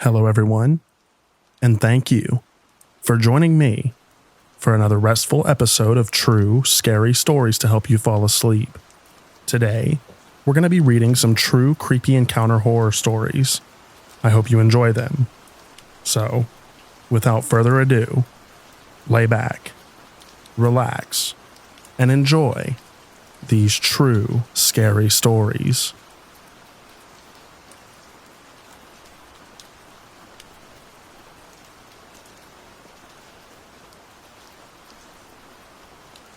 Hello, everyone, and thank you for joining me for another restful episode of true, scary stories to help you fall asleep. Today, we're going to be reading some true creepy encounter horror stories. I hope you enjoy them. So, without further ado, lay back, relax, and enjoy these true, scary stories.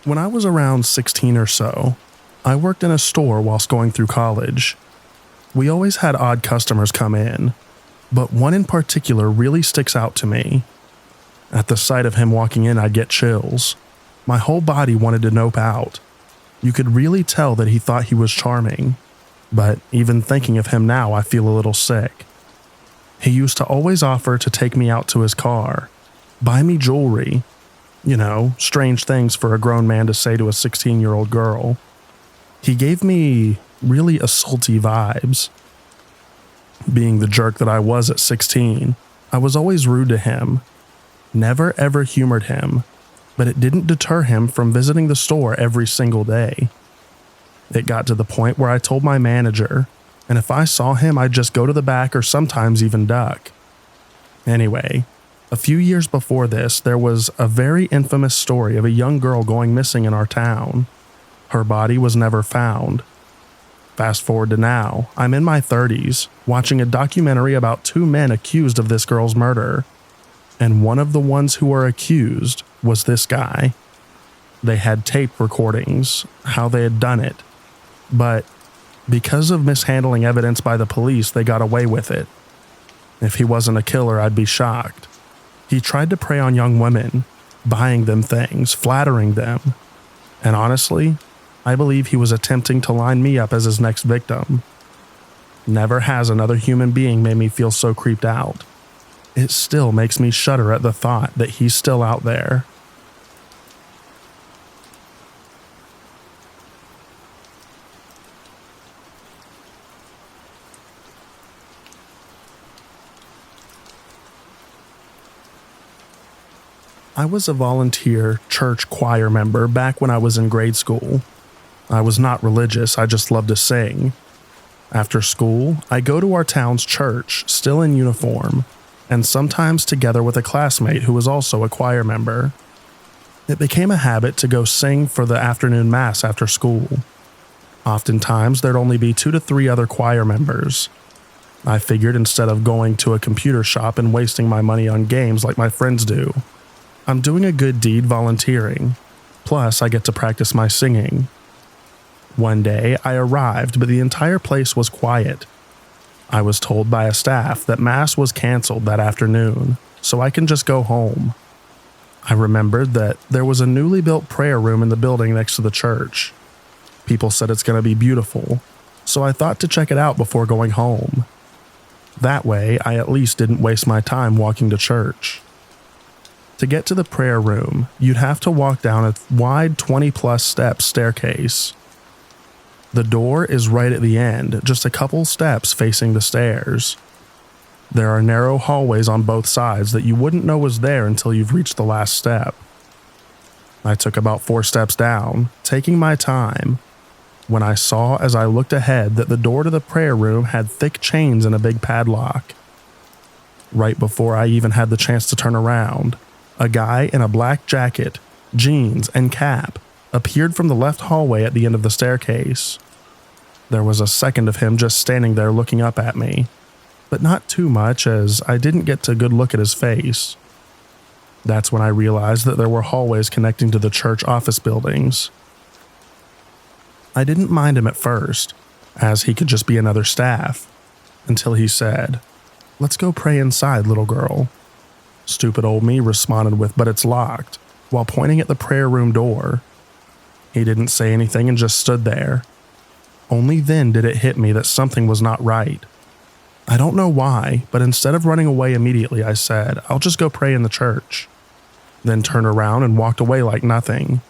When I was around 16 or so, I worked in a store whilst going through college. We always had odd customers come in, but one in particular really sticks out to me. At the sight of him walking in, I'd get chills. My whole body wanted to nope out. You could really tell that he thought he was charming, but even thinking of him now, I feel a little sick. He used to always offer to take me out to his car, buy me jewelry. You know, strange things for a grown man to say to a 16-year-old girl. He gave me really assaulty vibes. Being the jerk that I was at 16, I was always rude to him. Never ever humored him, but it didn't deter him from visiting the store every single day. It got to the point where I told my manager, and if I saw him, I'd just go to the back or sometimes even duck. Anyway, a few years before this, there was a very infamous story of a young girl going missing in our town. Her body was never found. Fast forward to now, I'm in my 30s, watching a documentary about two men accused of this girl's murder. And one of the ones who were accused was this guy. They had tape recordings, how they had done it. But because of mishandling evidence by the police, they got away with it. If he wasn't a killer, I'd be shocked. He tried to prey on young women, buying them things, flattering them. And honestly, I believe he was attempting to line me up as his next victim. Never has another human being made me feel so creeped out. It still makes me shudder at the thought that he's still out there. I was a volunteer church choir member back when I was in grade school. I was not religious, I just loved to sing. After school, I go to our town's church, still in uniform, and sometimes together with a classmate who was also a choir member. It became a habit to go sing for the afternoon mass after school. Oftentimes, there'd only be 2 to 3 other choir members. I figured instead of going to a computer shop and wasting my money on games like my friends do, I'm doing a good deed volunteering, plus I get to practice my singing. One day, I arrived, but the entire place was quiet. I was told by a staff that Mass was canceled that afternoon, so I can just go home. I remembered that there was a newly built prayer room in the building next to the church. People said it's going to be beautiful, so I thought to check it out before going home. That way, I at least didn't waste my time walking to church. To get to the prayer room, you'd have to walk down a wide 20-plus step staircase. The door is right at the end, just a couple steps facing the stairs. There are narrow hallways on both sides that you wouldn't know was there until you've reached the last step. I took about 4 steps down, taking my time, when I saw as I looked ahead that the door to the prayer room had thick chains and a big padlock. Right before I even had the chance to turn around, a guy in a black jacket, jeans, and cap appeared from the left hallway at the end of the staircase. There was a second of him just standing there looking up at me, but not too much as I didn't get a good look at his face. That's when I realized that there were hallways connecting to the church office buildings. I didn't mind him at first, as he could just be another staff, until he said, "Let's go pray inside, little girl." Stupid old me responded with, "But it's locked," while pointing at the prayer room door. He didn't say anything and just stood there. Only then did it hit me that something was not right. I don't know why, but instead of running away immediately, I said, "I'll just go pray in the church," then turned around and walked away like nothing.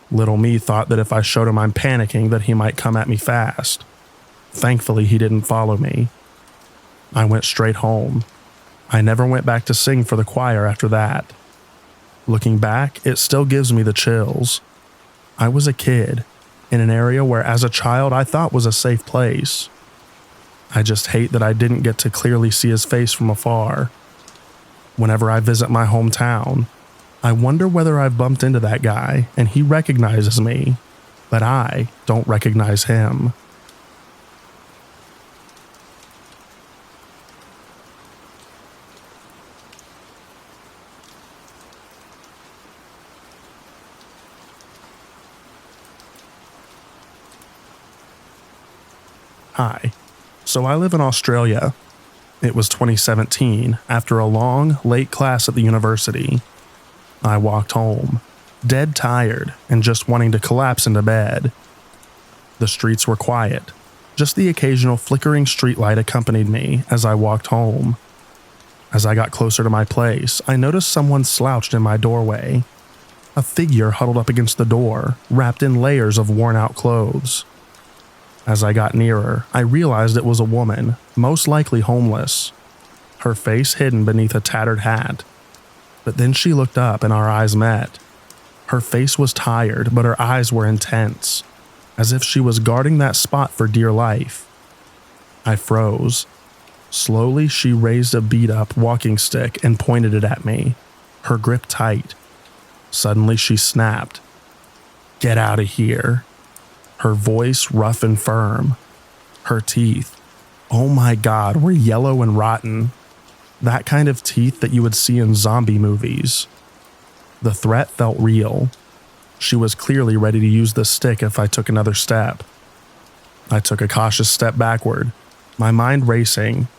Little me thought that if I showed him I'm panicking that he might come at me fast. Thankfully, he didn't follow me. I went straight home, I never went back to sing for the choir after that. Looking back, it still gives me the chills. I was a kid, in an area where as a child I thought was a safe place. I just hate that I didn't get to clearly see his face from afar. Whenever I visit my hometown, I wonder whether I've bumped into that guy and he recognizes me, but I don't recognize him. Hi. So I live in Australia. It was 2017, after a long, late class at the university. I walked home, dead tired and just wanting to collapse into bed. The streets were quiet. Just the occasional flickering streetlight accompanied me as I walked home. As I got closer to my place, I noticed someone slouched in my doorway. A figure huddled up against the door, wrapped in layers of worn-out clothes. As I got nearer, I realized it was a woman, most likely homeless. Her face hidden beneath a tattered hat. But then she looked up and our eyes met. Her face was tired, but her eyes were intense, as if she was guarding that spot for dear life. I froze. Slowly, she raised a beat-up walking stick and pointed it at me, her grip tight. Suddenly, she snapped. "Get out of here." Her voice rough and firm. Her teeth, oh my God, were yellow and rotten. That kind of teeth that you would see in zombie movies. The threat felt real. She was clearly ready to use the stick if I took another step. I took a cautious step backward, my mind racing.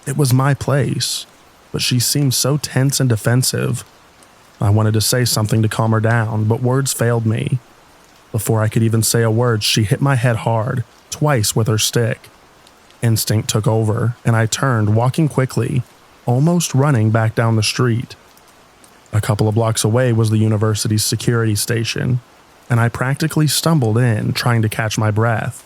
It was my place, but she seemed so tense and defensive. I wanted to say something to calm her down, but words failed me. Before I could even say a word, she hit my head hard, twice with her stick. Instinct took over, and I turned, walking quickly, almost running back down the street. A couple of blocks away was the university's security station, and I practically stumbled in, trying to catch my breath.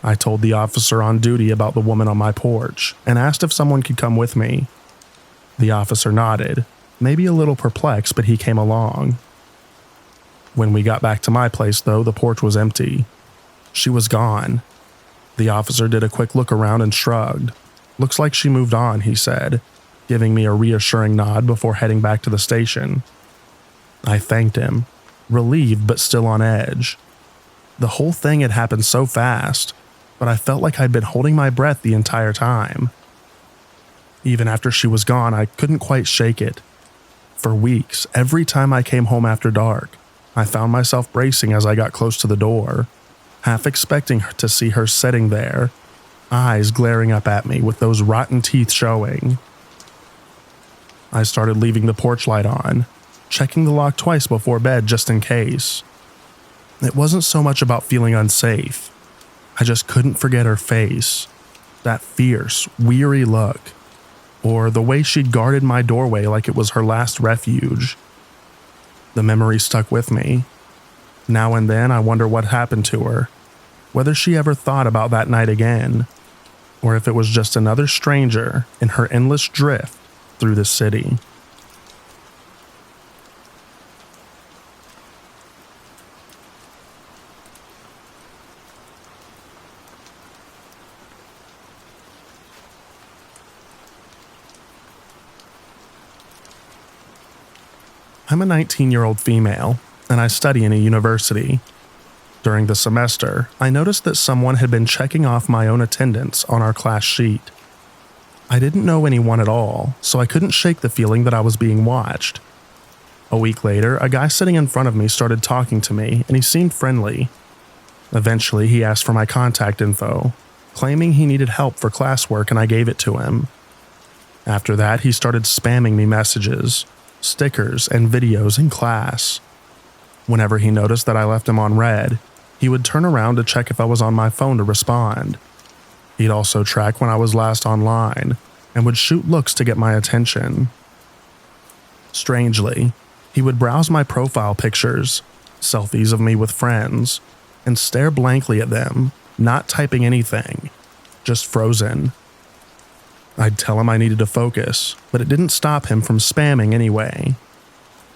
I told the officer on duty about the woman on my porch, and asked if someone could come with me. The officer nodded, maybe a little perplexed, but he came along. When we got back to my place, though, the porch was empty. She was gone. The officer did a quick look around and shrugged. "Looks like she moved on," he said, giving me a reassuring nod before heading back to the station. I thanked him, relieved but still on edge. The whole thing had happened so fast, but I felt like I'd been holding my breath the entire time. Even after she was gone, I couldn't quite shake it. For weeks, every time I came home after dark, I found myself bracing as I got close to the door, half expecting to see her sitting there, eyes glaring up at me with those rotten teeth showing. I started leaving the porch light on, checking the lock twice before bed just in case. It wasn't so much about feeling unsafe. I just couldn't forget her face, that fierce, weary look, or the way she'd guarded my doorway like it was her last refuge. The memory stuck with me. Now and then I wonder what happened to her, whether she ever thought about that night again, or if it was just another stranger in her endless drift through the city. I'm a 19-year-old female, and I study in a university. During the semester, I noticed that someone had been checking off my own attendance on our class sheet. I didn't know anyone at all, so I couldn't shake the feeling that I was being watched. A week later, a guy sitting in front of me started talking to me, and he seemed friendly. Eventually, he asked for my contact info, claiming he needed help for classwork, and I gave it to him. After that, he started spamming me messages, stickers, and videos in class. Whenever he noticed that I left him on red, he would turn around to check if I was on my phone to respond. He'd also track when I was last online and would shoot looks to get my attention. Strangely, he would browse my profile pictures, selfies of me with friends, and stare blankly at them, not typing anything, just frozen. I'd tell him I needed to focus, but it didn't stop him from spamming anyway.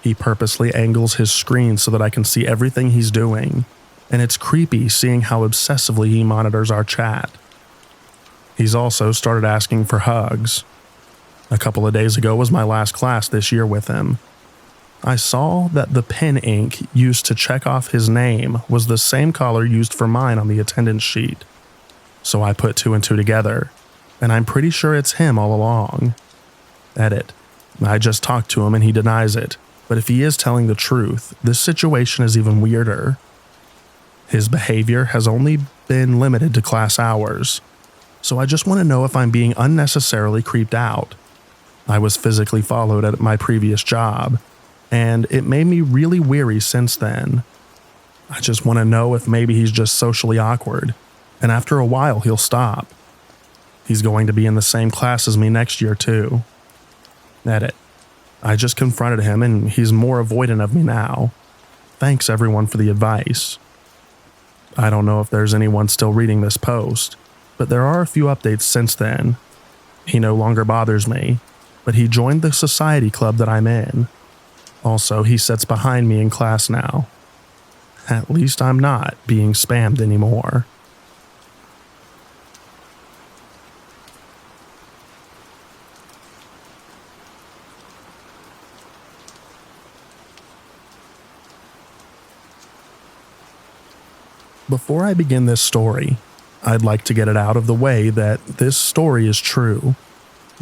He purposely angles his screen so that I can see everything he's doing, and it's creepy seeing how obsessively he monitors our chat. He's also started asking for hugs. A couple of days ago was my last class this year with him. I saw that the pen ink used to check off his name was the same color used for mine on the attendance sheet. So I put two and two together, and I'm pretty sure it's him all along. Edit. I just talked to him and he denies it, but if he is telling the truth, this situation is even weirder. His behavior has only been limited to class hours, so I just want to know if I'm being unnecessarily creeped out. I was physically followed at my previous job, and it made me really weary since then. I just want to know if maybe he's just socially awkward, and after a while he'll stop. He's going to be in the same class as me next year too. Edit. I just confronted him and he's more avoidant of me now. Thanks everyone for the advice. I don't know if there's anyone still reading this post, but there are a few updates since then. He no longer bothers me, but he joined the society club that I'm in. Also, he sits behind me in class now. At least I'm not being spammed anymore. Before I begin this story, I'd like to get it out of the way that this story is true,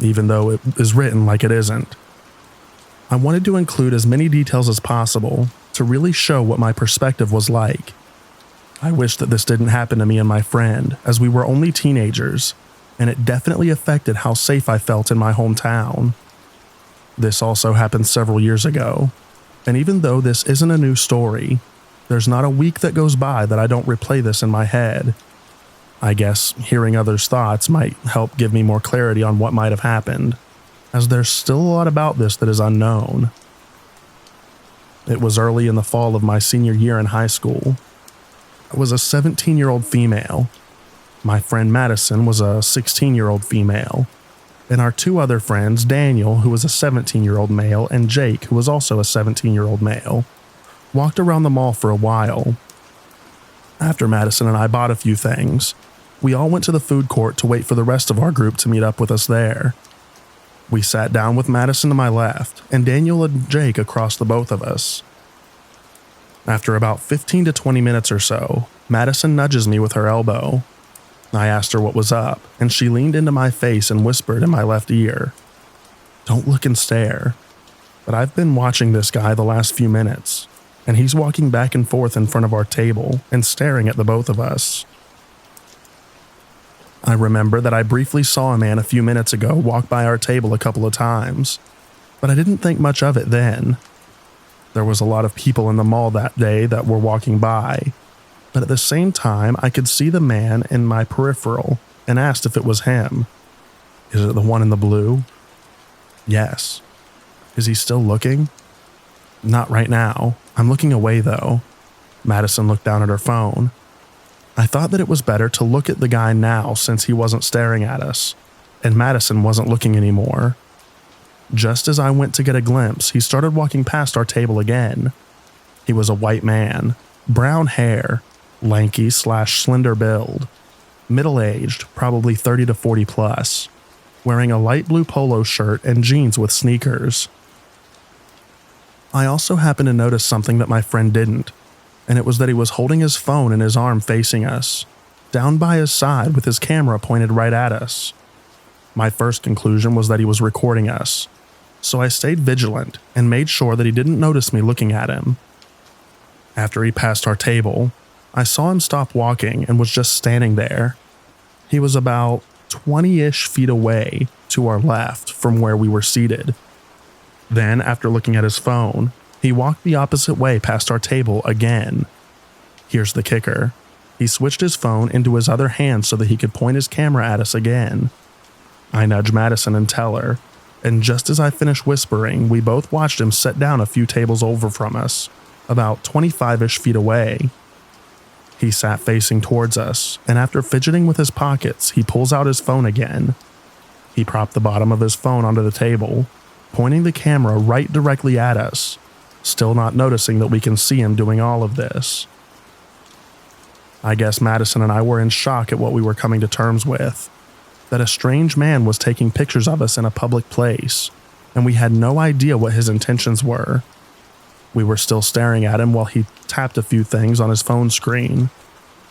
even though it is written like it isn't. I wanted to include as many details as possible to really show what my perspective was like. I wish that this didn't happen to me and my friend, as we were only teenagers, and it definitely affected how safe I felt in my hometown. This also happened several years ago, and even though this isn't a new story, there's not a week that goes by that I don't replay this in my head. I guess hearing others' thoughts might help give me more clarity on what might have happened, as there's still a lot about this that is unknown. It was early in the fall of my senior year in high school. I was a 17-year-old female. My friend Madison was a 16-year-old female, and our two other friends, Daniel, who was a 17-year-old male, and Jake, who was also a 17-year-old male, walked around the mall for a while. After Madison and I bought a few things, we all went to the food court to wait for the rest of our group to meet up with us there. We sat down with Madison to my left and Daniel and Jake across the both of us. After about 15 to 20 minutes or so, Madison nudges me with her elbow. I asked her what was up, and she leaned into my face and whispered in my left ear, "Don't look and stare, but I've been watching this guy the last few minutes, and he's walking back and forth in front of our table and staring at the both of us." I remember that I briefly saw a man a few minutes ago walk by our table a couple of times, but I didn't think much of it then. There was a lot of people in the mall that day that were walking by, but at the same time I could see the man in my peripheral and asked if it was him. "Is it the one in the blue?" "Yes." "Is he still looking?" "Not right now. I'm looking away though." Madison looked down at her phone. I thought that it was better to look at the guy now since he wasn't staring at us, and Madison wasn't looking anymore. Just as I went to get a glimpse, he started walking past our table again. He was a white man, brown hair, lanky/slender build, middle-aged, probably 30 to 40 plus, wearing a light blue polo shirt and jeans with sneakers. I also happened to notice something that my friend didn't, and it was that he was holding his phone in his arm facing us, down by his side with his camera pointed right at us. My first conclusion was that he was recording us, so I stayed vigilant and made sure that he didn't notice me looking at him. After he passed our table, I saw him stop walking and was just standing there. He was about 20-ish feet away to our left from where we were seated. Then, after looking at his phone, he walked the opposite way past our table again. Here's the kicker. He switched his phone into his other hand so that he could point his camera at us again. I nudged Madison and tell her, and just as I finished whispering, we both watched him sit down a few tables over from us, about 25-ish feet away. He sat facing towards us, and after fidgeting with his pockets, he pulls out his phone again. He propped the bottom of his phone onto the table, pointing the camera right directly at us, still not noticing that we can see him doing all of this. I guess Madison and I were in shock at what we were coming to terms with, that a strange man was taking pictures of us in a public place, and we had no idea what his intentions were. We were still staring at him while he tapped a few things on his phone screen,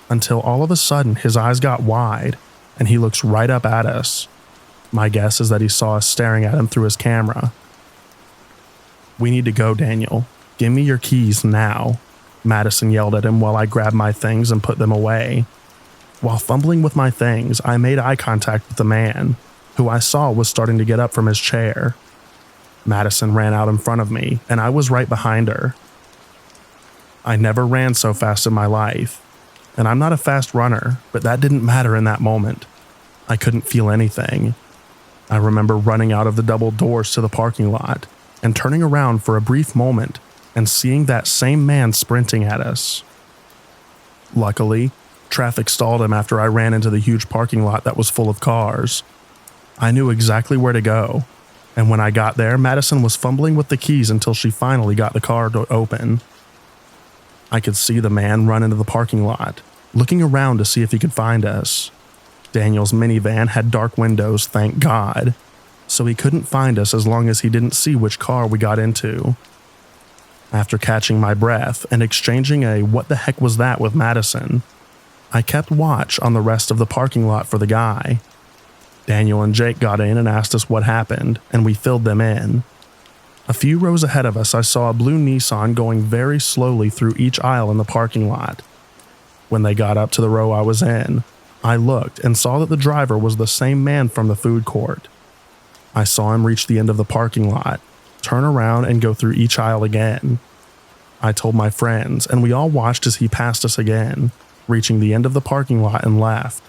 until all of a sudden his eyes got wide and he looks right up at us. My guess is that he saw us staring at him through his camera. "We need to go, Daniel. Give me your keys now," Madison yelled at him while I grabbed my things and put them away. While fumbling with my things, I made eye contact with the man, who I saw was starting to get up from his chair. Madison ran out in front of me, and I was right behind her. I never ran so fast in my life, and I'm not a fast runner, but that didn't matter in that moment. I couldn't feel anything. I remember running out of the double doors to the parking lot and turning around for a brief moment and seeing that same man sprinting at us. Luckily, traffic stalled him after I ran into the huge parking lot that was full of cars. I knew exactly where to go, and when I got there, Madison was fumbling with the keys until she finally got the car door open. I could see the man run into the parking lot, looking around to see if he could find us. Daniel's minivan had dark windows, thank God, so he couldn't find us as long as he didn't see which car we got into. After catching my breath and exchanging a "what the heck was that" with Madison, I kept watch on the rest of the parking lot for the guy. Daniel and Jake got in and asked us what happened, and we filled them in. A few rows ahead of us, I saw a blue Nissan going very slowly through each aisle in the parking lot. When they got up to the row I was in, I looked and saw that the driver was the same man from the food court. I saw him reach the end of the parking lot, turn around and go through each aisle again. I told my friends, and we all watched as he passed us again, reaching the end of the parking lot and left.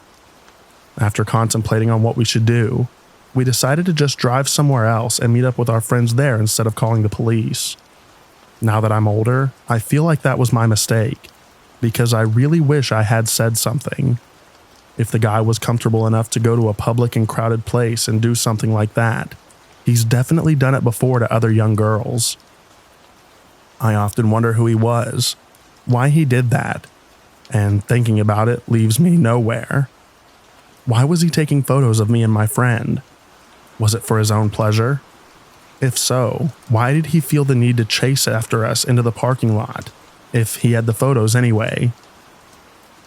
After contemplating on what we should do, we decided to just drive somewhere else and meet up with our friends there instead of calling the police. Now that I'm older, I feel like that was my mistake, because I really wish I had said something. If the guy was comfortable enough to go to a public and crowded place and do something like that, he's definitely done it before to other young girls. I often wonder who he was, why he did that, and thinking about it leaves me nowhere. Why was he taking photos of me and my friend? Was it for his own pleasure? If so, why did he feel the need to chase after us into the parking lot, if he had the photos anyway?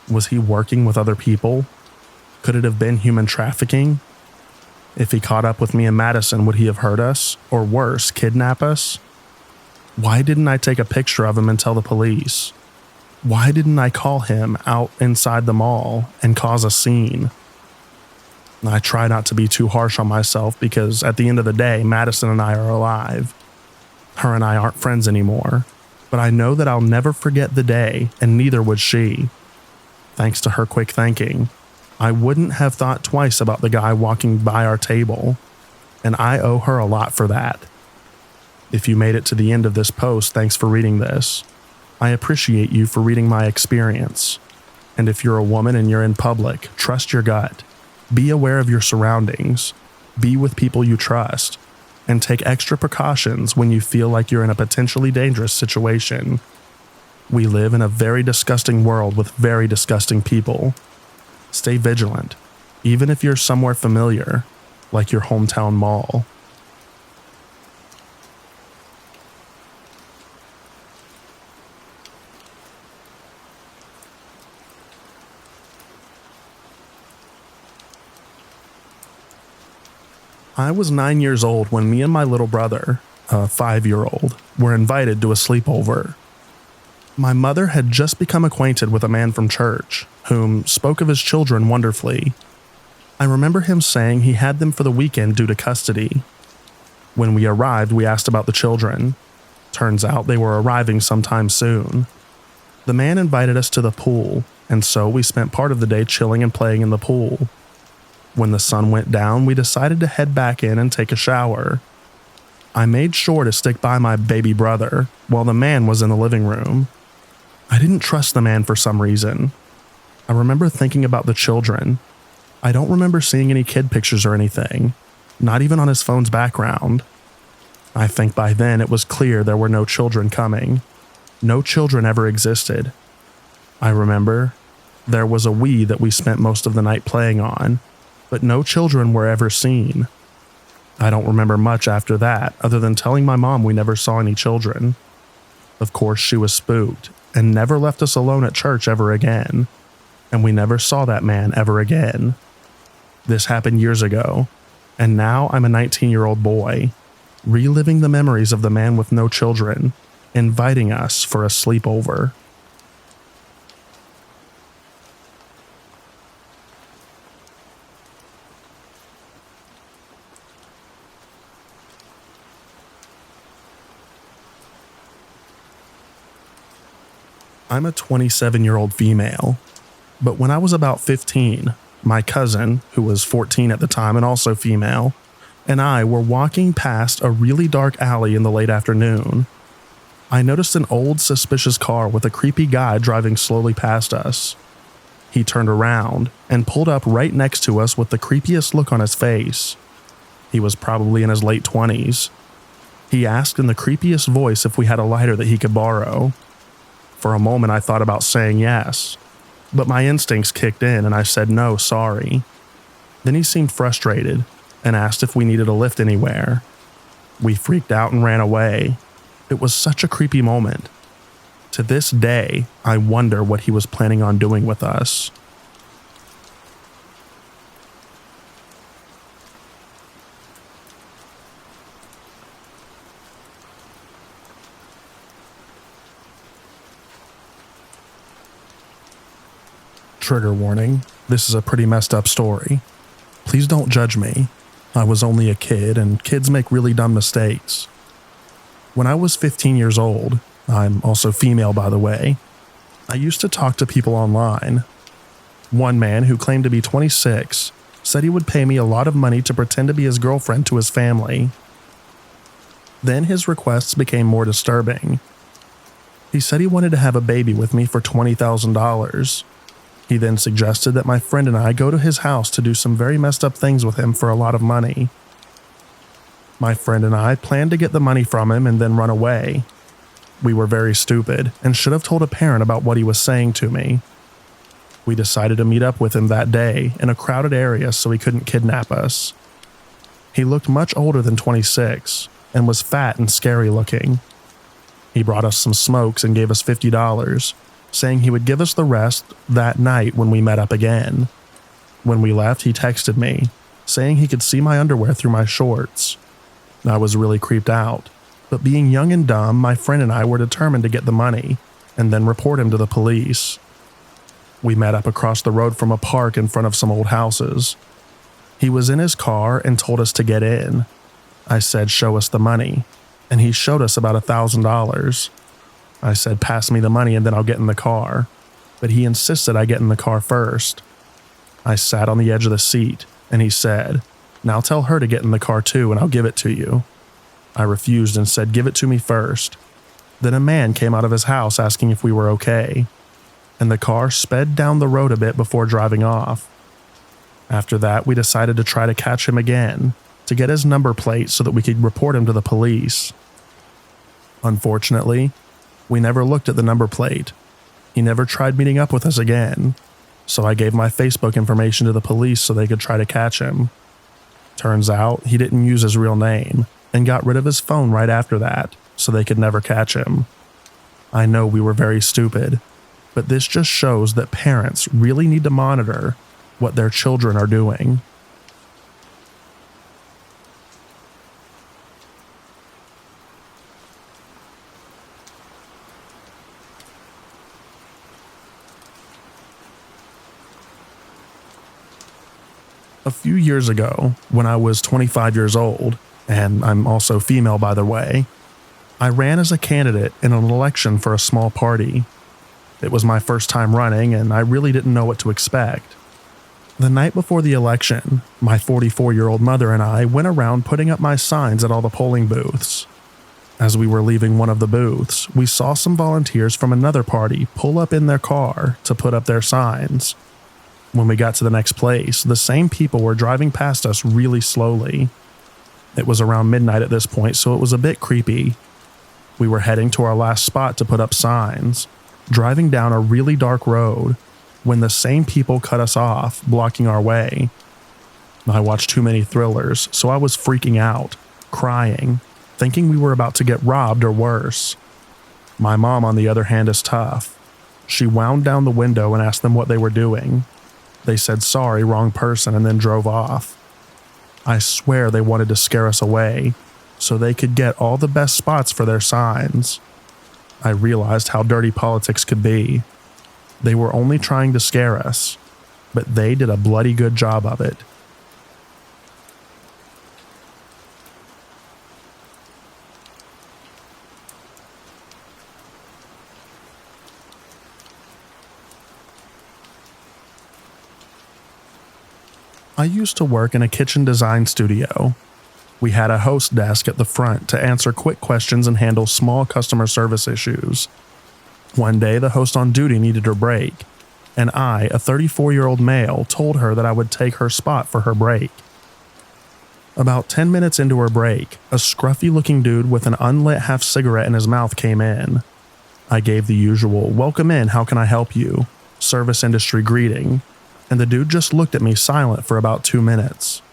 Was he working with other people? Could it have been human trafficking? If he caught up with me and Madison, would he have hurt us, or worse, kidnap us? Why didn't I take a picture of him and tell the police? Why didn't I call him out inside the mall and cause a scene? I try not to be too harsh on myself because at the end of the day, Madison and I are alive. Her and I aren't friends anymore, but I know that I'll never forget the day, and neither would she. Thanks to her quick thinking, I wouldn't have thought twice about the guy walking by our table, and I owe her a lot for that. If you made it to the end of this post, thanks for reading this. I appreciate you for reading my experience. And if you're a woman and you're in public, trust your gut. Be aware of your surroundings. Be with people you trust. And take extra precautions when you feel like you're in a potentially dangerous situation. We live in a very disgusting world with very disgusting people. Stay vigilant, even if you're somewhere familiar, like your hometown mall. I was 9 years old when me and my little brother, a 5-year-old, were invited to a sleepover. My mother had just become acquainted with a man from church, whom spoke of his children wonderfully. I remember him saying he had them for the weekend due to custody. When we arrived, we asked about the children. Turns out they were arriving sometime soon. The man invited us to the pool, and so we spent part of the day chilling and playing in the pool. When the sun went down, we decided to head back in and take a shower. I made sure to stick by my baby brother while the man was in the living room. I didn't trust the man for some reason. I remember thinking about the children. I don't remember seeing any kid pictures or anything, not even on his phone's background. I think by then it was clear there were no children coming. No children ever existed. I remember there was a Wii that we spent most of the night playing on, but no children were ever seen. I don't remember much after that other than telling my mom we never saw any children. Of course, she was spooked and never left us alone at church ever again, and we never saw that man ever again. This happened years ago, and now I'm a 19-year-old boy, reliving the memories of the man with no children, inviting us for a sleepover. I'm a 27-year-old female, but when I was about 15, my cousin, who was 14 at the time and also female, and I were walking past a really dark alley in the late afternoon. I noticed an old, suspicious car with a creepy guy driving slowly past us. He turned around and pulled up right next to us with the creepiest look on his face. He was probably in his late 20s. He asked in the creepiest voice if we had a lighter that he could borrow. For a moment, I thought about saying yes, but my instincts kicked in and I said no, sorry. Then he seemed frustrated and asked if we needed a lift anywhere. We freaked out and ran away. It was such a creepy moment. To this day, I wonder what he was planning on doing with us. Trigger warning, this is a pretty messed up story. Please don't judge me. I was only a kid, and kids make really dumb mistakes. When I was 15 years old, I'm also female by the way, I used to talk to people online. One man who claimed to be 26 said he would pay me a lot of money to pretend to be his girlfriend to his family. Then his requests became more disturbing. He said he wanted to have a baby with me for $20,000. He then suggested that my friend and I go to his house to do some very messed up things with him for a lot of money. My friend and I planned to get the money from him and then run away. We were very stupid and should have told a parent about what he was saying to me. We decided to meet up with him that day in a crowded area so he couldn't kidnap us. He looked much older than 26 and was fat and scary looking. He brought us some smokes and gave us $50, saying he would give us the rest that night when we met up again. When we left, he texted me, saying he could see my underwear through my shorts. I was really creeped out, but being young and dumb, my friend and I were determined to get the money and then report him to the police. We met up across the road from a park in front of some old houses. He was in his car and told us to get in. I said, show us the money, and he showed us about $1,000. I said, pass me the money and then I'll get in the car, but he insisted I get in the car first. I sat on the edge of the seat, and he said, now tell her to get in the car too and I'll give it to you. I refused and said, give it to me first. Then a man came out of his house asking if we were okay, and the car sped down the road a bit before driving off. After that, we decided to try to catch him again, to get his number plate so that we could report him to the police. Unfortunately, we never looked at the number plate. He never tried meeting up with us again, so I gave my Facebook information to the police so they could try to catch him. Turns out he didn't use his real name and got rid of his phone right after that, so they could never catch him. I know we were very stupid, but this just shows that parents really need to monitor what their children are doing. A few years ago, when I was 25 years old, and I'm also female by the way, I ran as a candidate in an election for a small party. It was my first time running, and I really didn't know what to expect. The night before the election, my 44-year-old mother and I went around putting up my signs at all the polling booths. As we were leaving one of the booths, we saw some volunteers from another party pull up in their car to put up their signs. When we got to the next place, the same people were driving past us really slowly. It was around midnight at this point, so it was a bit creepy. We were heading to our last spot to put up signs, driving down a really dark road, when the same people cut us off, blocking our way. I watched too many thrillers, so I was freaking out, crying, thinking we were about to get robbed or worse. My mom, on the other hand, is tough. She wound down the window and asked them what they were doing. They said, "Sorry, wrong person," and then drove off. I swear they wanted to scare us away, so they could get all the best spots for their signs. I realized how dirty politics could be. They were only trying to scare us, but they did a bloody good job of it. I used to work in a kitchen design studio. We had a host desk at the front to answer quick questions and handle small customer service issues. One day, the host on duty needed her break, and I, a 34-year-old male, told her that I would take her spot for her break. About 10 minutes into her break, a scruffy-looking dude with an unlit half cigarette in his mouth came in. I gave the usual, "Welcome in, how can I help you?" service industry greeting, and the dude just looked at me silent for about 2 minutes.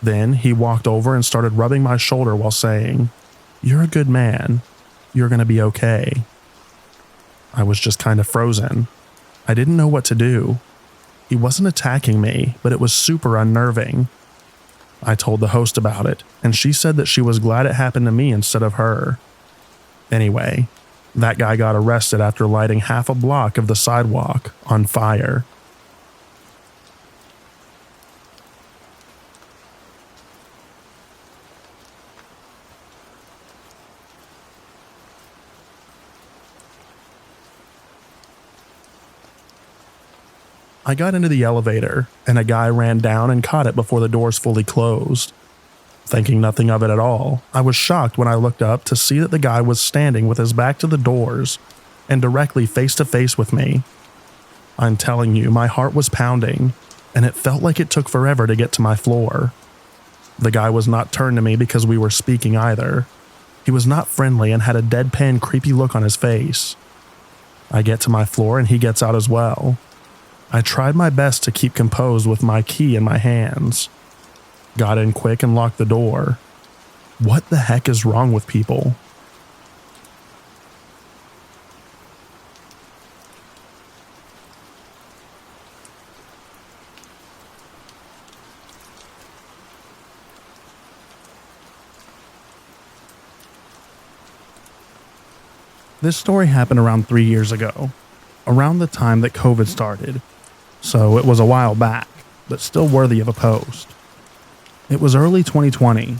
Then he walked over and started rubbing my shoulder while saying, "You're a good man. You're gonna be okay." I was just kind of frozen. I didn't know what to do. He wasn't attacking me, but it was super unnerving. I told the host about it, and she said that she was glad it happened to me instead of her. Anyway, that guy got arrested after lighting half a block of the sidewalk on fire. I got into the elevator, and a guy ran down and caught it before the doors fully closed. Thinking nothing of it at all, I was shocked when I looked up to see that the guy was standing with his back to the doors and directly face to face with me. I'm telling you, my heart was pounding, and it felt like it took forever to get to my floor. The guy was not turned to me because we were speaking either. He was not friendly and had a deadpan, creepy look on his face. I get to my floor and he gets out as well. I tried my best to keep composed with my key in my hands. Got in quick and locked the door. What the heck is wrong with people? This story happened around 3 years ago, around the time that COVID started. So it was a while back, but still worthy of a post. It was early 2020,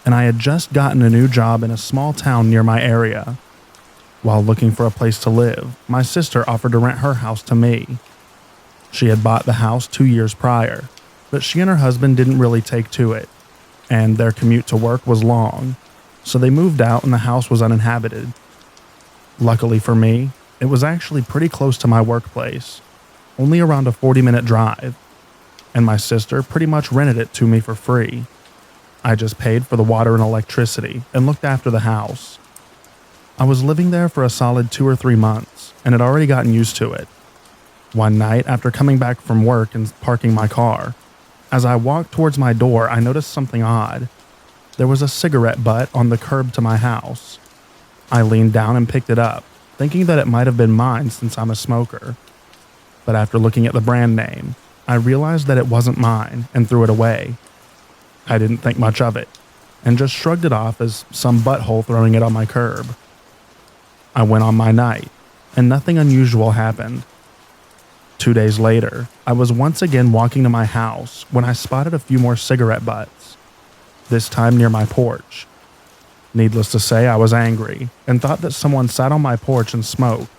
and I had just gotten a new job in a small town near my area. While looking for a place to live, my sister offered to rent her house to me. She had bought the house 2 years prior, but she and her husband didn't really take to it, and their commute to work was long, so they moved out and the house was uninhabited. Luckily for me, it was actually pretty close to my workplace, only around a 40-minute drive, and my sister pretty much rented it to me for free. I just paid for the water and electricity and looked after the house. I was living there for a solid 2 or 3 months and had already gotten used to it. One night, after coming back from work and parking my car, as I walked towards my door, I noticed something odd. There was a cigarette butt on the curb to my house. I leaned down and picked it up, thinking that it might have been mine since I'm a smoker. But after looking at the brand name, I realized that it wasn't mine and threw it away. I didn't think much of it, and just shrugged it off as some butthole throwing it on my curb. I went on my night, and nothing unusual happened. 2 days later, I was once again walking to my house when I spotted a few more cigarette butts, this time near my porch. Needless to say, I was angry and thought that someone sat on my porch and smoked.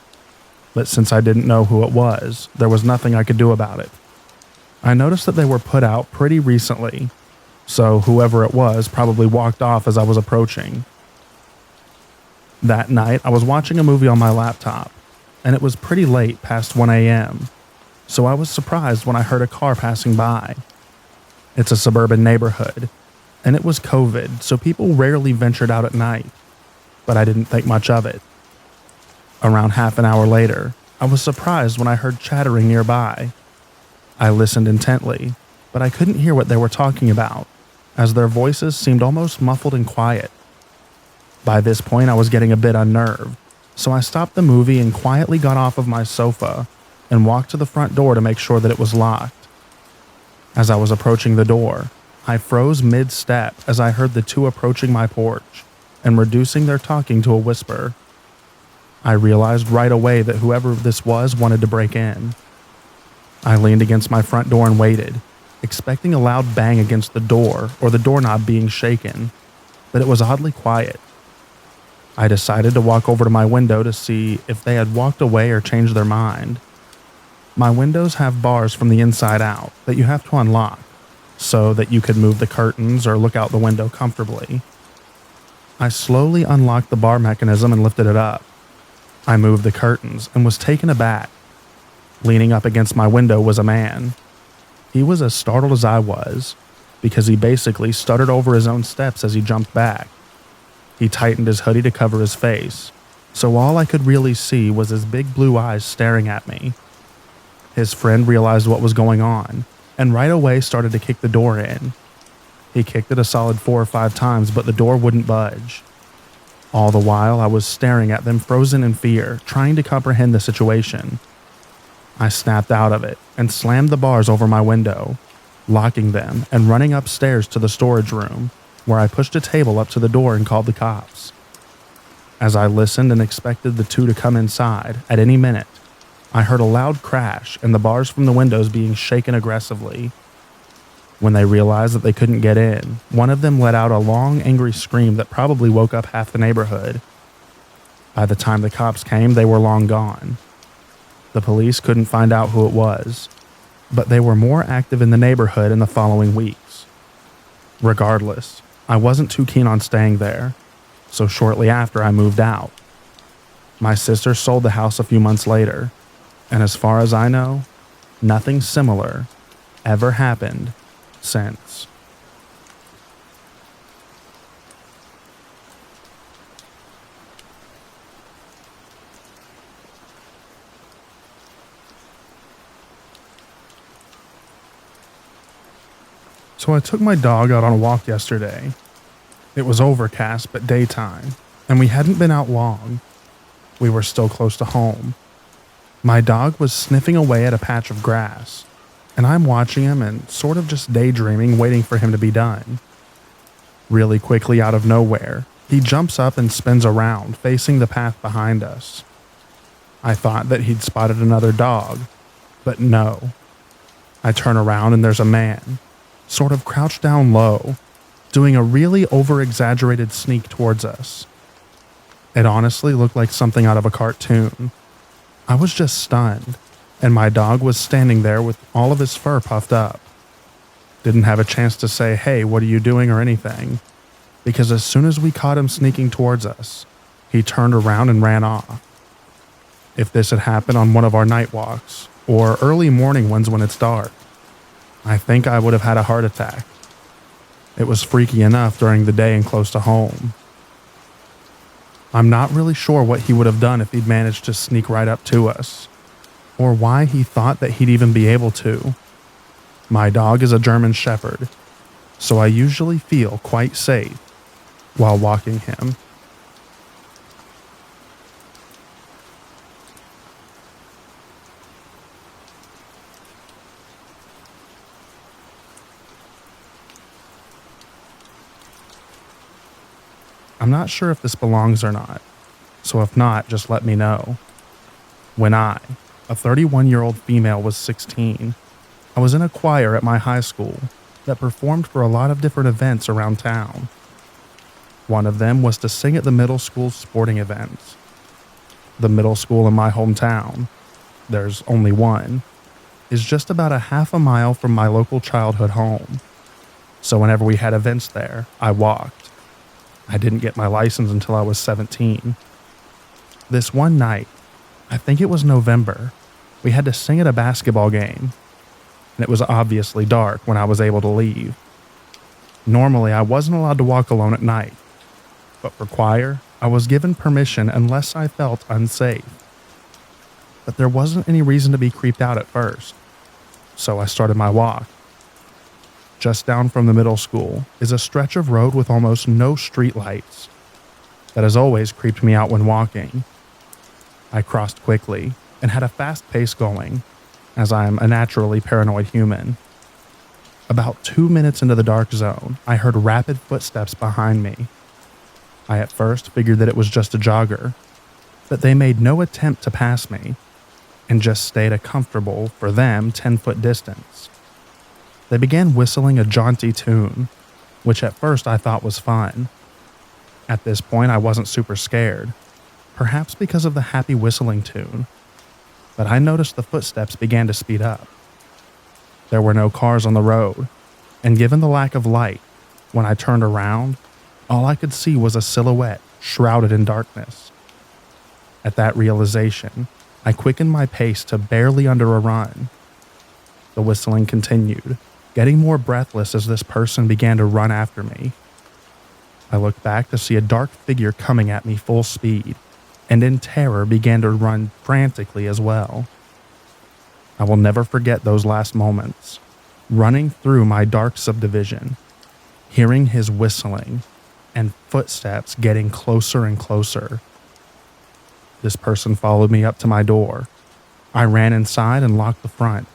But since I didn't know who it was, there was nothing I could do about it. I noticed that they were put out pretty recently, so whoever it was probably walked off as I was approaching. That night, I was watching a movie on my laptop, and it was pretty late, past 1 a.m., so I was surprised when I heard a car passing by. It's a suburban neighborhood, and it was COVID, so people rarely ventured out at night, but I didn't think much of it. Around half an hour later, I was surprised when I heard chattering nearby. I listened intently, but I couldn't hear what they were talking about, as their voices seemed almost muffled and quiet. By this point, I was getting a bit unnerved, so I stopped the movie and quietly got off of my sofa and walked to the front door to make sure that it was locked. As I was approaching the door, I froze mid-step as I heard the two approaching my porch and reducing their talking to a whisper. I realized right away that whoever this was wanted to break in. I leaned against my front door and waited, expecting a loud bang against the door or the doorknob being shaken, but it was oddly quiet. I decided to walk over to my window to see if they had walked away or changed their mind. My windows have bars from the inside out that you have to unlock so that you could move the curtains or look out the window comfortably. I slowly unlocked the bar mechanism and lifted it up. I moved the curtains and was taken aback. Leaning up against my window was a man. He was as startled as I was, because he basically stuttered over his own steps as he jumped back. He tightened his hoodie to cover his face, so all I could really see was his big blue eyes staring at me. His friend realized what was going on, and right away started to kick the door in. He kicked it a solid 4 or 5 times, but the door wouldn't budge. All the while, I was staring at them frozen in fear, trying to comprehend the situation. I snapped out of it and slammed the bars over my window, locking them and running upstairs to the storage room, where I pushed a table up to the door and called the cops. As I listened and expected the two to come inside at any minute, I heard a loud crash and the bars from the windows being shaken aggressively. When they realized that they couldn't get in, one of them let out a long, angry scream that probably woke up half the neighborhood. By the time the cops came, they were long gone. The police couldn't find out who it was, but they were more active in the neighborhood in the following weeks. Regardless, I wasn't too keen on staying there, so shortly after I moved out. My sister sold the house a few months later, and as far as I know, nothing similar ever happened since. So I took my dog out on a walk yesterday. It was overcast but daytime, and we hadn't been out long. We were still close to home. My dog was sniffing away at a patch of grass, and I'm watching him and sort of just daydreaming, waiting for him to be done. Really quickly, out of nowhere, he jumps up and spins around, facing the path behind us. I thought that he'd spotted another dog, but no. I turn around and there's a man, sort of crouched down low, doing a really over-exaggerated sneak towards us. It honestly looked like something out of a cartoon. I was just stunned, and my dog was standing there with all of his fur puffed up. Didn't have a chance to say, "Hey, what are you doing?" or anything, because as soon as we caught him sneaking towards us, he turned around and ran off. If this had happened on one of our night walks, or early morning ones when it's dark, I think I would have had a heart attack. It was freaky enough during the day and close to home. I'm not really sure what he would have done if he'd managed to sneak right up to us, or why he thought that he'd even be able to. My dog is a German Shepherd, so I usually feel quite safe while walking him. I'm not sure if this belongs or not, so if not, just let me know. When I, a 31-year-old female, was 16, I was in a choir at my high school that performed for a lot of different events around town. One of them was to sing at the middle school sporting events. The middle school in my hometown, there's only one, is just about a half a mile from my local childhood home. So whenever we had events there, I walked. I didn't get my license until I was 17. This one night, I think it was November, we had to sing at a basketball game, and it was obviously dark when I was able to leave. Normally, I wasn't allowed to walk alone at night, but for choir, I was given permission unless I felt unsafe. But there wasn't any reason to be creeped out at first, so I started my walk. Just down from the middle school is a stretch of road with almost no streetlights. That has always creeped me out when walking. I crossed quickly and had a fast pace going, as I am a naturally paranoid human. About 2 minutes into the dark zone, I heard rapid footsteps behind me. I at first figured that it was just a jogger, but they made no attempt to pass me and just stayed a comfortable, for them, 10-foot distance. They began whistling a jaunty tune, which at first I thought was fun. At this point, I wasn't super scared, perhaps because of the happy whistling tune, but I noticed the footsteps began to speed up. There were no cars on the road, and given the lack of light, when I turned around, all I could see was a silhouette shrouded in darkness. At that realization, I quickened my pace to barely under a run. The whistling continued, getting more breathless as this person began to run after me. I looked back to see a dark figure coming at me full speed, and in terror began to run frantically as well. I will never forget those last moments, running through my dark subdivision, hearing his whistling, and footsteps getting closer and closer. This person followed me up to my door. I ran inside and locked the front,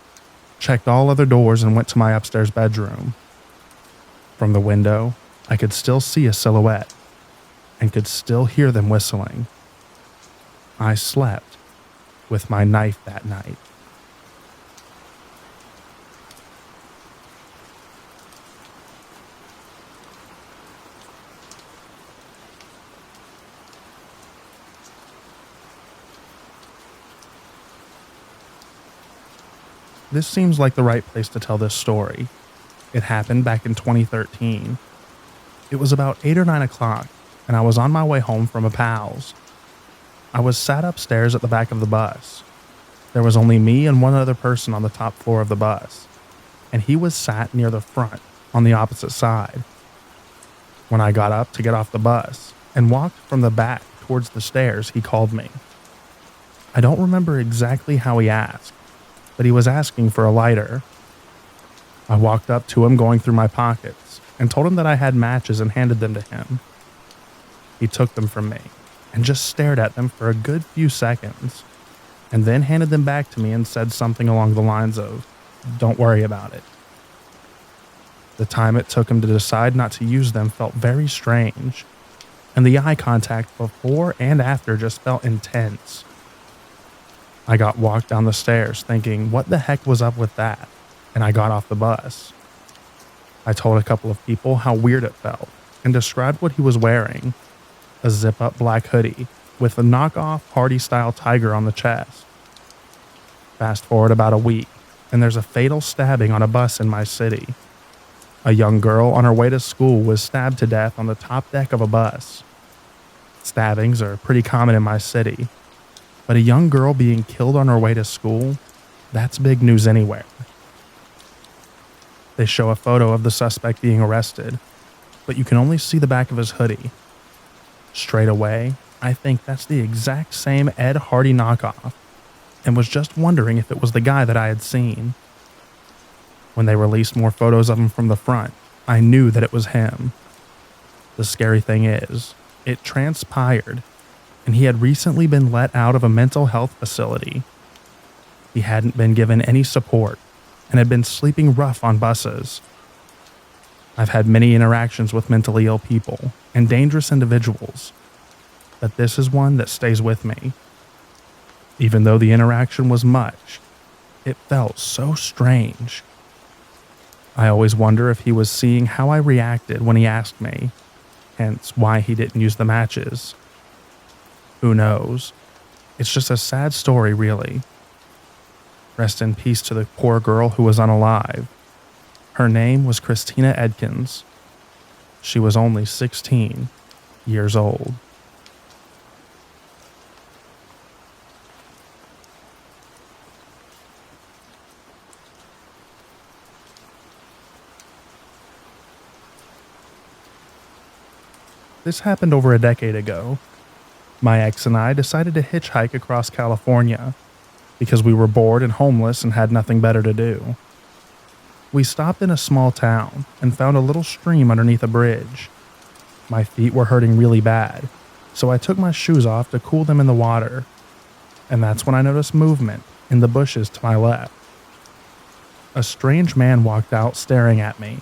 checked all other doors, and went to my upstairs bedroom. From the window, I could still see a silhouette and could still hear them whistling. I slept with my knife that night. This seems like the right place to tell this story. It happened back in 2013. It was about 8 or 9 o'clock, and I was on my way home from a pal's. I was sat upstairs at the back of the bus. There was only me and one other person on the top floor of the bus, and he was sat near the front on the opposite side. When I got up to get off the bus and walked from the back towards the stairs, he called me. I don't remember exactly how he asked, but he was asking for a lighter. I walked up to him going through my pockets and told him that I had matches and handed them to him. He took them from me and just stared at them for a good few seconds, and then handed them back to me and said something along the lines of, "Don't worry about it." The time it took him to decide not to use them felt very strange, and the eye contact before and after just felt intense. I got walked down the stairs thinking, what the heck was up with that? And I got off the bus. I told a couple of people how weird it felt and described what he was wearing: a zip-up black hoodie with a knockoff party-style tiger on the chest. Fast forward about a week, and there's a fatal stabbing on a bus in my city. A young girl on her way to school was stabbed to death on the top deck of a bus. Stabbings are pretty common in my city, but a young girl being killed on her way to school, that's big news anywhere. They show a photo of the suspect being arrested, but you can only see the back of his hoodie. Straight away, I think that's the exact same Ed Hardy knockoff, and was just wondering if it was the guy that I had seen. When they released more photos of him from the front, I knew that it was him. The scary thing is, it transpired, and he had recently been let out of a mental health facility. He hadn't been given any support and had been sleeping rough on buses. I've had many interactions with mentally ill people and dangerous individuals, but this is one that stays with me. Even though the interaction was much, it felt so strange. I always wonder if he was seeing how I reacted when he asked me, hence why he didn't use the matches. Who knows? It's just a sad story, really. Rest in peace to the poor girl who was unalive. Her name was Christina Edkins. She was only 16 years old. This happened over a decade ago. My ex and I decided to hitchhike across California because we were bored and homeless and had nothing better to do. We stopped in a small town and found a little stream underneath a bridge. My feet were hurting really bad, so I took my shoes off to cool them in the water, and that's when I noticed movement in the bushes to my left. A strange man walked out staring at me.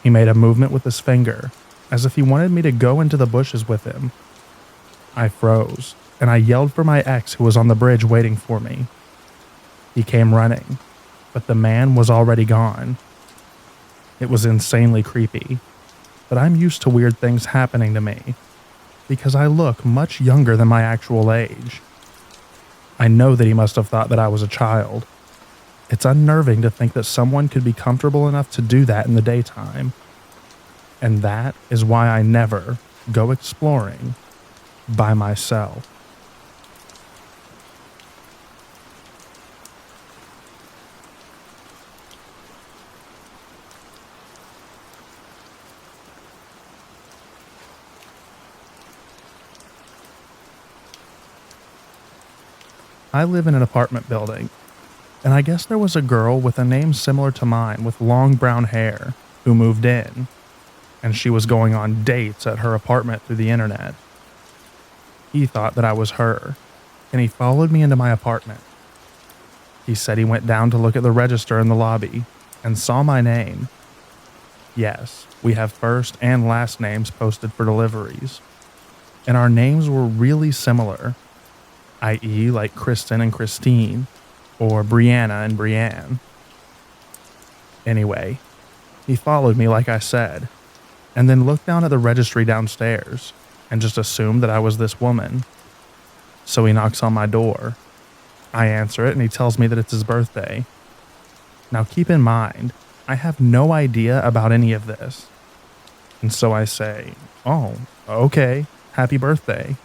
He made a movement with his finger, as if he wanted me to go into the bushes with him. I froze, and I yelled for my ex who was on the bridge waiting for me. He came running, but the man was already gone. It was insanely creepy, but I'm used to weird things happening to me, because I look much younger than my actual age. I know that he must have thought that I was a child. It's unnerving to think that someone could be comfortable enough to do that in the daytime. And that is why I never go exploring by myself. I live in an apartment building, and I guess there was a girl with a name similar to mine with long brown hair who moved in, and she was going on dates at her apartment through the internet. He thought that I was her, and he followed me into my apartment. He said he went down to look at the register in the lobby and saw my name. Yes, we have first and last names posted for deliveries, and our names were really similar, i.e. like Kristen and Christine, or Brianna and Brianne. Anyway, he followed me like I said, and then looked down at the registry downstairs and just assumed that I was this woman. So he knocks on my door. I answer it and he tells me that it's his birthday. Now keep in mind, I have no idea about any of this. And so I say, "Oh, okay, happy birthday."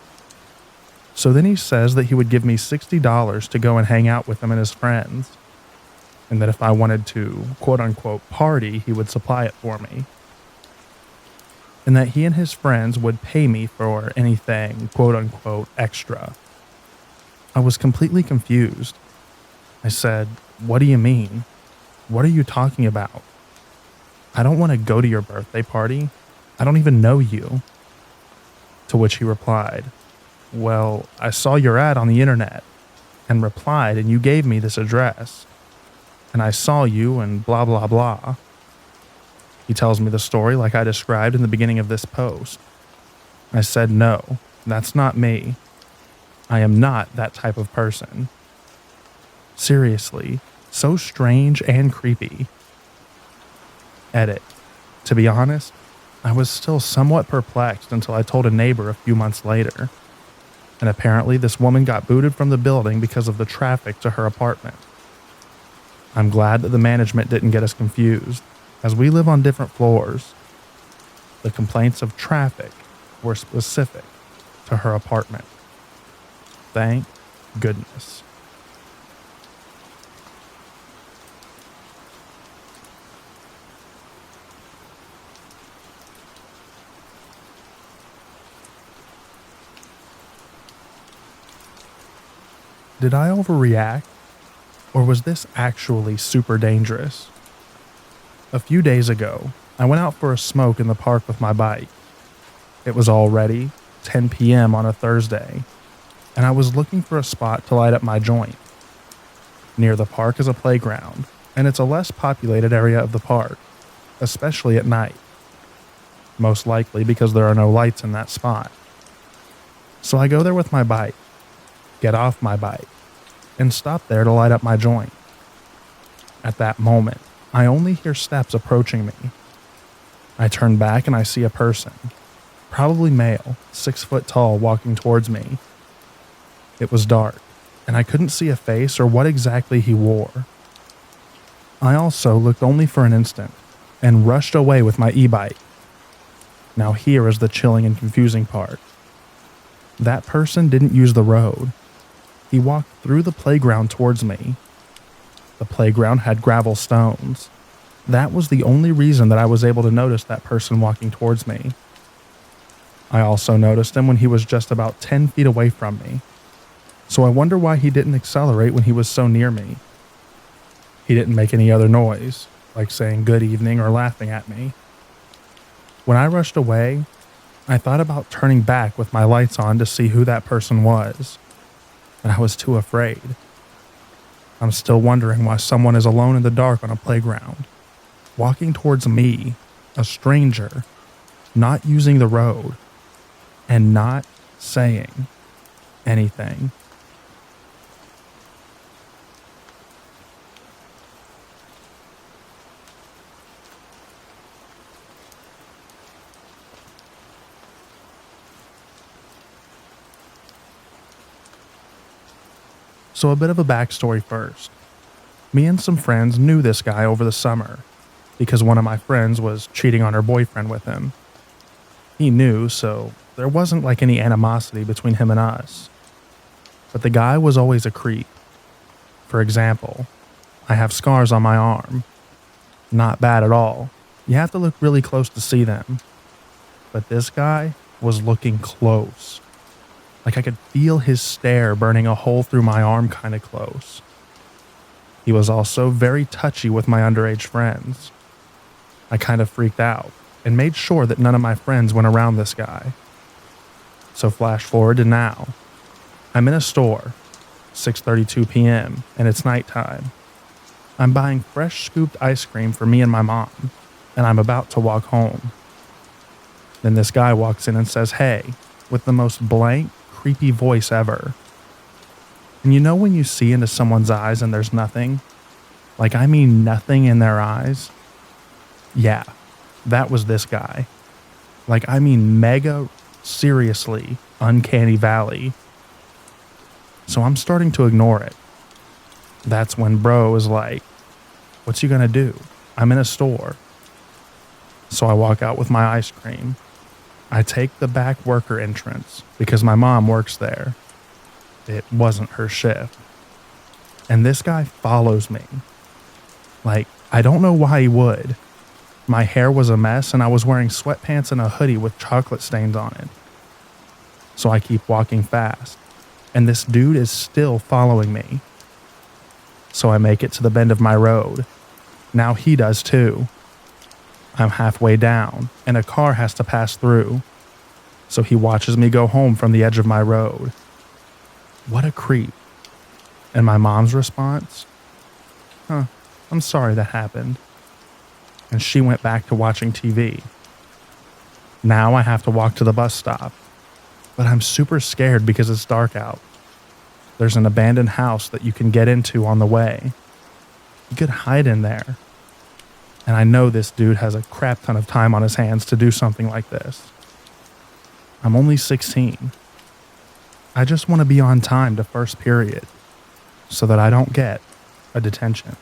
So then he says that he would give me $60 to go and hang out with him and his friends, and that if I wanted to, quote-unquote, party, he would supply it for me, and that he and his friends would pay me for anything, quote-unquote, extra. I was completely confused. I said, "What do you mean? What are you talking about? I don't want to go to your birthday party. I don't even know you." To which he replied, "Well, I saw your ad on the internet and replied, and you gave me this address. And I saw you and blah, blah, blah." He tells me the story like I described in the beginning of this post. I said, "No, that's not me. I am not that type of person." Seriously, so strange and creepy. Edit. To be honest, I was still somewhat perplexed until I told a neighbor a few months later. And apparently this woman got booted from the building because of the traffic to her apartment. I'm glad that the management didn't get us confused, as we live on different floors. The complaints of traffic were specific to her apartment. Thank goodness. Did I overreact? Or was this actually super dangerous? A few days ago, I went out for a smoke in the park with my bike. It was already 10 p.m. on a Thursday, and I was looking for a spot to light up my joint. Near the park is a playground, and it's a less populated area of the park, especially at night. Most likely because there are no lights in that spot. So I go there with my bike, get off my bike, and stop there to light up my joint. At that moment, I only hear steps approaching me. I turn back and I see a person, probably male, 6 foot tall, walking towards me. It was dark, and I couldn't see a face or what exactly he wore. I also looked only for an instant and rushed away with my e-bike. Now here is the chilling and confusing part. That person didn't use the road. He walked through the playground towards me. The playground had gravel stones. That was the only reason that I was able to notice that person walking towards me. I also noticed him when he was just about 10 feet away from me, so I wonder why he didn't accelerate when he was so near me. He didn't make any other noise, like saying good evening or laughing at me. When I rushed away, I thought about turning back with my lights on to see who that person was, but I was too afraid. I'm still wondering why someone is alone in the dark on a playground, walking towards me, a stranger, not using the road, and not saying anything. So a bit of a backstory first. Me and some friends knew this guy over the summer because one of my friends was cheating on her boyfriend with him. He knew, so there wasn't like any animosity between him and us. But the guy was always a creep. For example, I have scars on my arm. Not bad at all. You have to look really close to see them. But this guy was looking close. Like I could feel his stare burning a hole through my arm kind of close. He was also very touchy with my underage friends. I kind of freaked out and made sure that none of my friends went around this guy. So flash forward to now. I'm in a store, 6:32 p.m., and it's nighttime. I'm buying fresh scooped ice cream for me and my mom, and I'm about to walk home. Then this guy walks in and says, "Hey," with the most blank, creepy voice ever. And you know when you see into someone's eyes and there's nothing? Like I mean nothing in their eyes? Yeah, that was this guy. Like I mean mega, seriously, uncanny valley. So I'm starting to ignore it. That's when bro is like, "What's you gonna do? I'm in a store." So I walk out with my ice cream. I take the back worker entrance because my mom works there. It wasn't her shift. And this guy follows me. Like, I don't know why he would. My hair was a mess and I was wearing sweatpants and a hoodie with chocolate stains on it. So I keep walking fast, and this dude is still following me. So I make it to the bend of my road. Now he does too. I'm halfway down, and a car has to pass through. So he watches me go home from the edge of my road. What a creep. And my mom's response? I'm sorry that happened. And she went back to watching TV. Now I have to walk to the bus stop. But I'm super scared because it's dark out. There's an abandoned house that you can get into on the way. You could hide in there. And I know this dude has a crap ton of time on his hands to do something like this. I'm only 16. I just want to be on time to first period so that I don't get a detention.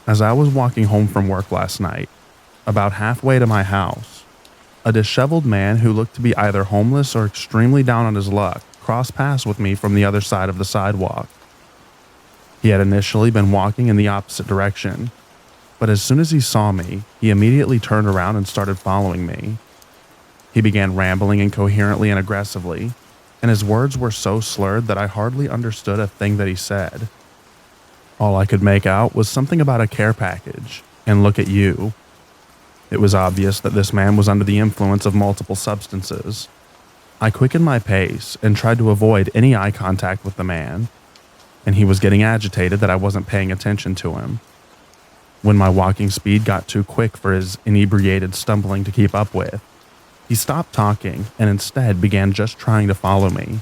As I was walking home from work last night, about halfway to my house, a disheveled man who looked to be either homeless or extremely down on his luck crossed paths with me from the other side of the sidewalk. He had initially been walking in the opposite direction, but as soon as he saw me, he immediately turned around and started following me. He began rambling incoherently and aggressively, and his words were so slurred that I hardly understood a thing that he said. All I could make out was something about a care package, and look at you. It was obvious that this man was under the influence of multiple substances. I quickened my pace and tried to avoid any eye contact with the man, and he was getting agitated that I wasn't paying attention to him. When my walking speed got too quick for his inebriated stumbling to keep up with, he stopped talking and instead began just trying to follow me.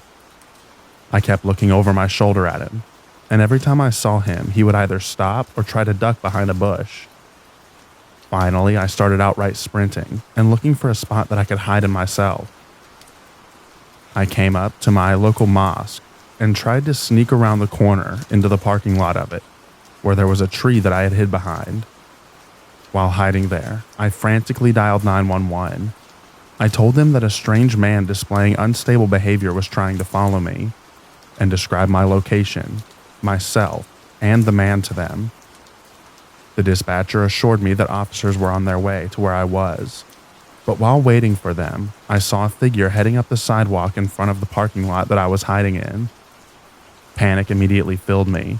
I kept looking over my shoulder at him, and every time I saw him, he would either stop or try to duck behind a bush. Finally, I started outright sprinting and looking for a spot that I could hide in myself. I came up to my local mosque and tried to sneak around the corner into the parking lot of it, where there was a tree that I had hid behind. While hiding there, I frantically dialed 911, I told them that a strange man displaying unstable behavior was trying to follow me, and described my location, myself, and the man to them. The dispatcher assured me that officers were on their way to where I was, but while waiting for them, I saw a figure heading up the sidewalk in front of the parking lot that I was hiding in. Panic immediately filled me,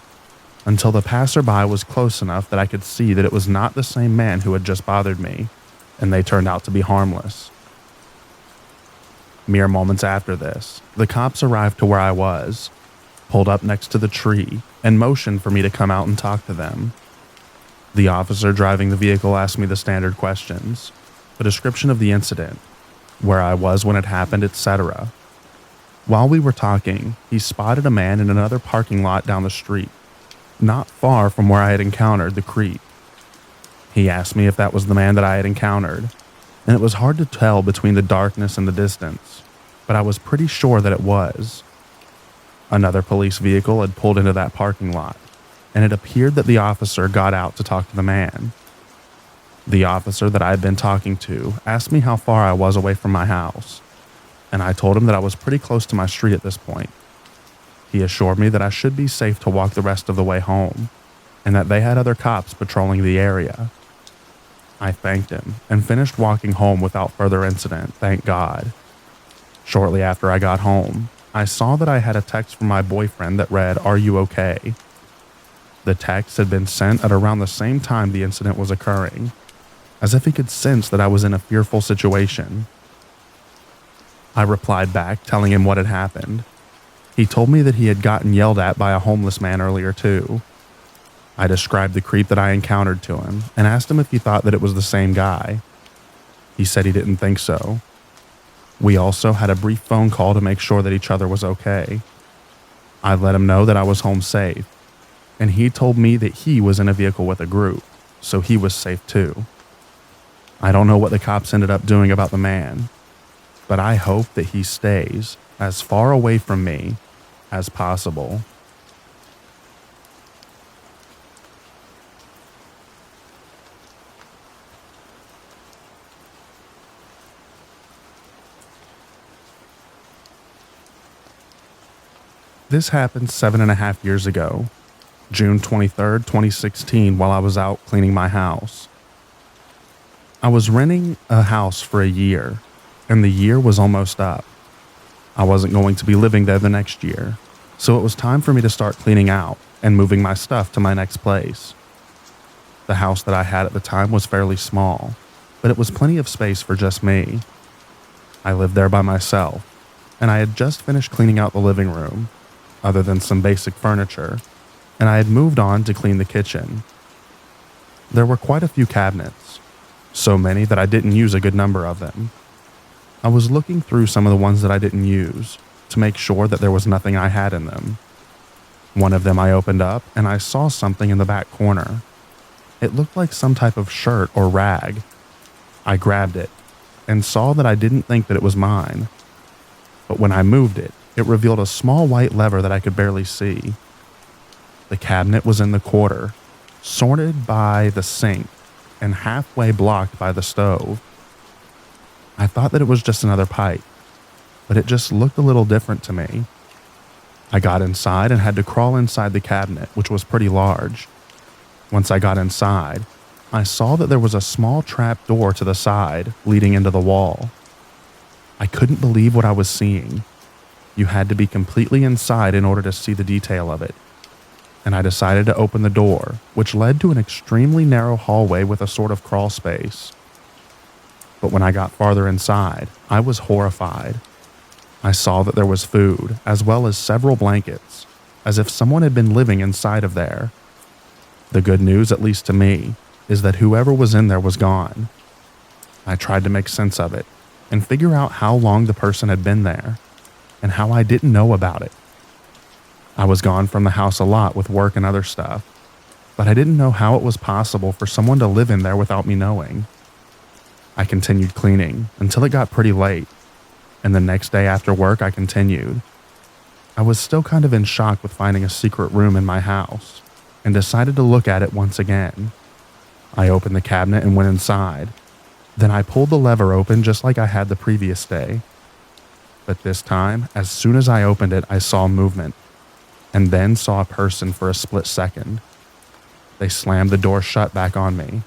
until the passerby was close enough that I could see that it was not the same man who had just bothered me, and they turned out to be harmless. Mere moments after this, the cops arrived to where I was, pulled up next to the tree, and motioned for me to come out and talk to them. The officer driving the vehicle asked me the standard questions, a description of the incident, where I was when it happened, etc. While we were talking, he spotted a man in another parking lot down the street, not far from where I had encountered the creep. He asked me if that was the man that I had encountered, and it was hard to tell between the darkness and the distance, but I was pretty sure that it was. Another police vehicle had pulled into that parking lot, and it appeared that the officer got out to talk to the man. The officer that I had been talking to asked me how far I was away from my house, and I told him that I was pretty close to my street at this point. He assured me that I should be safe to walk the rest of the way home, and that they had other cops patrolling the area. I thanked him and finished walking home without further incident, thank God. Shortly after I got home, I saw that I had a text from my boyfriend that read, "Are you okay?" The text had been sent at around the same time the incident was occurring, as if he could sense that I was in a fearful situation. I replied back, telling him what had happened. He told me that he had gotten yelled at by a homeless man earlier too. I described the creep that I encountered to him and asked him if he thought that it was the same guy. He said he didn't think so. We also had a brief phone call to make sure that each other was okay. I let him know that I was home safe, and he told me that he was in a vehicle with a group, so he was safe too. I don't know what the cops ended up doing about the man, but I hope that he stays as far away from me as possible. This happened 7.5 years ago, June 23rd, 2016, while I was out cleaning my house. I was renting a house for a year, and the year was almost up. I wasn't going to be living there the next year, so it was time for me to start cleaning out and moving my stuff to my next place. The house that I had at the time was fairly small, but it was plenty of space for just me. I lived there by myself, and I had just finished cleaning out the living room, other than some basic furniture, and I had moved on to clean the kitchen. There were quite a few cabinets, so many that I didn't use a good number of them. I was looking through some of the ones that I didn't use to make sure that there was nothing I had in them. One of them I opened up and I saw something in the back corner. It looked like some type of shirt or rag. I grabbed it and saw that I didn't think that it was mine. But when I moved it, it revealed a small white lever that I could barely see. The cabinet was in the corner, sorted by the sink, and halfway blocked by the stove. I thought that it was just another pipe, but it just looked a little different to me. I got inside and had to crawl inside the cabinet, which was pretty large. Once I got inside, I saw that there was a small trap door to the side leading into the wall. I couldn't believe what I was seeing. You had to be completely inside in order to see the detail of it. And I decided to open the door, which led to an extremely narrow hallway with a sort of crawl space. But when I got farther inside, I was horrified. I saw that there was food, as well as several blankets, as if someone had been living inside of there. The good news, at least to me, is that whoever was in there was gone. I tried to make sense of it and figure out how long the person had been there, and how I didn't know about it. I was gone from the house a lot with work and other stuff, but I didn't know how it was possible for someone to live in there without me knowing. I continued cleaning until it got pretty late, and the next day after work I continued. I was still kind of in shock with finding a secret room in my house, and decided to look at it once again. I opened the cabinet and went inside. Then I pulled the lever open just like I had the previous day. But this time, as soon as I opened it, I saw movement, and then saw a person for a split second. They slammed the door shut back on me,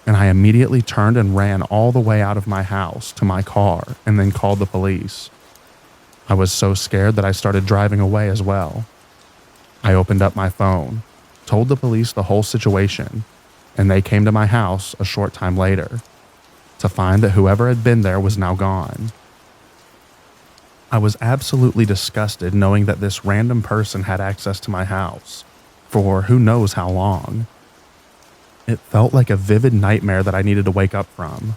and I immediately turned and ran all the way out of my house to my car and then called the police. I was so scared that I started driving away as well. I opened up my phone, told the police the whole situation, and they came to my house a short time later to find that whoever had been there was now gone. I was absolutely disgusted knowing that this random person had access to my house for who knows how long. It felt like a vivid nightmare that I needed to wake up from.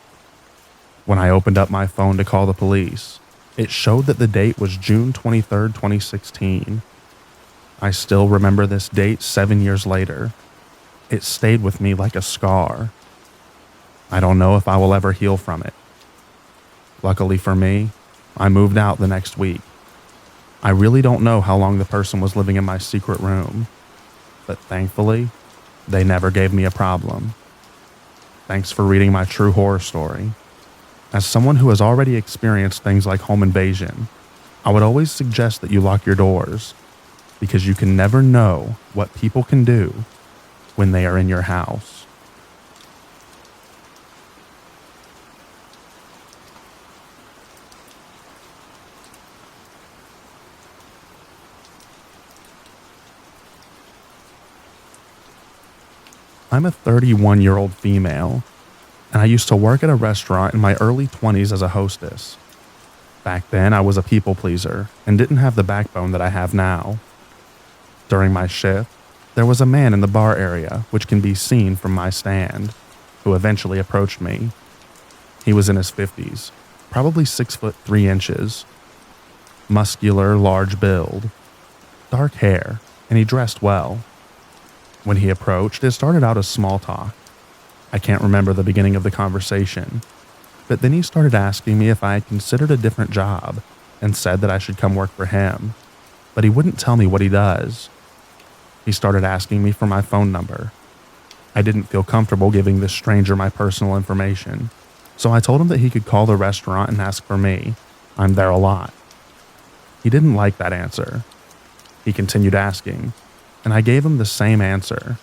When I opened up my phone to call the police, it showed that the date was June 23rd, 2016. I still remember this date 7 years later. It stayed with me like a scar. I don't know if I will ever heal from it. Luckily for me, I moved out the next week. I really don't know how long the person was living in my secret room, but thankfully, they never gave me a problem. Thanks for reading my true horror story. As someone who has already experienced things like home invasion, I would always suggest that you lock your doors, because you can never know what people can do when they are in your house. I'm a 31-year-old female, and I used to work at a restaurant in my early 20s as a hostess. Back then, I was a people pleaser and didn't have the backbone that I have now. During my shift, there was a man in the bar area, which can be seen from my stand, who eventually approached me. He was in his 50s, probably 6'3", muscular, large build, dark hair, and he dressed well. When he approached, it started out as small talk. I can't remember the beginning of the conversation, but then he started asking me if I had considered a different job and said that I should come work for him, but he wouldn't tell me what he does. He started asking me for my phone number. I didn't feel comfortable giving this stranger my personal information, so I told him that he could call the restaurant and ask for me. I'm there a lot. He didn't like that answer. He continued asking, and I gave him the same answer.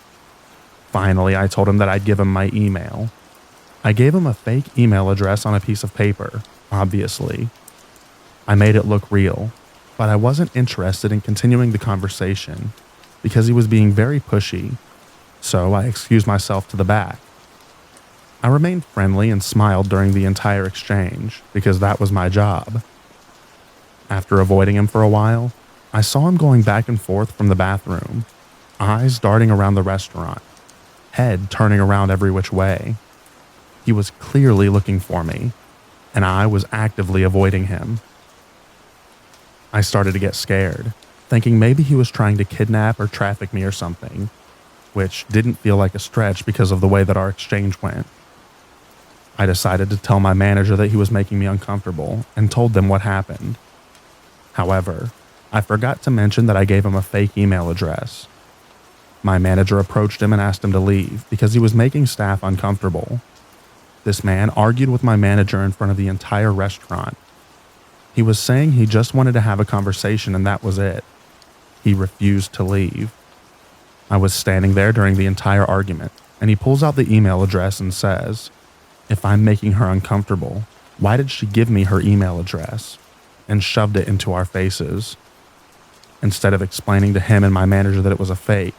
Finally, I told him that I'd give him my email. I gave him a fake email address on a piece of paper, obviously. I made it look real, but I wasn't interested in continuing the conversation because he was being very pushy, so I excused myself to the back. I remained friendly and smiled during the entire exchange because that was my job. After avoiding him for a while, I saw him going back and forth from the bathroom, eyes darting around the restaurant, head turning around every which way. He was clearly looking for me, and I was actively avoiding him. I started to get scared, thinking maybe he was trying to kidnap or traffic me or something, which didn't feel like a stretch because of the way that our exchange went. I decided to tell my manager that he was making me uncomfortable and told them what happened. However, I forgot to mention that I gave him a fake email address. My manager approached him and asked him to leave because he was making staff uncomfortable. This man argued with my manager in front of the entire restaurant. He was saying he just wanted to have a conversation and that was it. He refused to leave. I was standing there during the entire argument, and he pulls out the email address and says, "If I'm making her uncomfortable, why did she give me her email address?" and shoved it into our faces. Instead of explaining to him and my manager that it was a fake,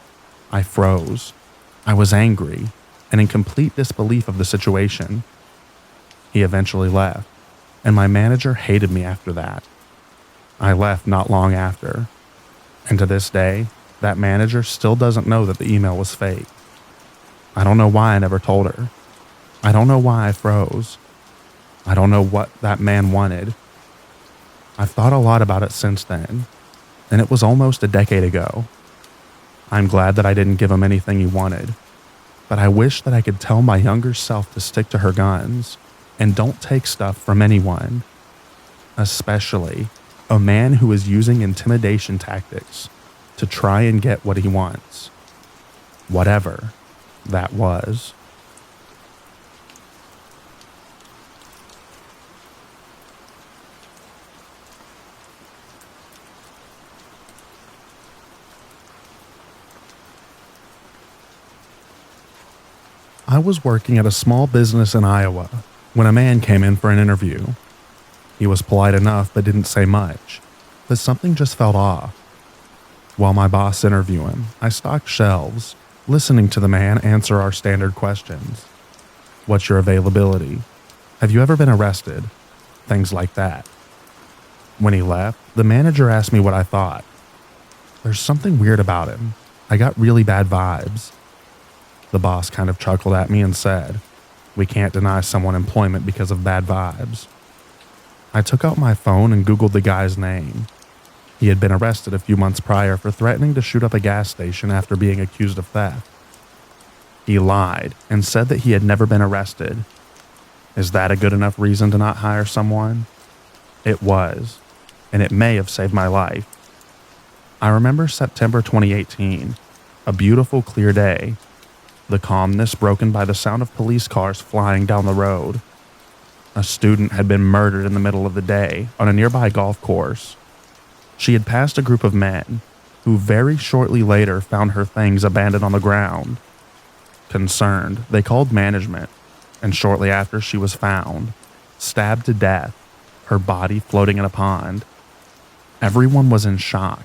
I froze. I was angry and in complete disbelief of the situation. He eventually left, and my manager hated me after that. I left not long after, and to this day, that manager still doesn't know that the email was fake. I don't know why I never told her. I don't know why I froze. I don't know what that man wanted. I've thought a lot about it since then, and it was almost a decade ago. I'm glad that I didn't give him anything he wanted, but I wish that I could tell my younger self to stick to her guns and don't take stuff from anyone, especially a man who is using intimidation tactics to try and get what he wants, whatever that was. I was working at a small business in Iowa when a man came in for an interview. He was polite enough but didn't say much, but something just felt off. While my boss interviewed him, I stocked shelves, listening to the man answer our standard questions. What's your availability? Have you ever been arrested? Things like that. When he left, the manager asked me what I thought. There's something weird about him. I got really bad vibes. The boss kind of chuckled at me and said, "We can't deny someone employment because of bad vibes." I took out my phone and Googled the guy's name. He had been arrested a few months prior for threatening to shoot up a gas station after being accused of theft. He lied and said that he had never been arrested. Is that a good enough reason to not hire someone? It was, and it may have saved my life. I remember September 2018, a beautiful clear day, the calmness broken by the sound of police cars flying down the road. A student had been murdered in the middle of the day on a nearby golf course. She had passed a group of men who very shortly later found her things abandoned on the ground. Concerned, they called management, and shortly after she was found, stabbed to death, her body floating in a pond. Everyone was in shock.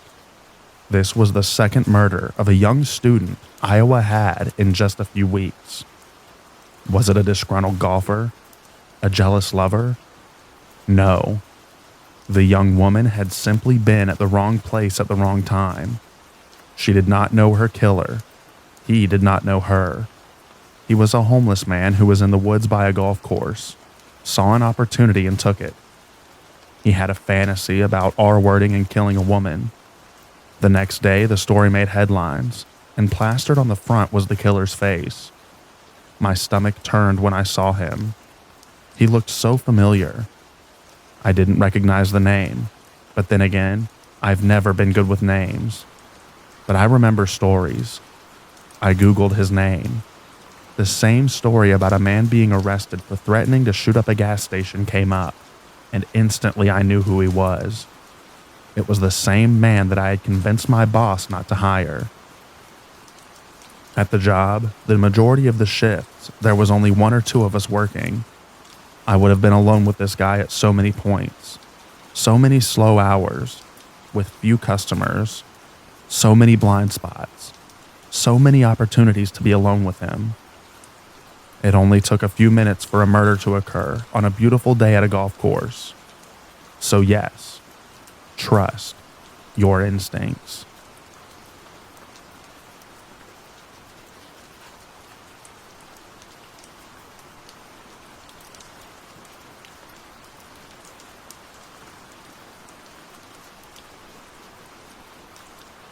This was the second murder of a young student Iowa had in just a few weeks. Was it a disgruntled golfer? A jealous lover? No. The young woman had simply been at the wrong place at the wrong time. She did not know her killer. He did not know her. He was a homeless man who was in the woods by a golf course, saw an opportunity and took it. He had a fantasy about R-wording and killing a woman. The next day, the story made headlines, and plastered on the front was the killer's face. My stomach turned when I saw him. He looked so familiar. I didn't recognize the name, but then again, I've never been good with names. But I remember stories. I Googled his name. The same story about a man being arrested for threatening to shoot up a gas station came up, and instantly I knew who he was. It was the same man that I had convinced my boss not to hire. At the job, the majority of the shifts, there was only one or two of us working. I would have been alone with this guy at so many points, so many slow hours, with few customers, so many blind spots, so many opportunities to be alone with him. It only took a few minutes for a murder to occur on a beautiful day at a golf course. So yes, trust your instincts.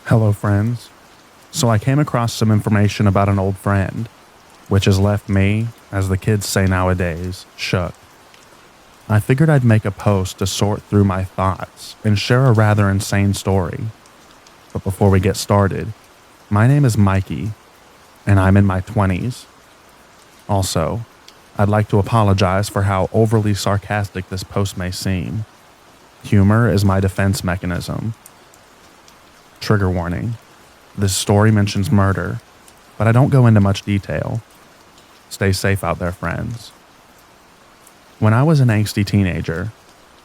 Hello, friends. So I came across some information about an old friend, which has left me, as the kids say nowadays, shook. I figured I'd make a post to sort through my thoughts and share a rather insane story. But before we get started, my name is Mikey, and I'm in my 20s. Also, I'd like to apologize for how overly sarcastic this post may seem. Humor is my defense mechanism. Trigger warning. This story mentions murder, but I don't go into much detail. Stay safe out there, friends. When I was an angsty teenager,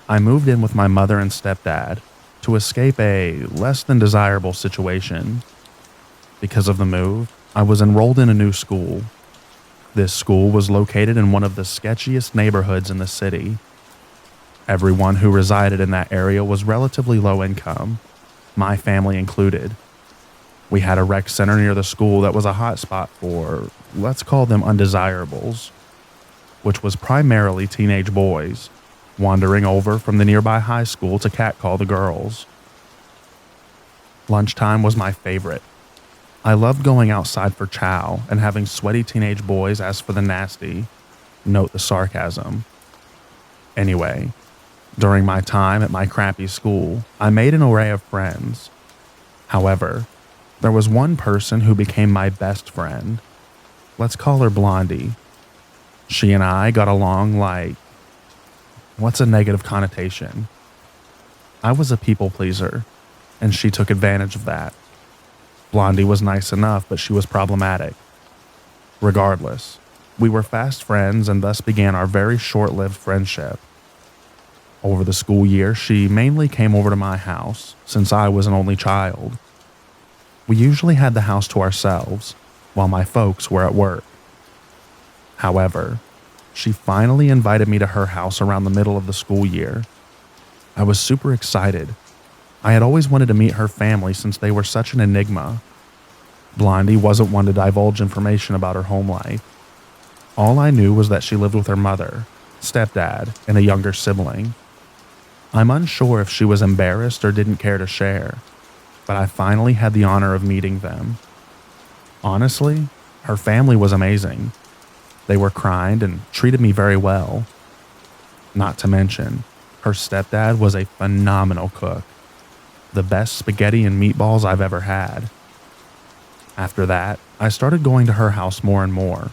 I moved in with my mother and stepdad to escape a less than desirable situation. Because of the move, I was enrolled in a new school. This school was located in one of the sketchiest neighborhoods in the city. Everyone who resided in that area was relatively low income, my family included. We had a rec center near the school that was a hot spot for, let's call them undesirables, which was primarily teenage boys, wandering over from the nearby high school to catcall the girls. Lunchtime was my favorite. I loved going outside for chow and having sweaty teenage boys ask for the nasty. Note the sarcasm. Anyway, during my time at my crappy school, I made an array of friends. However, there was one person who became my best friend. Let's call her Blondie. She and I got along like... what's a negative connotation? I was a people pleaser, and she took advantage of that. Blondie was nice enough, but she was problematic. Regardless, We were fast friends and thus began our very short-lived friendship. Over the school year, she mainly came over to my house since I was an only child. We usually had the house to ourselves while my folks were at work. However, she finally invited me to her house around the middle of the school year. I was super excited. I had always wanted to meet her family since they were such an enigma. Blondie wasn't one to divulge information about her home life. All I knew was that she lived with her mother, stepdad, and a younger sibling. I'm unsure if she was embarrassed or didn't care to share, but I finally had the honor of meeting them. Honestly, her family was amazing. They were kind and treated me very well. Not to mention, her stepdad was a phenomenal cook. The best spaghetti and meatballs I've ever had. After that, I started going to her house more and more.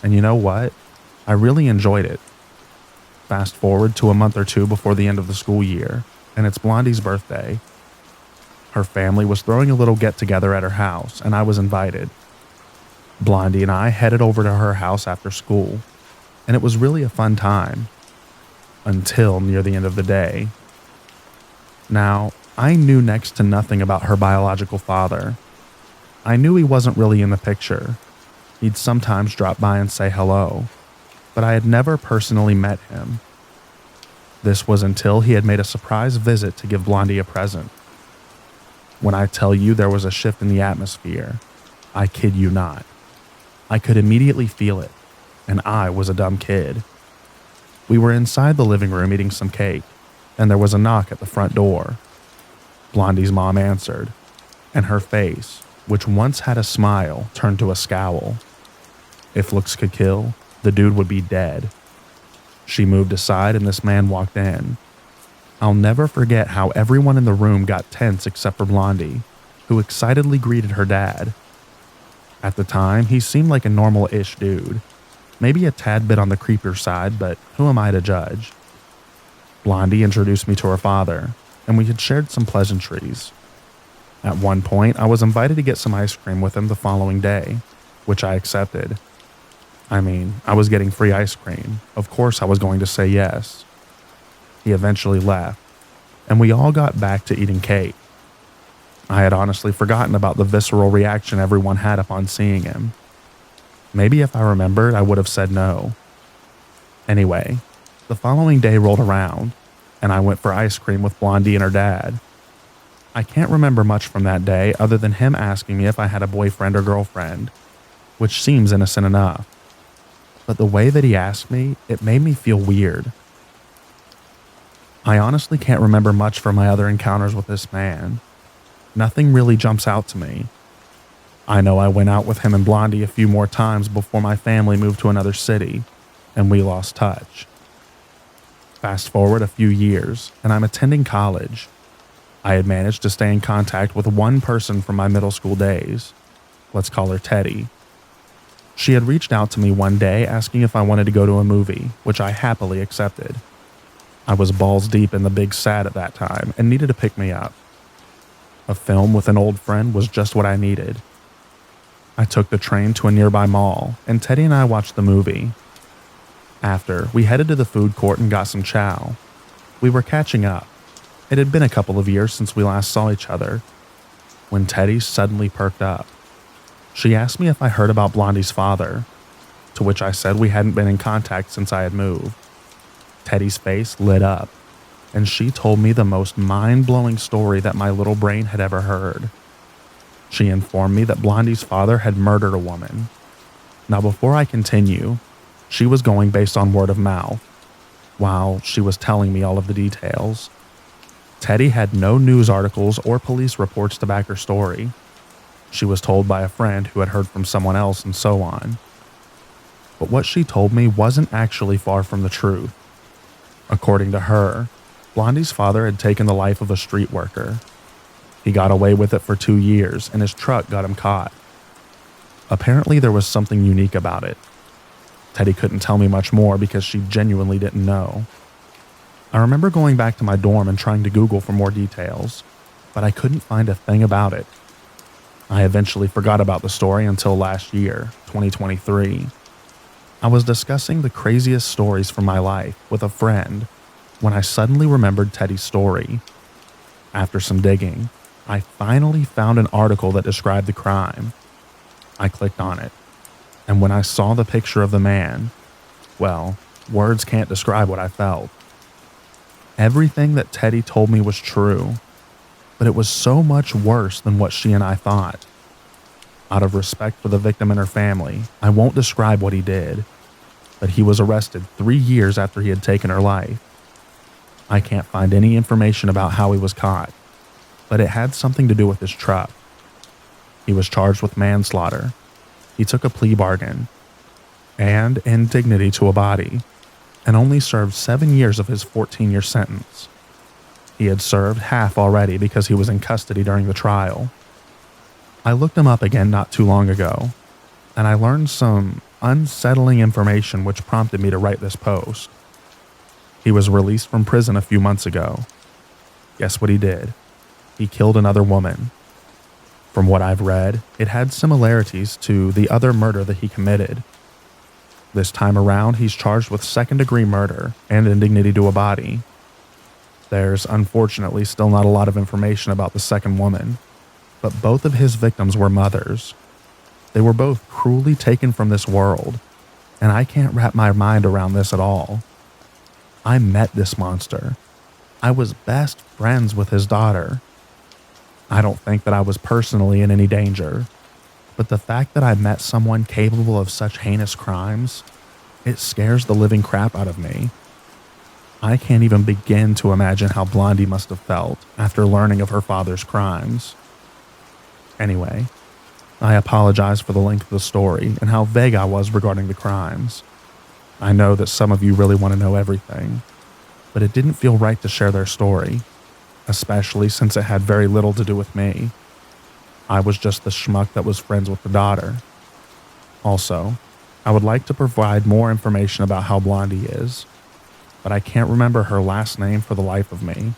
And you know what? I really enjoyed it. Fast forward to a month or two before the end of the school year, and it's Blondie's birthday. Her family was throwing a little get-together at her house, and I was invited. Blondie and I headed over to her house after school, and it was really a fun time. Until near the end of the day. Now, I knew next to nothing about her biological father. I knew he wasn't really in the picture. He'd sometimes drop by and say hello, but I had never personally met him. This was until he had made a surprise visit to give Blondie a present. When I tell you there was a shift in the atmosphere, I kid you not. I could immediately feel it, and I was a dumb kid. We were inside the living room eating some cake, and there was a knock at the front door. Blondie's mom answered, and her face, which once had a smile, turned to a scowl. If looks could kill, the dude would be dead. She moved aside and this man walked in. I'll never forget how everyone in the room got tense except for Blondie, who excitedly greeted her dad. At the time, he seemed like a normal-ish dude. Maybe a tad bit on the creepier side, but who am I to judge? Blondie introduced me to her father, and we had shared some pleasantries. At one point, I was invited to get some ice cream with him the following day, which I accepted. I mean, I was getting free ice cream. Of course I was going to say yes. He eventually left, and we all got back to eating cake. I had honestly forgotten about the visceral reaction everyone had upon seeing him. Maybe if I remembered, I would have said no. Anyway, the following day rolled around, and I went for ice cream with Blondie and her dad. I can't remember much from that day other than him asking me if I had a boyfriend or girlfriend, which seems innocent enough. But the way that he asked me, it made me feel weird. I honestly can't remember much from my other encounters with this man. Nothing really jumps out to me. I know I went out with him and Blondie a few more times before my family moved to another city, and we lost touch. Fast forward a few years, and I'm attending college. I had managed to stay in contact with one person from my middle school days. Let's call her Teddy. She had reached out to me one day asking if I wanted to go to a movie, which I happily accepted. I was balls deep in the big sad at that time and needed to pick me up. A film with an old friend was just what I needed. I took the train to a nearby mall, and Teddy and I watched the movie. After, we headed to the food court and got some chow. We were catching up. It had been a couple of years since we last saw each other, when Teddy suddenly perked up. She asked me if I heard about Blondie's father, to which I said we hadn't been in contact since I had moved. Teddy's face lit up, and she told me the most mind-blowing story that my little brain had ever heard. She informed me that Blondie's father had murdered a woman. Now, before I continue, she was going based on word of mouth, while she was telling me all of the details. Teddy had no news articles or police reports to back her story. She was told by a friend who had heard from someone else and so on. But what she told me wasn't actually far from the truth. According to her, Blondie's father had taken the life of a street worker. He got away with it for 2 years, and his truck got him caught. Apparently, there was something unique about it. Teddy couldn't tell me much more because she genuinely didn't know. I remember going back to my dorm and trying to Google for more details, but I couldn't find a thing about it. I eventually forgot about the story until last year, 2023. I was discussing the craziest stories from my life with a friend when I suddenly remembered Teddy's story. After some digging, I finally found an article that described the crime. I clicked on it, and when I saw the picture of the man, well, words can't describe what I felt. Everything that Teddy told me was true, but it was so much worse than what she and I thought. Out of respect for the victim and her family, I won't describe what he did, but he was arrested 3 years after he had taken her life. I can't find any information about how he was caught, but it had something to do with his truck. He was charged with manslaughter. He took a plea bargain and indignity to a body, and only served 7 years of his 14-year sentence. He had served half already because he was in custody during the trial. I looked him up again not too long ago, and I learned some unsettling information which prompted me to write this post. He was released from prison a few months ago. Guess what he did? He killed another woman. From what I've read, it had similarities to the other murder that he committed. This time around, he's charged with second-degree murder and indignity to a body. There's unfortunately still not a lot of information about the second woman, but both of his victims were mothers. They were both cruelly taken from this world, and I can't wrap my mind around this at all. I met this monster. I was best friends with his daughter. I don't think that I was personally in any danger, but the fact that I met someone capable of such heinous crimes, it scares the living crap out of me. I can't even begin to imagine how Blondie must have felt after learning of her father's crimes. Anyway, I apologize for the length of the story and how vague I was regarding the crimes. I know that some of you really want to know everything, but it didn't feel right to share their story, especially since it had very little to do with me. I was just the schmuck that was friends with the daughter. Also, I would like to provide more information about how Blondie is, but I can't remember her last name for the life of me.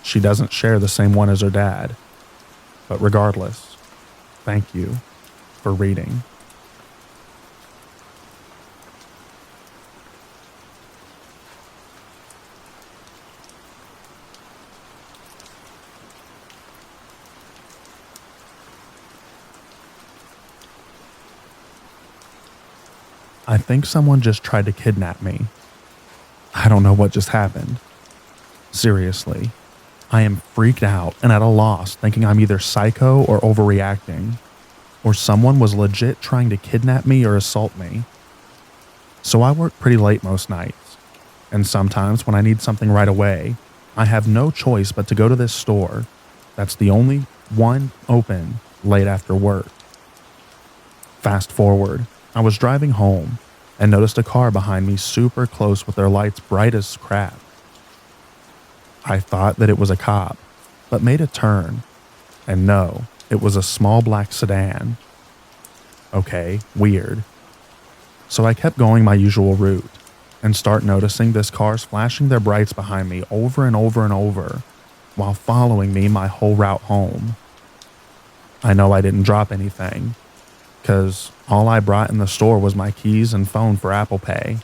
She doesn't share the same one as her dad. But regardless, thank you for reading. I think someone just tried to kidnap me. I don't know what just happened. Seriously, I am freaked out and at a loss, thinking I'm either psycho or overreacting, or someone was legit trying to kidnap me or assault me. So I work pretty late most nights, and sometimes when I need something right away, I have no choice but to go to this store that's the only one open late after work. Fast forward, I was driving home and noticed a car behind me super close with their lights bright as crap. I thought that it was a cop, but made a turn, and no, it was a small black sedan. Okay, weird. So I kept going my usual route and start noticing this car's flashing their brights behind me over and over and over while following me my whole route home. I know I didn't drop anything, because all I brought in the store was my keys and phone for Apple Pay.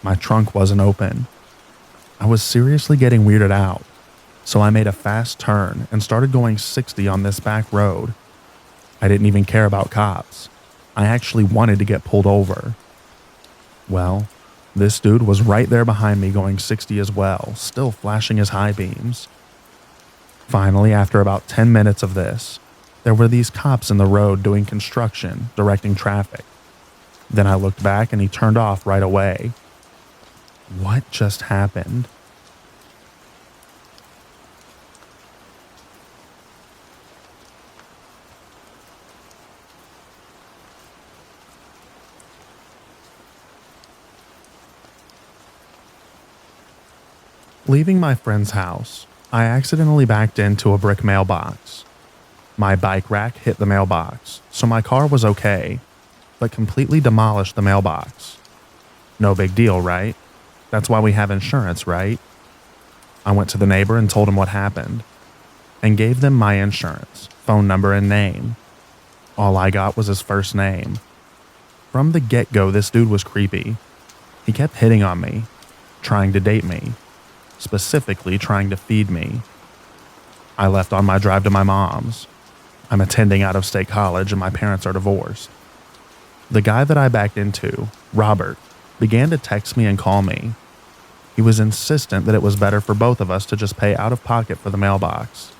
My trunk wasn't open. I was seriously getting weirded out, so I made a fast turn and started going 60 on this back road. I didn't even care about cops. I actually wanted to get pulled over. Well, this dude was right there behind me going 60 as well, still flashing his high beams. Finally, after about 10 minutes of this, there were these cops in the road doing construction, directing traffic. Then I looked back and he turned off right away. What just happened? Leaving my friend's house, I accidentally backed into a brick mailbox. My bike rack hit the mailbox, so my car was okay, but completely demolished the mailbox. No big deal, right? That's why we have insurance, right? I went to the neighbor and told him what happened, and gave them my insurance, phone number, and name. All I got was his first name. From the get-go, this dude was creepy. He kept hitting on me, trying to date me, specifically trying to feed me. I left on my drive to my mom's. I'm attending out-of-state college and my parents are divorced. The guy that I backed into, Robert, began to text me and call me. He was insistent that it was better for both of us to just pay out of pocket for the mailbox,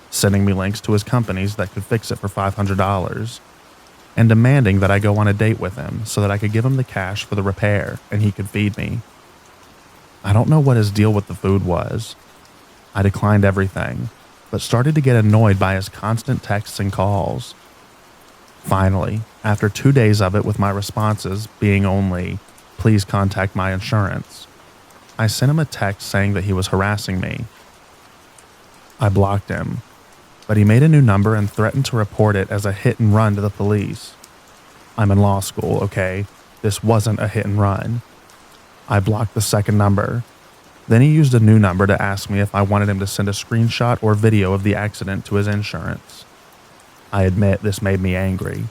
sending me links to his companies that could fix it for $500, and demanding that I go on a date with him so that I could give him the cash for the repair and he could feed me. I don't know what his deal with the food was. I declined everything, but started to get annoyed by his constant texts and calls. Finally, after 2 days of it with my responses being only, "Please contact my insurance," I sent him a text saying that he was harassing me. I blocked him, but he made a new number and threatened to report it as a hit and run to the police. I'm in law school, okay? This wasn't a hit and run. I blocked the second number. Then he used a new number to ask me if I wanted him to send a screenshot or video of the accident to his insurance. I admit this made me angry.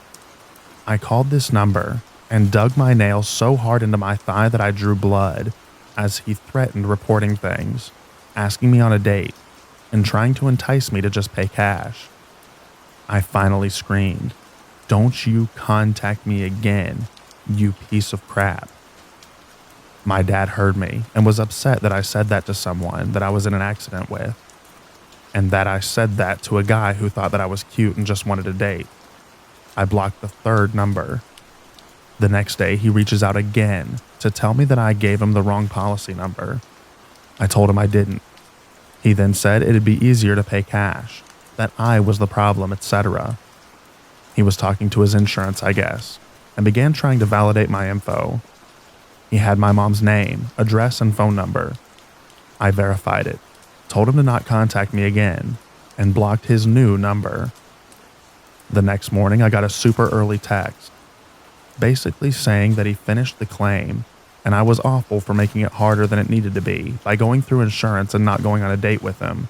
I called this number and dug my nails so hard into my thigh that I drew blood as he threatened reporting things, asking me on a date, and trying to entice me to just pay cash. I finally screamed, "Don't you contact me again, you piece of crap." My dad heard me and was upset that I said that to someone that I was in an accident with, and that I said that to a guy who thought that I was cute and just wanted a date. I blocked the third number. The next day, he reaches out again to tell me that I gave him the wrong policy number. I told him I didn't. He then said it'd be easier to pay cash, that I was the problem, etc. He was talking to his insurance, I guess, and began trying to validate my info. He had my mom's name, address, and phone number. I verified it, told him to not contact me again, and blocked his new number. The next morning, I got a super early text, basically saying that he finished the claim, and I was awful for making it harder than it needed to be by going through insurance and not going on a date with him.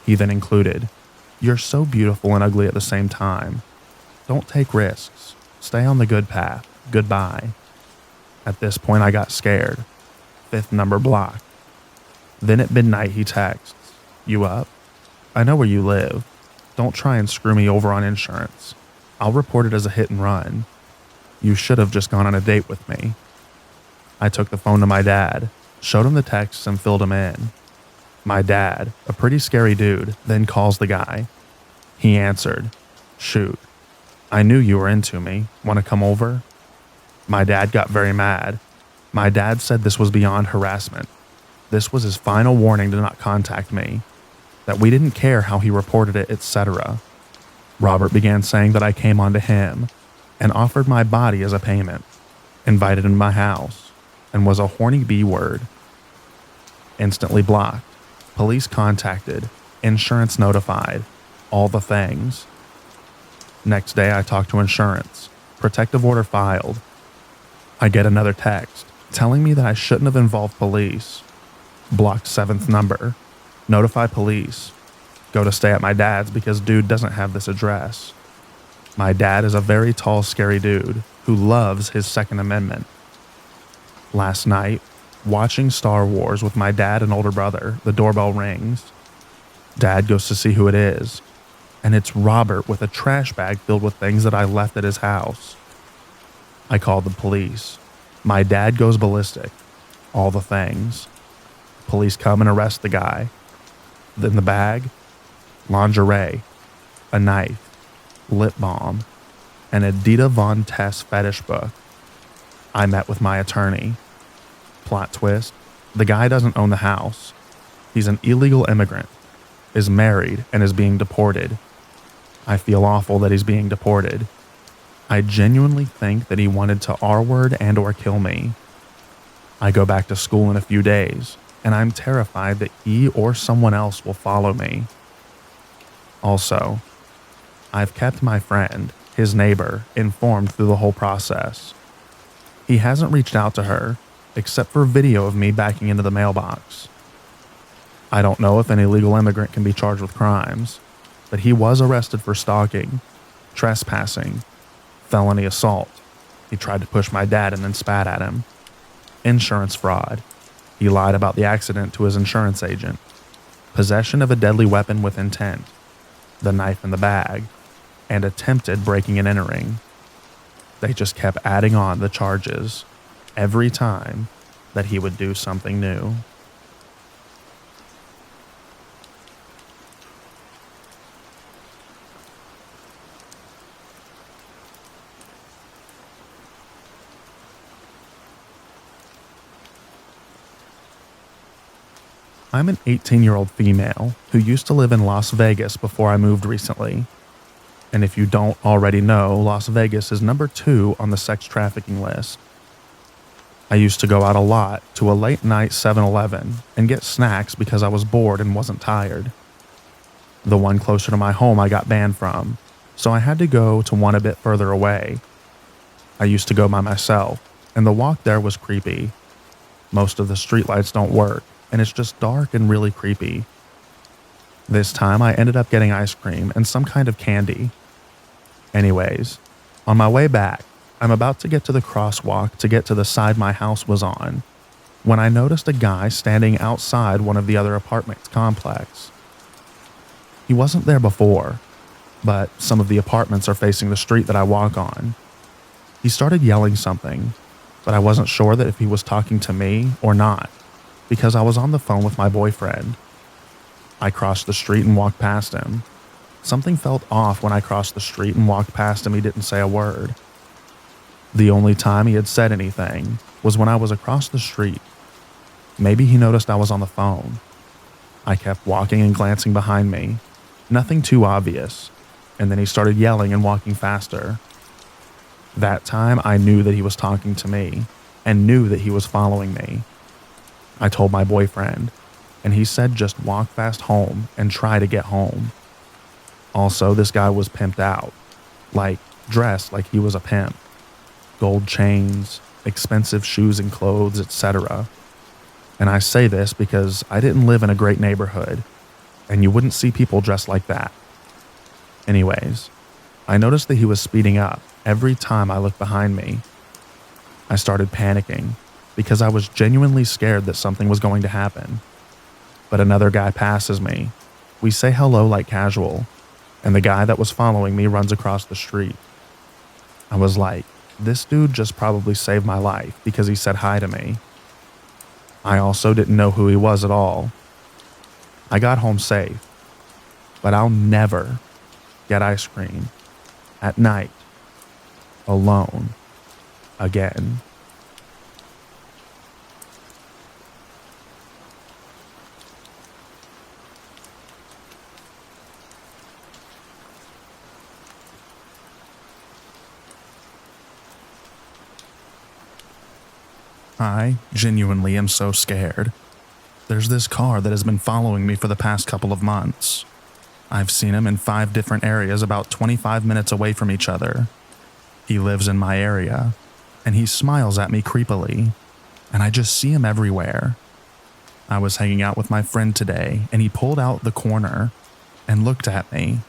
He then included, "You're so beautiful and ugly at the same time. Don't take risks. Stay on the good path. Goodbye." At this point, I got scared. Fifth number blocked. Then at midnight, he texts, "You up? I know where you live. Don't try and screw me over on insurance. I'll report it as a hit and run. You should have just gone on a date with me." I took the phone to my dad, showed him the texts, and filled him in. My dad, a pretty scary dude, then calls the guy. He answered, "Shoot, I knew you were into me. Want to come over?" My dad got very mad. My dad said this was beyond harassment. This was his final warning to not contact me, that we didn't care how he reported it, etc. Robert began saying that I came onto him and offered my body as a payment, invited him to my house, and was a horny B word. Instantly blocked, police contacted, insurance notified, all the things. Next day I talked to insurance, protective order filed. I get another text telling me that I shouldn't have involved police. Blocked seventh number, notify police. Go to stay at my dad's because dude doesn't have this address. My dad is a very tall, scary dude who loves his Second Amendment. Last night, watching Star Wars with my dad and older brother, the doorbell rings. Dad goes to see who it is, and it's Robert with a trash bag filled with things that I left at his house. I called the police. My dad goes ballistic. All the things. Police come and arrest the guy. Then the bag, lingerie, a knife, lip balm, an Edita Von Tess fetish book. I met with my attorney. Plot twist, the guy doesn't own the house. He's an illegal immigrant, is married, and is being deported. I feel awful that he's being deported. I genuinely think that he wanted to R-word and or kill me. I go back to school in a few days, and I'm terrified that he or someone else will follow me. Also, I've kept my friend, his neighbor, informed through the whole process. He hasn't reached out to her, except for video of me backing into the mailbox. I don't know if an illegal immigrant can be charged with crimes, but he was arrested for stalking, trespassing, felony assault, He tried to push my dad and then spat at him. Insurance fraud. He lied about the accident to his insurance agent. Possession of a deadly weapon with intent. The knife in the bag. And attempted breaking and entering. They just kept adding on the charges every time that he would do something new. I'm an 18-year-old female who used to live in Las Vegas before I moved recently. And if you don't already know, Las Vegas is number 2 on the sex trafficking list. I used to go out a lot to a late-night 7-Eleven and get snacks because I was bored and wasn't tired. The one closer to my home I got banned from, so I had to go to one a bit further away. I used to go by myself, and the walk there was creepy. Most of the streetlights don't work, and it's just dark and really creepy. This time I ended up getting ice cream and some kind of candy. Anyways, on my way back, I'm about to get to the crosswalk to get to the side my house was on, when I noticed a guy standing outside one of the other apartment complex. He wasn't there before, but some of the apartments are facing the street that I walk on. He started yelling something, but I wasn't sure that if he was talking to me or not, because I was on the phone with my boyfriend. I crossed the street and walked past him. Something felt off when I crossed the street and walked past him. He didn't say a word. The only time he had said anything was when I was across the street. Maybe he noticed I was on the phone. I kept walking and glancing behind me. Nothing too obvious. And then he started yelling and walking faster. That time I knew that he was talking to me and knew that he was following me. I told my boyfriend, and he said just walk fast home and try to get home. Also, this guy was pimped out, like dressed like he was a pimp. Gold chains, expensive shoes and clothes, etc. And I say this because I didn't live in a great neighborhood, and you wouldn't see people dressed like that. Anyways, I noticed that he was speeding up every time I looked behind me. I started panicking because I was genuinely scared that something was going to happen. But another guy passes me. We say hello like casual, and the guy that was following me runs across the street. I was like, this dude just probably saved my life because he said hi to me. I also didn't know who he was at all. I got home safe, but I'll never get ice cream at night alone again. I genuinely am so scared. There's this car that has been following me for the past couple of months. I've seen him in 5 different areas about 25 minutes away from each other. He lives in my area, and he smiles at me creepily, and I just see him everywhere. I was hanging out with my friend today, and he pulled out the corner and looked at me,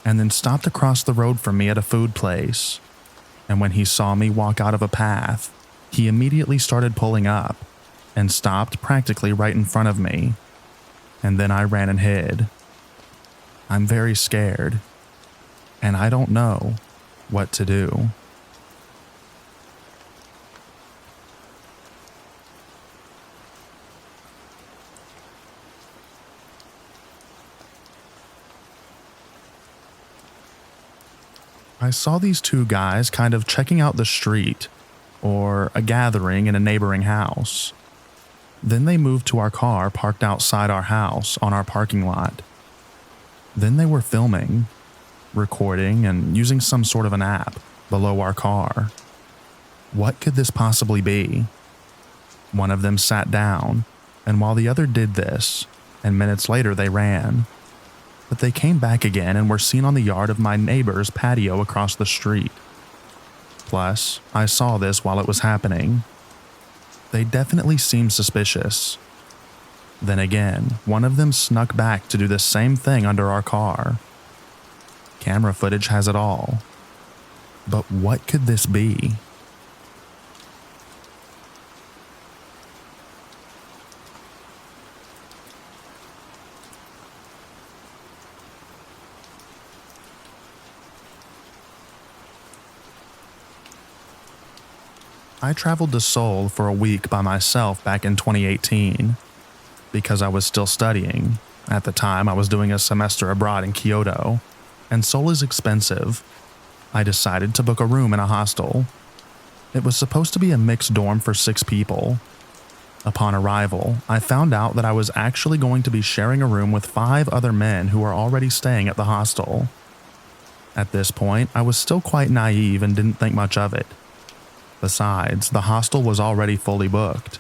and then stopped across the road from me at a food place. And when he saw me walk out of a path, he immediately started pulling up and stopped practically right in front of me. And then I ran and hid. I'm very scared, and I don't know what to do. I saw these 2 guys kind of checking out the street, or a gathering in a neighboring house. Then they moved to our car parked outside our house on our parking lot. Then they were filming, recording, and using some sort of an app below our car. What could this possibly be? One of them sat down, and while the other did this, and minutes later they ran. But they came back again and were seen on the yard of my neighbor's patio across the street. Plus, I saw this while it was happening. They definitely seemed suspicious. Then again, one of them snuck back to do the same thing under our car. Camera footage has it all. But what could this be? I traveled to Seoul for a week by myself back in 2018 because I was still studying. At the time, I was doing a semester abroad in Kyoto, and Seoul is expensive. I decided to book a room in a hostel. It was supposed to be a mixed dorm for 6 people. Upon arrival, I found out that I was actually going to be sharing a room with 5 other men who were already staying at the hostel. At this point, I was still quite naive and didn't think much of it. Besides, the hostel was already fully booked.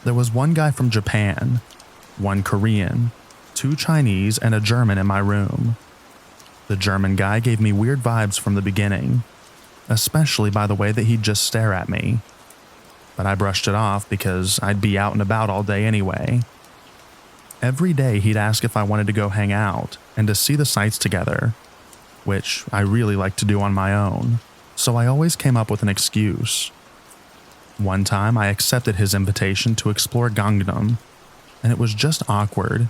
There was one guy from Japan, one Korean, 2 Chinese, and a German in my room. The German guy gave me weird vibes from the beginning, especially by the way that he'd just stare at me. But I brushed it off because I'd be out and about all day anyway. Every day he'd ask if I wanted to go hang out and to see the sights together, which I really like to do on my own, so I always came up with an excuse. One time I accepted his invitation to explore Gangnam, and it was just awkward.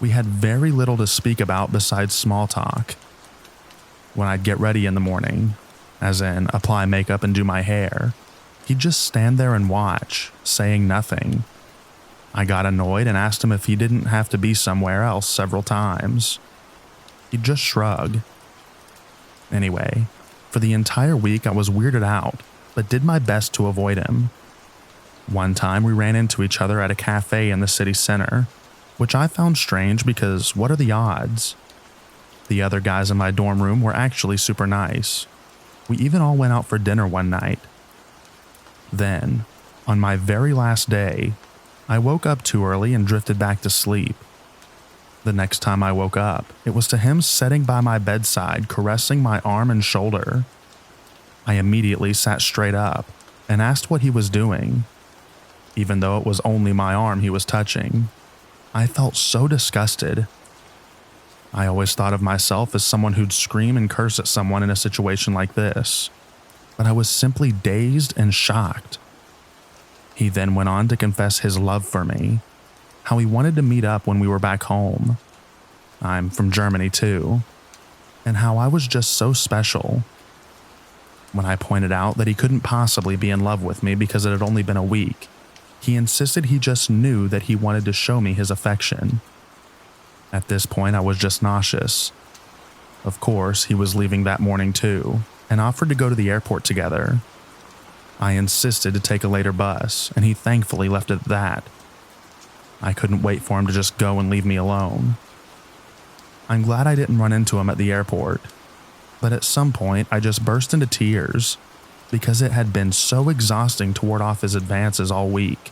We had very little to speak about besides small talk. When I'd get ready in the morning, as in apply makeup and do my hair, he'd just stand there and watch, saying nothing. I got annoyed and asked him if he didn't have to be somewhere else several times. He'd just shrug. Anyway, for the entire week I was weirded out, but did my best to avoid him. One time we ran into each other at a cafe in the city center, which I found strange because what are the odds? The other guys in my dorm room were actually super nice. We even all went out for dinner one night. Then, on my very last day, I woke up too early and drifted back to sleep. The next time I woke up, it was to him sitting by my bedside caressing my arm and shoulder. I immediately sat straight up and asked what he was doing. Even though it was only my arm he was touching, I felt so disgusted. I always thought of myself as someone who'd scream and curse at someone in a situation like this, but I was simply dazed and shocked. He then went on to confess his love for me, how he wanted to meet up when we were back home. I'm from Germany too, and how I was just so special. When I pointed out that he couldn't possibly be in love with me because it had only been a week, he insisted he just knew that he wanted to show me his affection. At this point, I was just nauseous. Of course, he was leaving that morning too, and offered to go to the airport together. I insisted to take a later bus, and he thankfully left it at that. I couldn't wait for him to just go and leave me alone. I'm glad I didn't run into him at the airport, but at some point I just burst into tears because it had been so exhausting to ward off his advances all week,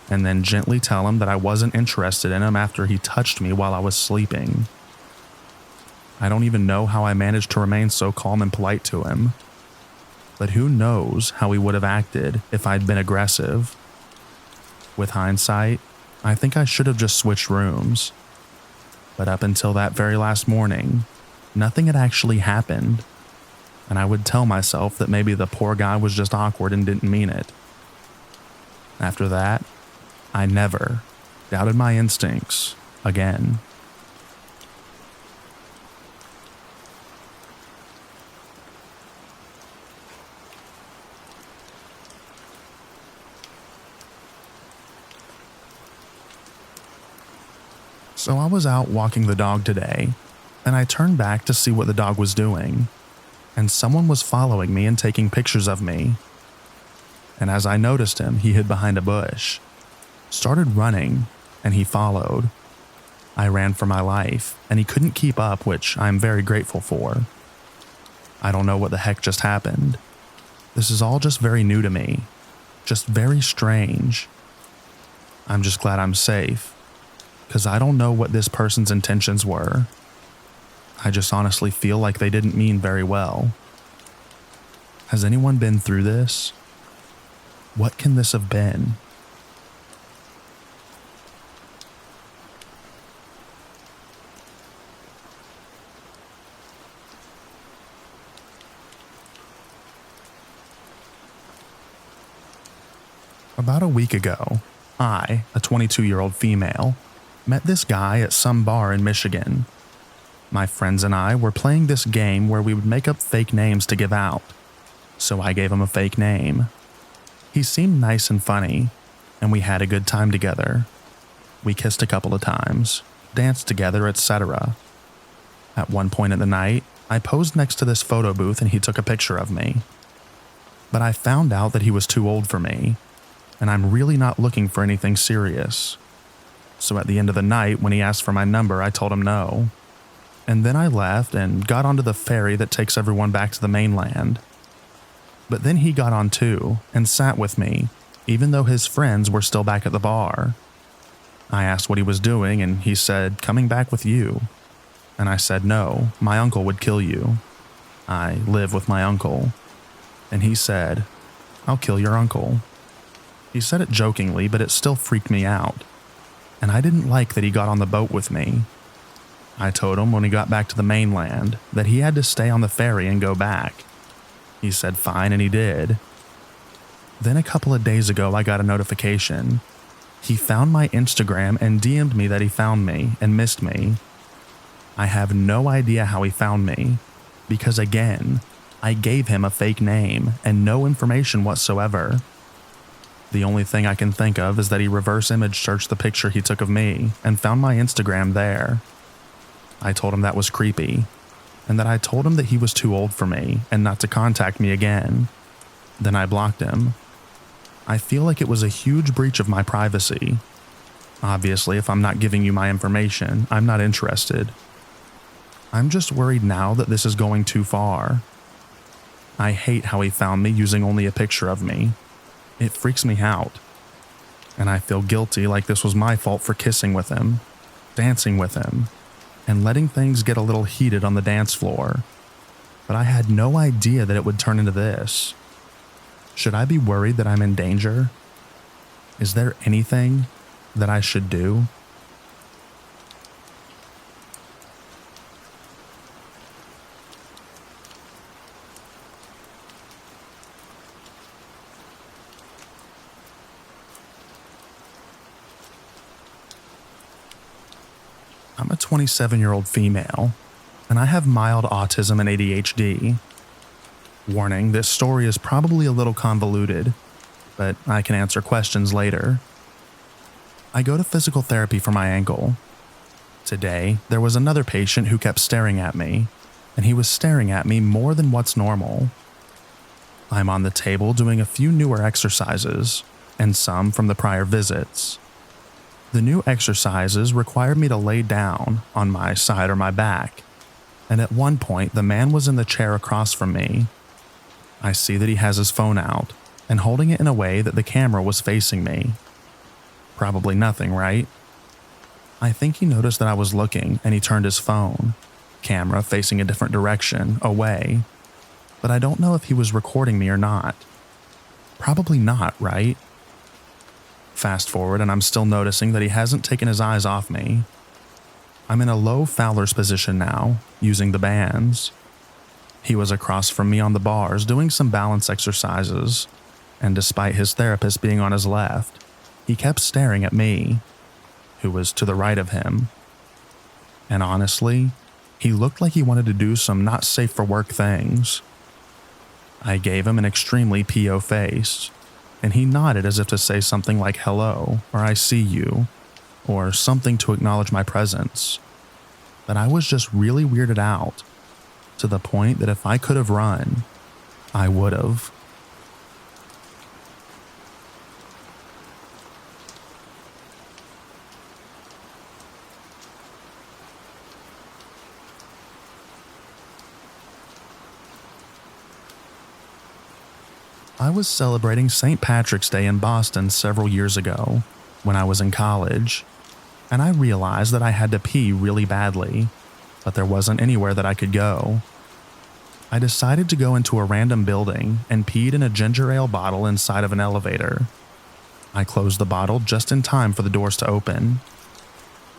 and then gently tell him that I wasn't interested in him after he touched me while I was sleeping. I don't even know how I managed to remain so calm and polite to him, but who knows how he would have acted if I'd been aggressive. With hindsight, I think I should have just switched rooms. But up until that very last morning, nothing had actually happened, and I would tell myself that maybe the poor guy was just awkward and didn't mean it. After that, I never doubted my instincts again. So I was out walking the dog today, and I turned back to see what the dog was doing, and someone was following me and taking pictures of me. And as I noticed him, he hid behind a bush, started running, and he followed. I ran for my life, and he couldn't keep up, which I'm very grateful for. I don't know what the heck just happened. This is all just very new to me, just very strange. I'm just glad I'm safe, because I don't know what this person's intentions were. I just honestly feel like they didn't mean very well. Has anyone been through this? What can this have been? About a week ago, I, a 22-year-old female, met this guy at some bar in Michigan. My friends and I were playing this game where we would make up fake names to give out. So I gave him a fake name, He seemed nice and funny, and we had a good time together. We kissed a couple of times, danced together, etc. At one point in the night, I posed next to this photo booth and he took a picture of me. But I found out that he was too old for me, and I'm really not looking for anything serious. So at the end of the night, when he asked for my number, I told him no. And then I left and got onto the ferry that takes everyone back to the mainland. But then he got on too and sat with me, even though his friends were still back at the bar. I asked what he was doing and he said, "Coming back with you." And I said, "No, my uncle would kill you. I live with my uncle." And he said, "I'll kill your uncle." He said it jokingly, but it still freaked me out. And I didn't like that he got on the boat with me. I told him when he got back to the mainland that he had to stay on the ferry and go back. He said fine, and he did. Then a couple of days ago, I got a notification. He found my Instagram and DM'd me that he found me and missed me. I have no idea how he found me, because again, I gave him a fake name and no information whatsoever. The only thing I can think of is that he reverse image searched the picture he took of me and found my Instagram there. I told him that was creepy, and that I told him that he was too old for me and not to contact me again. Then I blocked him. I feel like it was a huge breach of my privacy. Obviously, if I'm not giving you my information, I'm not interested. I'm just worried now that this is going too far. I hate how he found me using only a picture of me. It freaks me out. And I feel guilty, like this was my fault for kissing with him, dancing with him, and letting things get a little heated on the dance floor. But I had no idea that it would turn into this. Should I be worried that I'm in danger? Is there anything that I should do? I'm a 27-year-old female, and I have mild autism and ADHD. Warning, this story is probably a little convoluted, but I can answer questions later. I go to physical therapy for my ankle. Today, there was another patient who kept staring at me, and he was staring at me more than what's normal. I'm on the table doing a few newer exercises, and some from the prior visits. The new exercises required me to lay down on my side or my back, and at one point the man was in the chair across from me. I see that he has his phone out and holding it in a way that the camera was facing me. Probably nothing, right? I think he noticed that I was looking and he turned his phone, camera facing a different direction, away, but I don't know if he was recording me or not. Probably not, right? Fast forward and I'm still noticing that he hasn't taken his eyes off me. I'm in a low Fowler's position now, using the bands. He was across from me on the bars doing some balance exercises, and despite his therapist being on his left, he kept staring at me, who was to the right of him. And honestly, he looked like he wanted to do some not safe for work things. I gave him an extremely PO face, and he nodded as if to say something like hello, or I see you, or something to acknowledge my presence. But I was just really weirded out, to the point that if I could have run, I would have. I was celebrating St. Patrick's Day in Boston several years ago, when I was in college, and I realized that I had to pee really badly, but there wasn't anywhere that I could go. I decided to go into a random building and peed in a ginger ale bottle inside of an elevator. I closed the bottle just in time for the doors to open.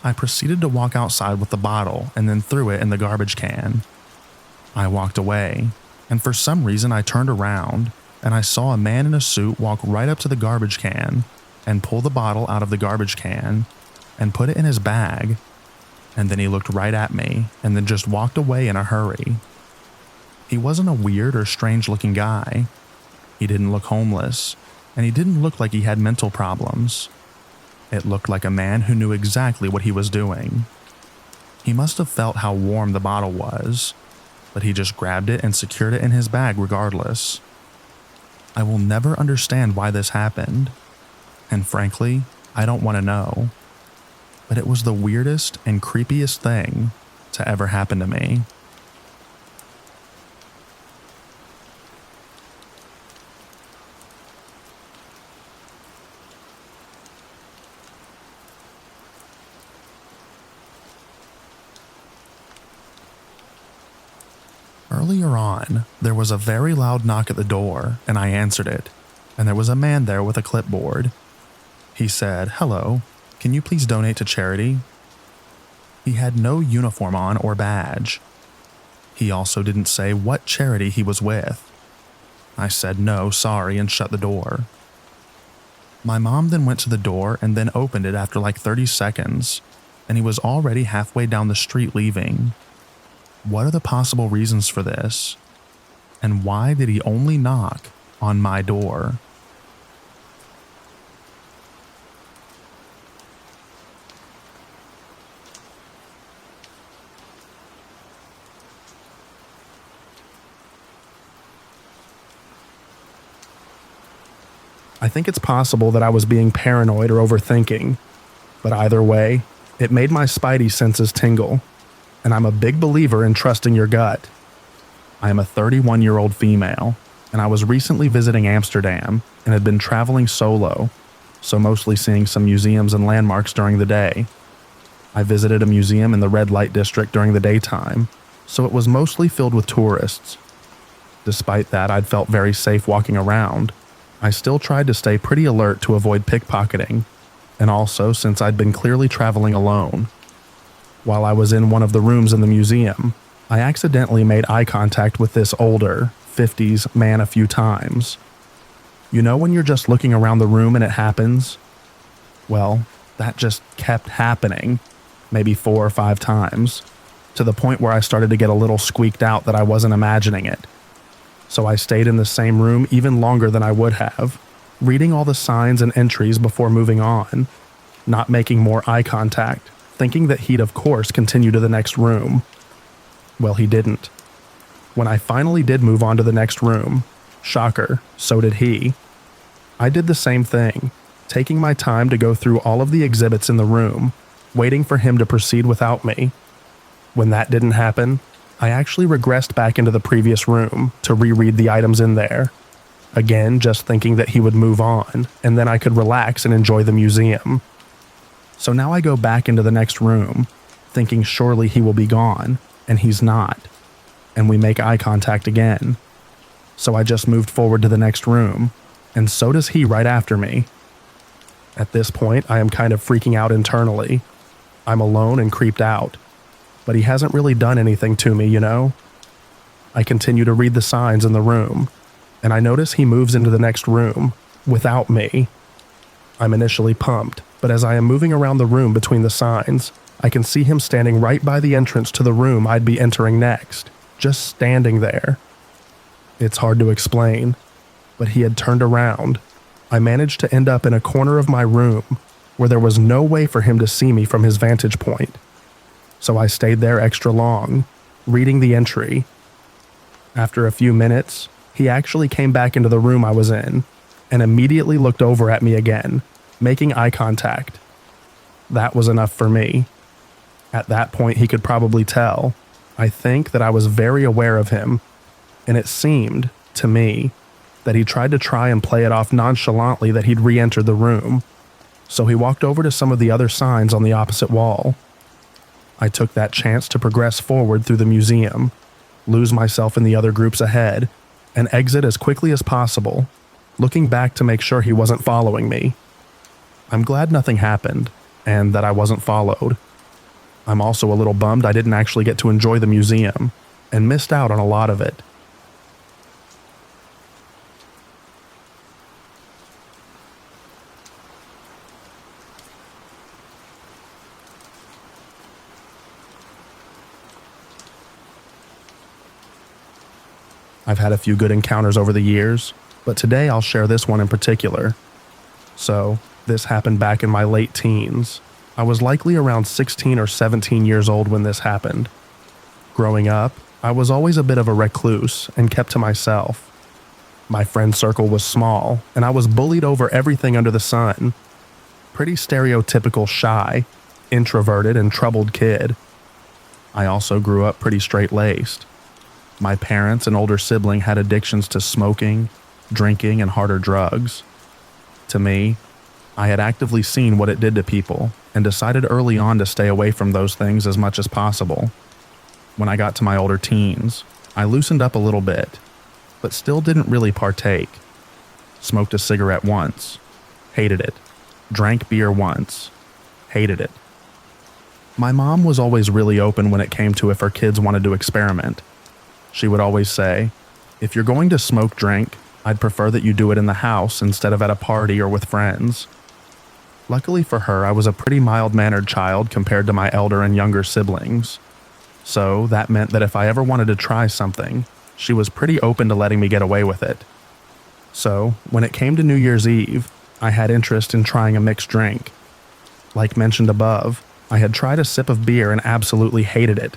I proceeded to walk outside with the bottle and then threw it in the garbage can. I walked away, and for some reason I turned around and I saw a man in a suit walk right up to the garbage can and pull the bottle out of the garbage can and put it in his bag, and then he looked right at me and then just walked away in a hurry. He wasn't a weird or strange looking guy. He didn't look homeless, and he didn't look like he had mental problems. It looked like a man who knew exactly what he was doing. He must have felt how warm the bottle was, but he just grabbed it and secured it in his bag regardless. I will never understand why this happened, and frankly, I don't want to know. But it was the weirdest and creepiest thing to ever happen to me. Earlier on, there was a very loud knock at the door, and I answered it, and there was a man there with a clipboard. He said, "Hello, can you please donate to charity?" He had no uniform on or badge. He also didn't say what charity he was with. I said no, sorry, and shut the door. My mom then went to the door and then opened it after like 30 seconds, and he was already halfway down the street leaving. What are the possible reasons for this? And why did he only knock on my door? I think it's possible that I was being paranoid or overthinking, but either way, it made my spidey senses tingle, and I'm a big believer in trusting your gut. I am a 31-year-old female, and I was recently visiting Amsterdam and had been traveling solo, so mostly seeing some museums and landmarks during the day. I visited a museum in the red light district during the daytime, so it was mostly filled with tourists. Despite that, I'd felt very safe walking around. I still tried to stay pretty alert to avoid pickpocketing, and also since I'd been clearly traveling alone. While I was in one of the rooms in the museum, I accidentally made eye contact with this older, 50s man a few times. You know when you're just looking around the room and it happens? Well, that just kept happening, maybe 4 or 5 times, to the point where I started to get a little squeaked out that I wasn't imagining it. So I stayed in the same room even longer than I would have, reading all the signs and entries before moving on, not making more eye contact, thinking that he'd of course continue to the next room. Well, he didn't. When I finally did move on to the next room, shocker, so did he. I did the same thing, taking my time to go through all of the exhibits in the room, waiting for him to proceed without me. When that didn't happen, I actually regressed back into the previous room to reread the items in there. Again, just thinking that he would move on, and then I could relax and enjoy the museum. So now I go back into the next room, thinking surely he will be gone, and he's not. And we make eye contact again. So I just moved forward to the next room, and so does he right after me. At this point, I am kind of freaking out internally. I'm alone and creeped out. But he hasn't really done anything to me, you know? I continue to read the signs in the room, and I notice he moves into the next room, without me. I'm initially pumped, but as I am moving around the room between the signs, I can see him standing right by the entrance to the room I'd be entering next, just standing there. It's hard to explain, but he had turned around. I managed to end up in a corner of my room, where there was no way for him to see me from his vantage point. So I stayed there extra long, reading the entry. After a few minutes, he actually came back into the room I was in, and immediately looked over at me again, making eye contact. That was enough for me. At that point, he could probably tell, I think, that I was very aware of him, and it seemed, to me, that he tried to try and play it off nonchalantly that he'd re-entered the room. So he walked over to some of the other signs on the opposite wall. I took that chance to progress forward through the museum, lose myself in the other groups ahead, and exit as quickly as possible, looking back to make sure he wasn't following me. I'm glad nothing happened, and that I wasn't followed. I'm also a little bummed I didn't actually get to enjoy the museum, and missed out on a lot of it. I've had a few good encounters over the years, but today I'll share this one in particular. So, this happened back in my late teens. I was likely around 16 or 17 years old when this happened. Growing up, I was always a bit of a recluse and kept to myself. My friend circle was small, and I was bullied over everything under the sun. Pretty stereotypical shy, introverted, and troubled kid. I also grew up pretty straight-laced. My parents and older sibling had addictions to smoking, drinking, and harder drugs. To me, I had actively seen what it did to people and decided early on to stay away from those things as much as possible. When I got to my older teens, I loosened up a little bit, but still didn't really partake. Smoked a cigarette once, hated it. Drank beer once, hated it. My mom was always really open when it came to if her kids wanted to experiment. She would always say, "If you're going to smoke drink, I'd prefer that you do it in the house instead of at a party or with friends." Luckily for her, I was a pretty mild-mannered child compared to my elder and younger siblings. So that meant that if I ever wanted to try something, she was pretty open to letting me get away with it. So, when it came to New Year's Eve, I had interest in trying a mixed drink. Like mentioned above, I had tried a sip of beer and absolutely hated it.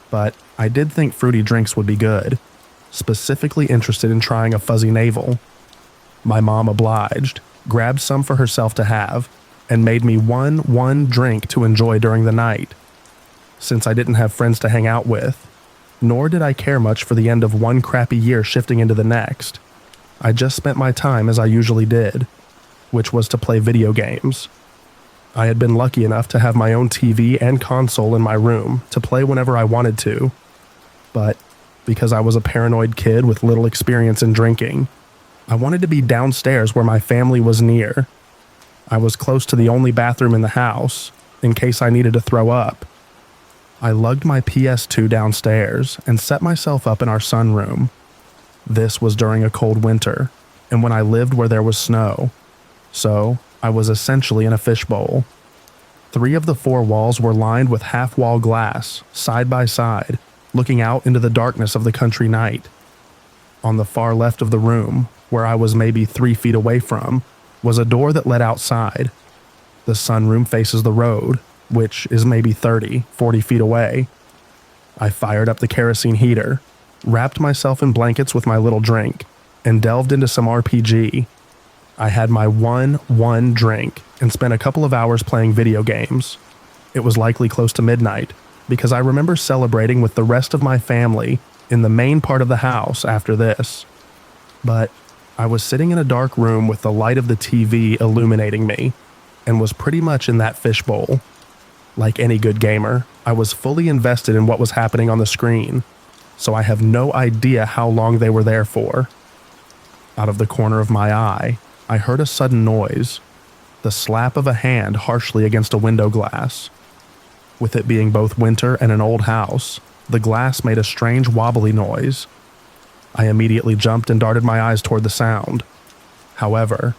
But I did think fruity drinks would be good, specifically interested in trying a fuzzy navel. My mom obliged, grabbed some for herself to have, and made me one drink to enjoy during the night. Since I didn't have friends to hang out with, nor did I care much for the end of one crappy year shifting into the next, I just spent my time as I usually did, which was to play video games. I had been lucky enough to have my own TV and console in my room to play whenever I wanted to, but because I was a paranoid kid with little experience in drinking, I wanted to be downstairs where my family was near. I was close to the only bathroom in the house, in case I needed to throw up. I lugged my PS2 downstairs and set myself up in our sunroom. This was during a cold winter, and when I lived where there was snow, so I was essentially in a fishbowl. 3 of the 4 walls were lined with half-wall glass, side by side, looking out into the darkness of the country night. On the far left of the room, where I was maybe 3 feet away from, was a door that led outside. The sunroom faces the road, which is maybe 30, 40 feet away. I fired up the kerosene heater, wrapped myself in blankets with my little drink, and delved into some RPG. I had my one drink and spent a couple of hours playing video games. It was likely close to midnight, because I remember celebrating with the rest of my family in the main part of the house after this. But I was sitting in a dark room with the light of the TV illuminating me, and was pretty much in that fishbowl. Like any good gamer, I was fully invested in what was happening on the screen, so I have no idea how long they were there for. Out of the corner of my eye, I heard a sudden noise, the slap of a hand harshly against a window glass. With it being both winter and an old house, the glass made a strange wobbly noise. I immediately jumped and darted my eyes toward the sound. However,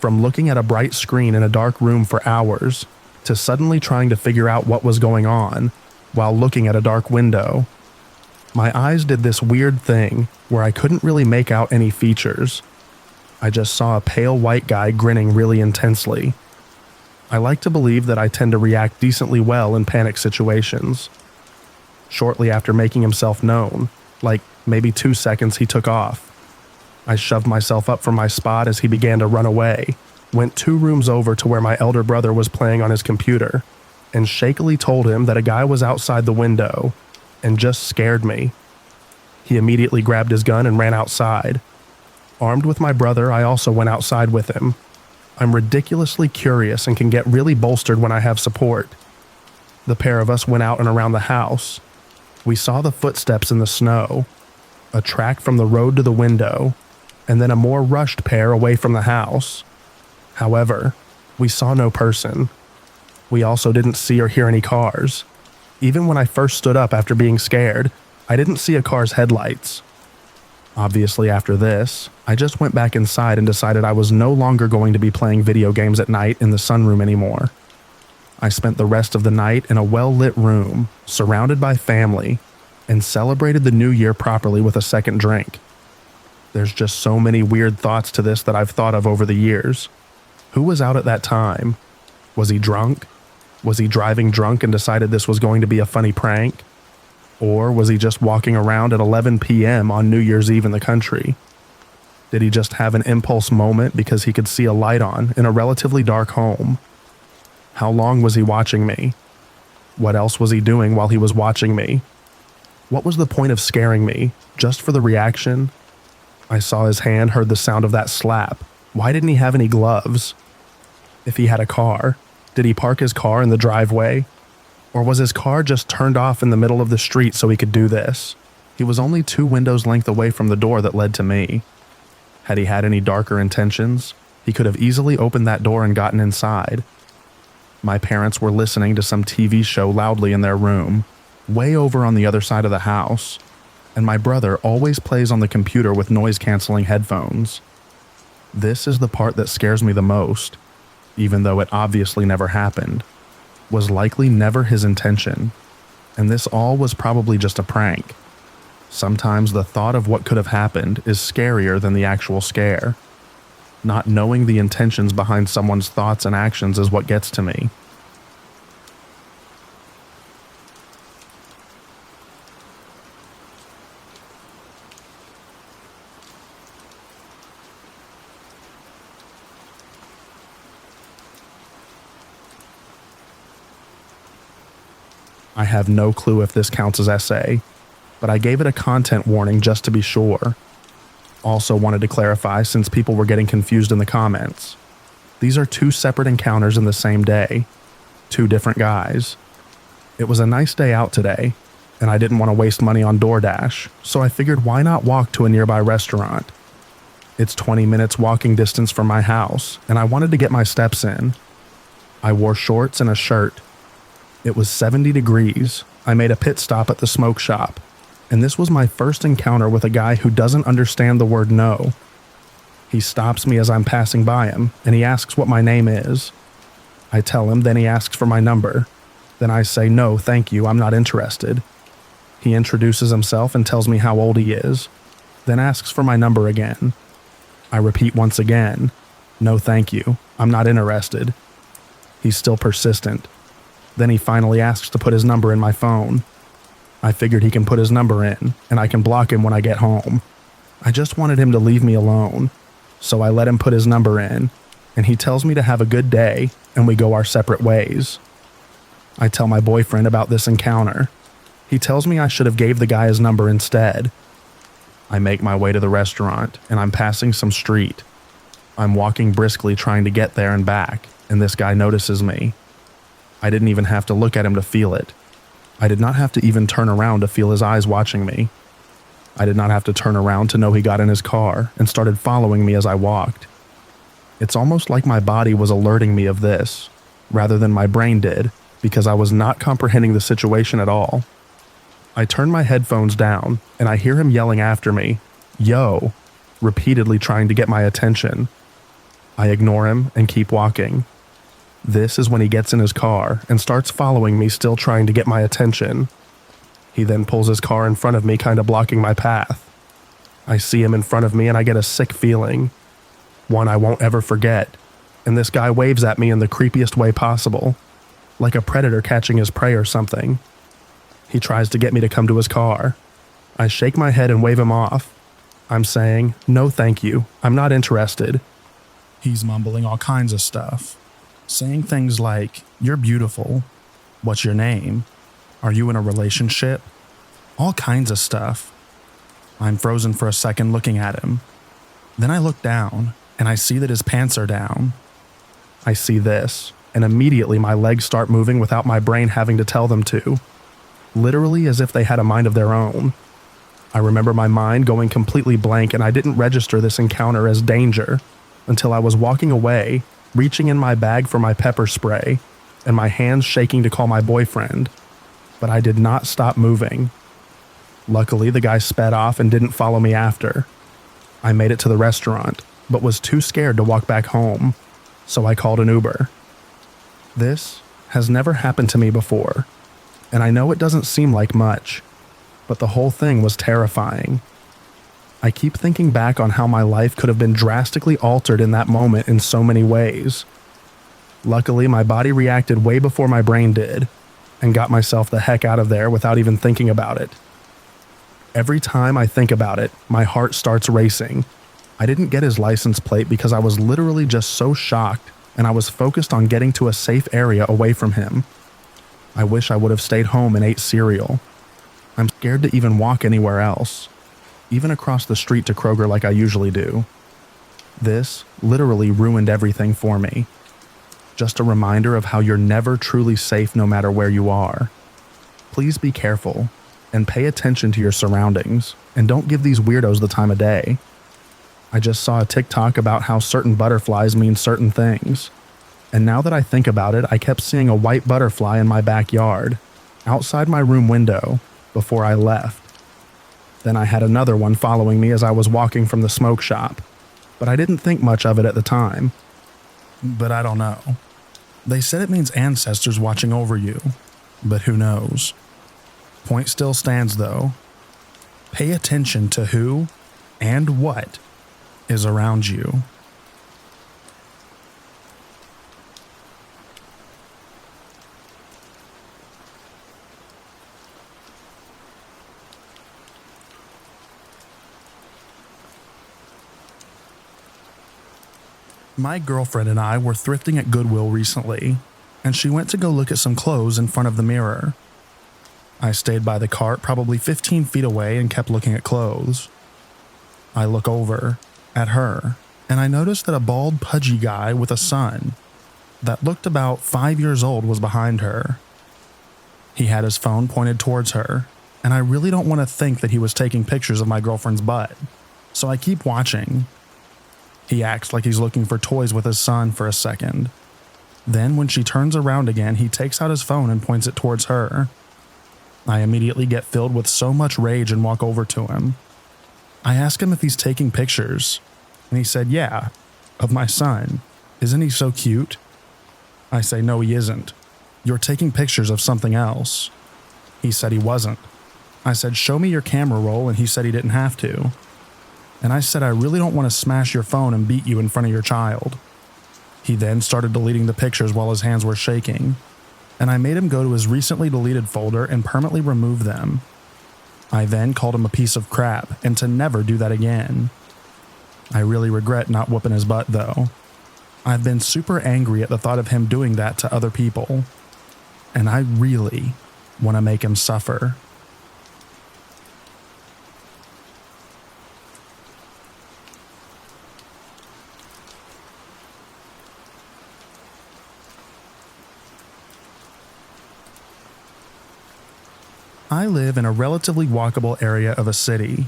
from looking at a bright screen in a dark room for hours, to suddenly trying to figure out what was going on while looking at a dark window, my eyes did this weird thing where I couldn't really make out any features. I just saw a pale white guy grinning really intensely. I like to believe that I tend to react decently well in panic situations. Shortly after making himself known, like maybe 2 seconds, he took off. I shoved myself up from my spot as he began to run away, went 2 rooms over to where my elder brother was playing on his computer, and shakily told him that a guy was outside the window and just scared me. He immediately grabbed his gun and ran outside. Armed with my brother, I also went outside with him. I'm ridiculously curious and can get really bolstered when I have support. The pair of us went out and around the house. We saw the footsteps in the snow, a track from the road to the window, and then a more rushed pair away from the house. However, we saw no person. We also didn't see or hear any cars. Even when I first stood up after being scared, I didn't see a car's headlights. Obviously, after this, I just went back inside and decided I was no longer going to be playing video games at night in the sunroom anymore. I spent the rest of the night in a well-lit room, surrounded by family, and celebrated the new year properly with a second drink. There's just so many weird thoughts to this that I've thought of over the years. Who was out at that time? Was he drunk? Was he driving drunk and decided this was going to be a funny prank? Or was he just walking around at 11 p.m. on New Year's Eve in the country? Did he just have an impulse moment because he could see a light on in a relatively dark home? How long was he watching me? What else was he doing while he was watching me? What was the point of scaring me? Just for the reaction? I saw his hand, heard the sound of that slap. Why didn't he have any gloves? If he had a car, did he park his car in the driveway? Or was his car just turned off in the middle of the street so he could do this? He was only 2 windows length away from the door that led to me. Had he had any darker intentions, he could have easily opened that door and gotten inside. My parents were listening to some TV show loudly in their room, way over on the other side of the house, and my brother always plays on the computer with noise-canceling headphones. This is the part that scares me the most, even though it obviously never happened, was likely never his intention, and this all was probably just a prank. Sometimes the thought of what could have happened is scarier than the actual scare. Not knowing the intentions behind someone's thoughts and actions is what gets to me. I have no clue if this counts as essay, but I gave it a content warning just to be sure. Also wanted to clarify since people were getting confused in the comments. These are 2 separate encounters in the same day. 2 different guys. It was a nice day out today, and I didn't want to waste money on DoorDash, so I figured why not walk to a nearby restaurant. It's 20 minutes walking distance from my house, and I wanted to get my steps in. I wore shorts and a shirt. It was 70 degrees. I made a pit stop at the smoke shop, and this was my first encounter with a guy who doesn't understand the word no. He stops me as I'm passing by him, and he asks what my name is. I tell him, then he asks for my number. Then I say, no, thank you, I'm not interested. He introduces himself and tells me how old he is, then asks for my number again. I repeat once again, no thank you, I'm not interested. He's still persistent. Then he finally asks to put his number in my phone. I figured he can put his number in, and I can block him when I get home. I just wanted him to leave me alone, so I let him put his number in, and he tells me to have a good day, and we go our separate ways. I tell my boyfriend about this encounter. He tells me I should have gave the guy his number instead. I make my way to the restaurant, and I'm passing some street. I'm walking briskly trying to get there and back, and this guy notices me. I didn't even have to look at him to feel it. I did not have to even turn around to feel his eyes watching me. I did not have to turn around to know he got in his car and started following me as I walked. It's almost like my body was alerting me of this, rather than my brain did, because I was not comprehending the situation at all. I turn my headphones down, and I hear him yelling after me, "Yo," repeatedly trying to get my attention. I ignore him and keep walking. This is when he gets in his car and starts following me, still trying to get my attention. He then pulls his car in front of me, kind of blocking my path. I see him in front of me and I get a sick feeling. One I won't ever forget. And this guy waves at me in the creepiest way possible, like a predator catching his prey or something. He tries to get me to come to his car. I shake my head and wave him off. I'm saying, no thank you, I'm not interested. He's mumbling all kinds of stuff. Saying things like, "You're beautiful. What's your name? Are you in a relationship?" All kinds of stuff. I'm frozen for a second looking at him. Then I look down, and I see that his pants are down. I see this, and immediately my legs start moving without my brain having to tell them to. Literally as if they had a mind of their own. I remember my mind going completely blank, and I didn't register this encounter as danger until I was walking away, reaching in my bag for my pepper spray, and my hands shaking to call my boyfriend, but I did not stop moving. Luckily, the guy sped off and didn't follow me after. I made it to the restaurant, but was too scared to walk back home, so I called an Uber. This has never happened to me before, and I know it doesn't seem like much, but the whole thing was terrifying. I keep thinking back on how my life could have been drastically altered in that moment in so many ways. Luckily, my body reacted way before my brain did, and got myself the heck out of there without even thinking about it. Every time I think about it, my heart starts racing. I didn't get his license plate because I was literally just so shocked, and I was focused on getting to a safe area away from him. I wish I would have stayed home and ate cereal. I'm scared to even walk anywhere else, even across the street to Kroger like I usually do. This literally ruined everything for me. Just a reminder of how you're never truly safe no matter where you are. Please be careful and pay attention to your surroundings, and don't give these weirdos the time of day. I just saw a TikTok about how certain butterflies mean certain things. And now that I think about it, I kept seeing a white butterfly in my backyard, outside my room window, before I left. Then I had another one following me as I was walking from the smoke shop, but I didn't think much of it at the time. But I don't know. They said it means ancestors watching over you, but who knows? Point still stands though. Pay attention to who and what is around you. My girlfriend and I were thrifting at Goodwill recently, and she went to go look at some clothes in front of the mirror. I stayed by the cart probably 15 feet away and kept looking at clothes. I look over at her, and I noticed that a bald, pudgy guy with a son that looked about 5 years old was behind her. He had his phone pointed towards her, and I really don't want to think that he was taking pictures of my girlfriend's butt, so I keep watching. He acts like he's looking for toys with his son for a second. Then when she turns around again, he takes out his phone and points it towards her. I immediately get filled with so much rage and walk over to him. I ask him if he's taking pictures, and he said, "Yeah, of my son. Isn't he so cute?" I say, "No, he isn't. You're taking pictures of something else." He said he wasn't. I said, "Show me your camera roll," and he said he didn't have to. And I said, "I really don't want to smash your phone and beat you in front of your child." He then started deleting the pictures while his hands were shaking, and I made him go to his recently deleted folder and permanently remove them. I then called him a piece of crap and to never do that again. I really regret not whooping his butt though. I've been super angry at the thought of him doing that to other people, and I really want to make him suffer. I live in a relatively walkable area of a city,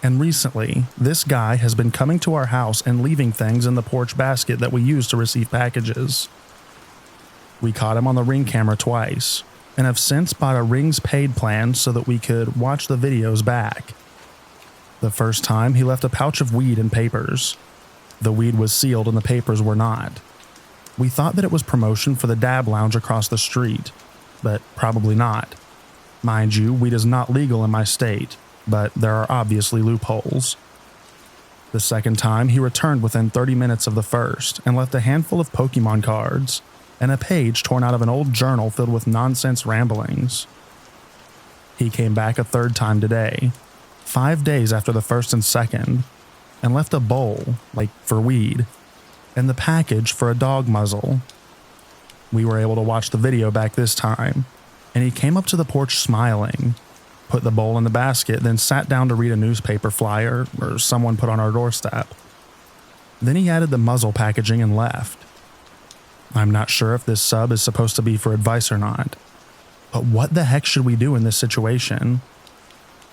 and recently, this guy has been coming to our house and leaving things in the porch basket that we use to receive packages. We caught him on the Ring camera twice, and have since bought a Ring's paid plan so that we could watch the videos back. The first time, he left a pouch of weed and papers. The weed was sealed and the papers were not. We thought that it was promotion for the Dab Lounge across the street, but probably not. Mind you, weed is not legal in my state, but there are obviously loopholes. The second time, he returned within 30 minutes of the first and left a handful of Pokemon cards and a page torn out of an old journal filled with nonsense ramblings. He came back a third time today, 5 days after the first and second, and left a bowl, for weed, and the package for a dog muzzle. We were able to watch the video back this time, and he came up to the porch smiling, put the bowl in the basket, then sat down to read a newspaper flyer or someone put on our doorstep. Then he added the muzzle packaging and left. I'm not sure if this sub is supposed to be for advice or not, but what the heck should we do in this situation?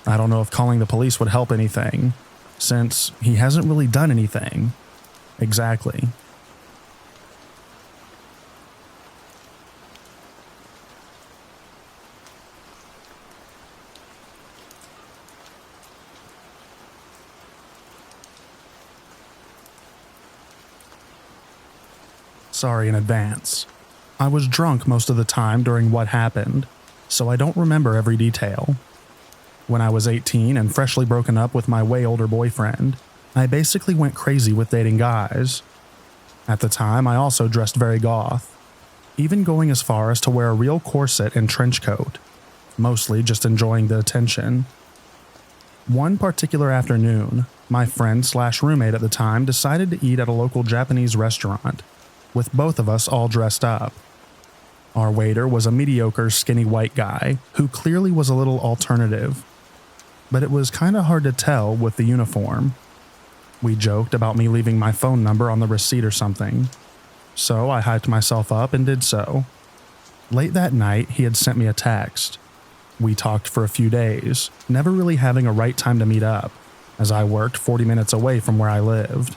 I don't know if calling the police would help anything, since he hasn't really done anything. Exactly. Sorry in advance. I was drunk most of the time during what happened, so I don't remember every detail. When I was 18 and freshly broken up with my way older boyfriend, I basically went crazy with dating guys. At the time, I also dressed very goth, even going as far as to wear a real corset and trench coat, mostly just enjoying the attention. One particular afternoon, my friend/roommate at the time decided to eat at a local Japanese restaurant, with both of us all dressed up. Our waiter was a mediocre skinny white guy who clearly was a little alternative, but it was kinda hard to tell with the uniform. We joked about me leaving my phone number on the receipt or something, so I hyped myself up and did so. Late that night, he had sent me a text. We talked for a few days, never really having a right time to meet up, as I worked 40 minutes away from where I lived.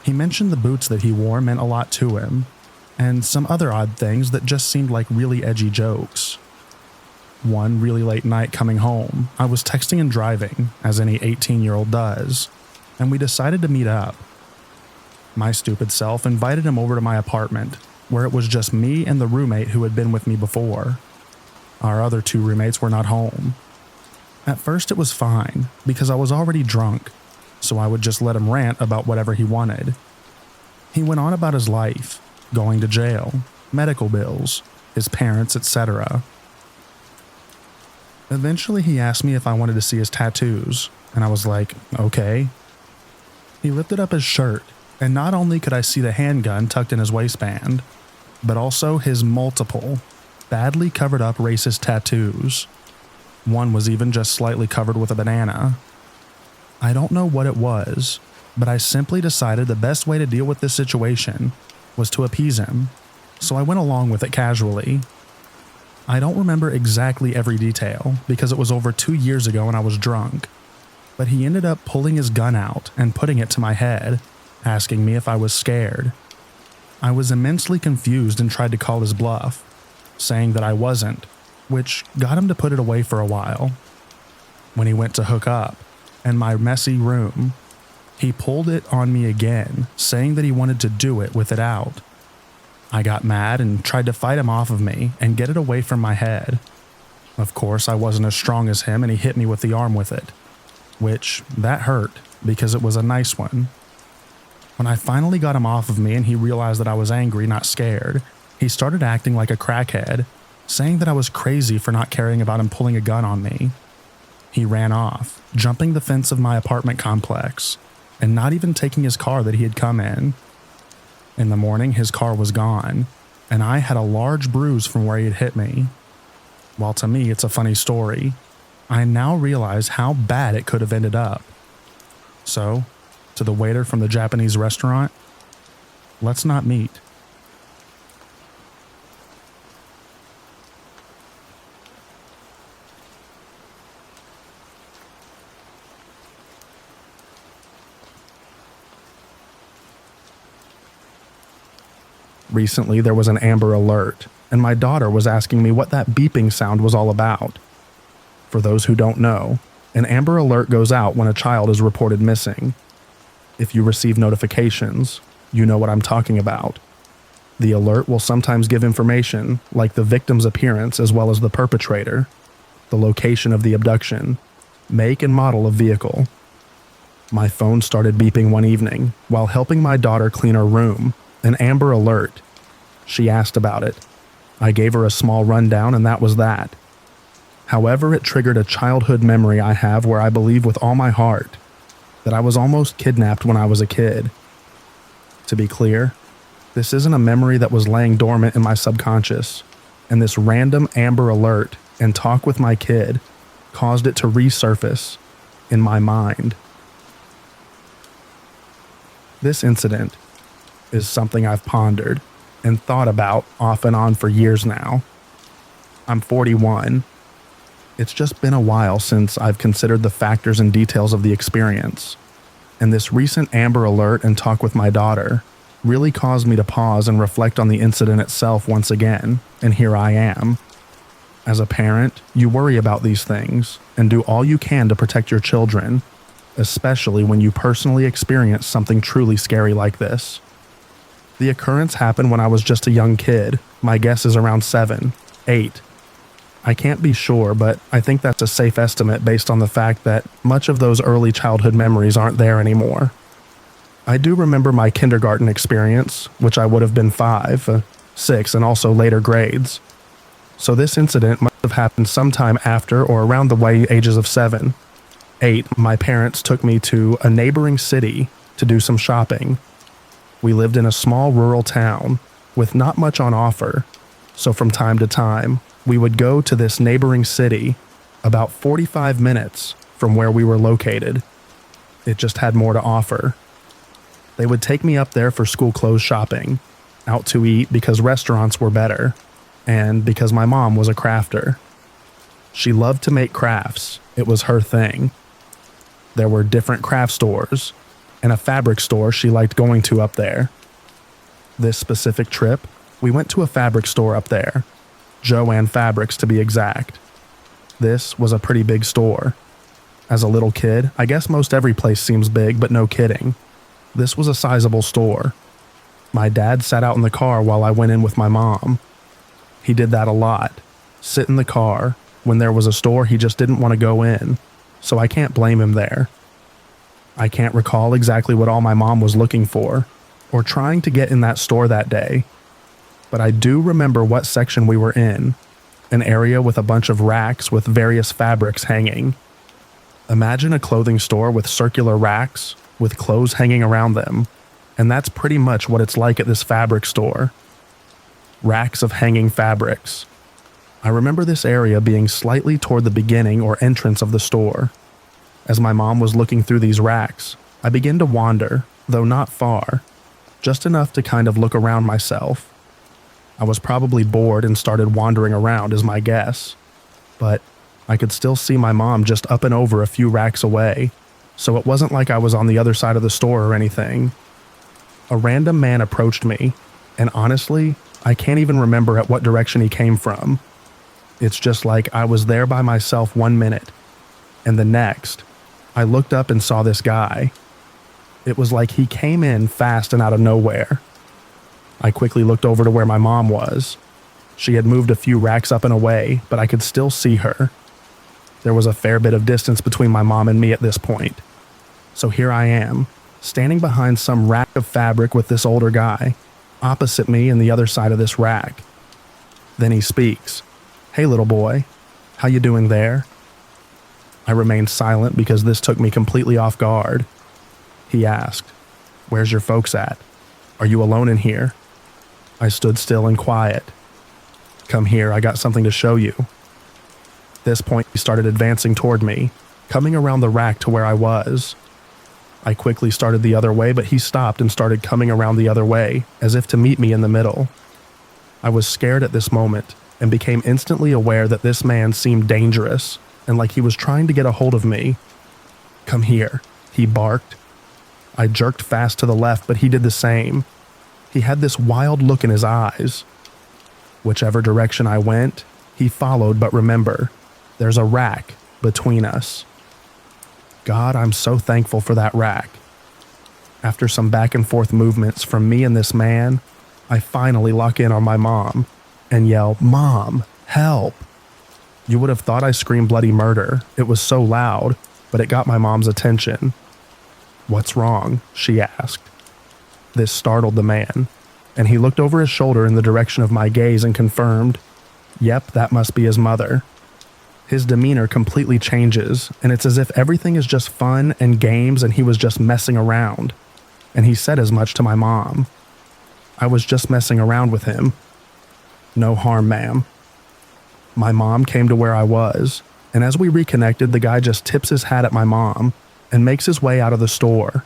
He mentioned the boots that he wore meant a lot to him, and some other odd things that just seemed like really edgy jokes. One really late night coming home, I was texting and driving, as any 18-year-old does, and we decided to meet up. My stupid self invited him over to my apartment, where it was just me and the roommate who had been with me before. Our other two roommates were not home. At first it was fine, because I was already drunk, so I would just let him rant about whatever he wanted. He went on about his life, going to jail, medical bills, his parents, etc. Eventually he asked me if I wanted to see his tattoos, and I was like, okay. He lifted up his shirt, and not only could I see the handgun tucked in his waistband, but also his multiple, badly covered up racist tattoos. One was even just slightly covered with a banana. I don't know what it was, but I simply decided the best way to deal with this situation was to appease him, so I went along with it casually. I don't remember exactly every detail because it was over 2 years ago and I was drunk, but he ended up pulling his gun out and putting it to my head, asking me if I was scared. I was immensely confused and tried to call his bluff, saying that I wasn't, which got him to put it away for a while. When he went to hook up, in my messy room, he pulled it on me again, saying that he wanted to do it with it out. I got mad and tried to fight him off of me and get it away from my head. Of course, I wasn't as strong as him and he hit me with the arm with it, which that hurt because it was a nice one. When I finally got him off of me and he realized that I was angry, not scared, he started acting like a crackhead, saying that I was crazy for not caring about him pulling a gun on me. He ran off, jumping the fence of my apartment complex, and not even taking his car that he had come in. In the morning, his car was gone, and I had a large bruise from where he had hit me. While to me it's a funny story, I now realize how bad it could have ended up. So, to the waiter from the Japanese restaurant, let's not meet. Recently, there was an Amber Alert, and my daughter was asking me what that beeping sound was all about. For those who don't know, an Amber Alert goes out when a child is reported missing. If you receive notifications, you know what I'm talking about. The alert will sometimes give information, like the victim's appearance as well as the perpetrator, the location of the abduction, make and model of vehicle. My phone started beeping one evening while helping my daughter clean her room. An Amber Alert. She asked about it. I gave her a small rundown and that was that. However, it triggered a childhood memory I have where I believe with all my heart that I was almost kidnapped when I was a kid. To be clear, this isn't a memory that was laying dormant in my subconscious, and this random Amber Alert and talk with my kid caused it to resurface in my mind. This incident is something I've pondered and thought about off and on for years now. I'm 41. It's just been a while since I've considered the factors and details of the experience, and this recent Amber Alert and talk with my daughter really caused me to pause and reflect on the incident itself once again, and here I am. As a parent, you worry about these things and do all you can to protect your children, especially when you personally experience something truly scary like this. The occurrence happened when I was just a young kid. My guess is around 7, 8. I can't be sure, but I think that's a safe estimate based on the fact that much of those early childhood memories aren't there anymore. I do remember my kindergarten experience, which I would have been 5, 6, and also later grades. So this incident must have happened sometime after or around the way ages of 7. 8, my parents took me to a neighboring city to do some shopping. We lived in a small rural town with not much on offer, so from time to time, we would go to this neighboring city about 45 minutes from where we were located. It just had more to offer. They would take me up there for school clothes shopping, out to eat because restaurants were better, and because my mom was a crafter. She loved to make crafts. It was her thing. There were different craft stores, and a fabric store she liked going to up there. This specific trip, we went to a fabric store up there, Joanne Fabrics to be exact. This was a pretty big store. As a little kid, I guess most every place seems big, but no kidding. This was a sizable store. My dad sat out in the car while I went in with my mom. He did that a lot, sit in the car. When there was a store, he just didn't want to go in, so I can't blame him there. I can't recall exactly what all my mom was looking for, or trying to get in that store that day, but I do remember what section we were in, an area with a bunch of racks with various fabrics hanging. Imagine a clothing store with circular racks, with clothes hanging around them, and that's pretty much what it's like at this fabric store. Racks of hanging fabrics. I remember this area being slightly toward the beginning or entrance of the store. As my mom was looking through these racks, I began to wander, though not far, just enough to kind of look around myself. I was probably bored and started wandering around is my guess, but I could still see my mom just up and over a few racks away, so it wasn't like I was on the other side of the store or anything. A random man approached me, and honestly, I can't even remember at what direction he came from. It's just like I was there by myself 1 minute, and the next, I looked up and saw this guy. It was like he came in fast and out of nowhere. I quickly looked over to where my mom was. She had moved a few racks up and away, but I could still see her. There was a fair bit of distance between my mom and me at this point. So here I am, standing behind some rack of fabric with this older guy, opposite me and the other side of this rack. Then he speaks. "Hey little boy, how you doing there?" I remained silent because this took me completely off guard. He asked, "Where's your folks at? Are you alone in here?" I stood still and quiet. "Come here, I got something to show you." At this point, he started advancing toward me, coming around the rack to where I was. I quickly started the other way, but he stopped and started coming around the other way, as if to meet me in the middle. I was scared at this moment, and became instantly aware that this man seemed dangerous, and like he was trying to get a hold of me. "Come here," he barked. I jerked fast to the left, but he did the same. He had this wild look in his eyes. Whichever direction I went, he followed, but remember, there's a rack between us. God, I'm so thankful for that rack. After some back and forth movements from me and this man, I finally lock in on my mom and yell, "Mom, help!" You would have thought I screamed bloody murder. It was so loud, but it got my mom's attention. "What's wrong?" she asked. This startled the man, and he looked over his shoulder in the direction of my gaze and confirmed, "Yep, that must be his mother." His demeanor completely changes, and it's as if everything is just fun and games and he was just messing around. And he said as much to my mom. "I was just messing around with him." "No harm, ma'am." My mom came to where I was, and as we reconnected, the guy just tips his hat at my mom and makes his way out of the store.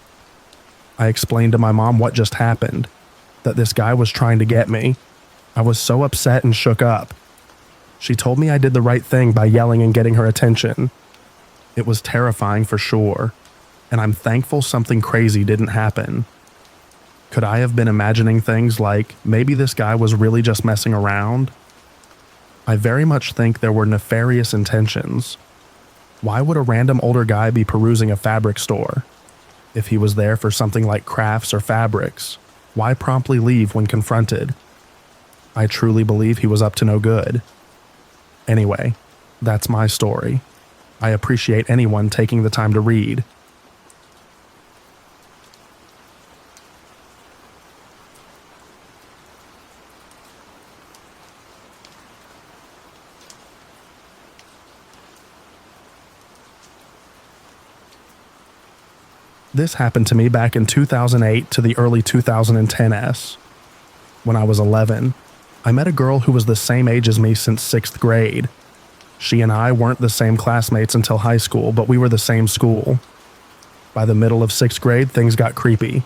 I explained to my mom what just happened, that this guy was trying to get me. I was so upset and shook up. She told me I did the right thing by yelling and getting her attention. It was terrifying for sure, and I'm thankful something crazy didn't happen. Could I have been imagining things like maybe this guy was really just messing around? I very much think there were nefarious intentions. Why would a random older guy be perusing a fabric store? If he was there for something like crafts or fabrics, why promptly leave when confronted? I truly believe he was up to no good. Anyway, that's my story. I appreciate anyone taking the time to read. This happened to me back in 2008 to the early 2010s. When I was 11, I met a girl who was the same age as me since 6th grade. She and I weren't the same classmates until high school, but we were the same school. By the middle of 6th grade, things got creepy.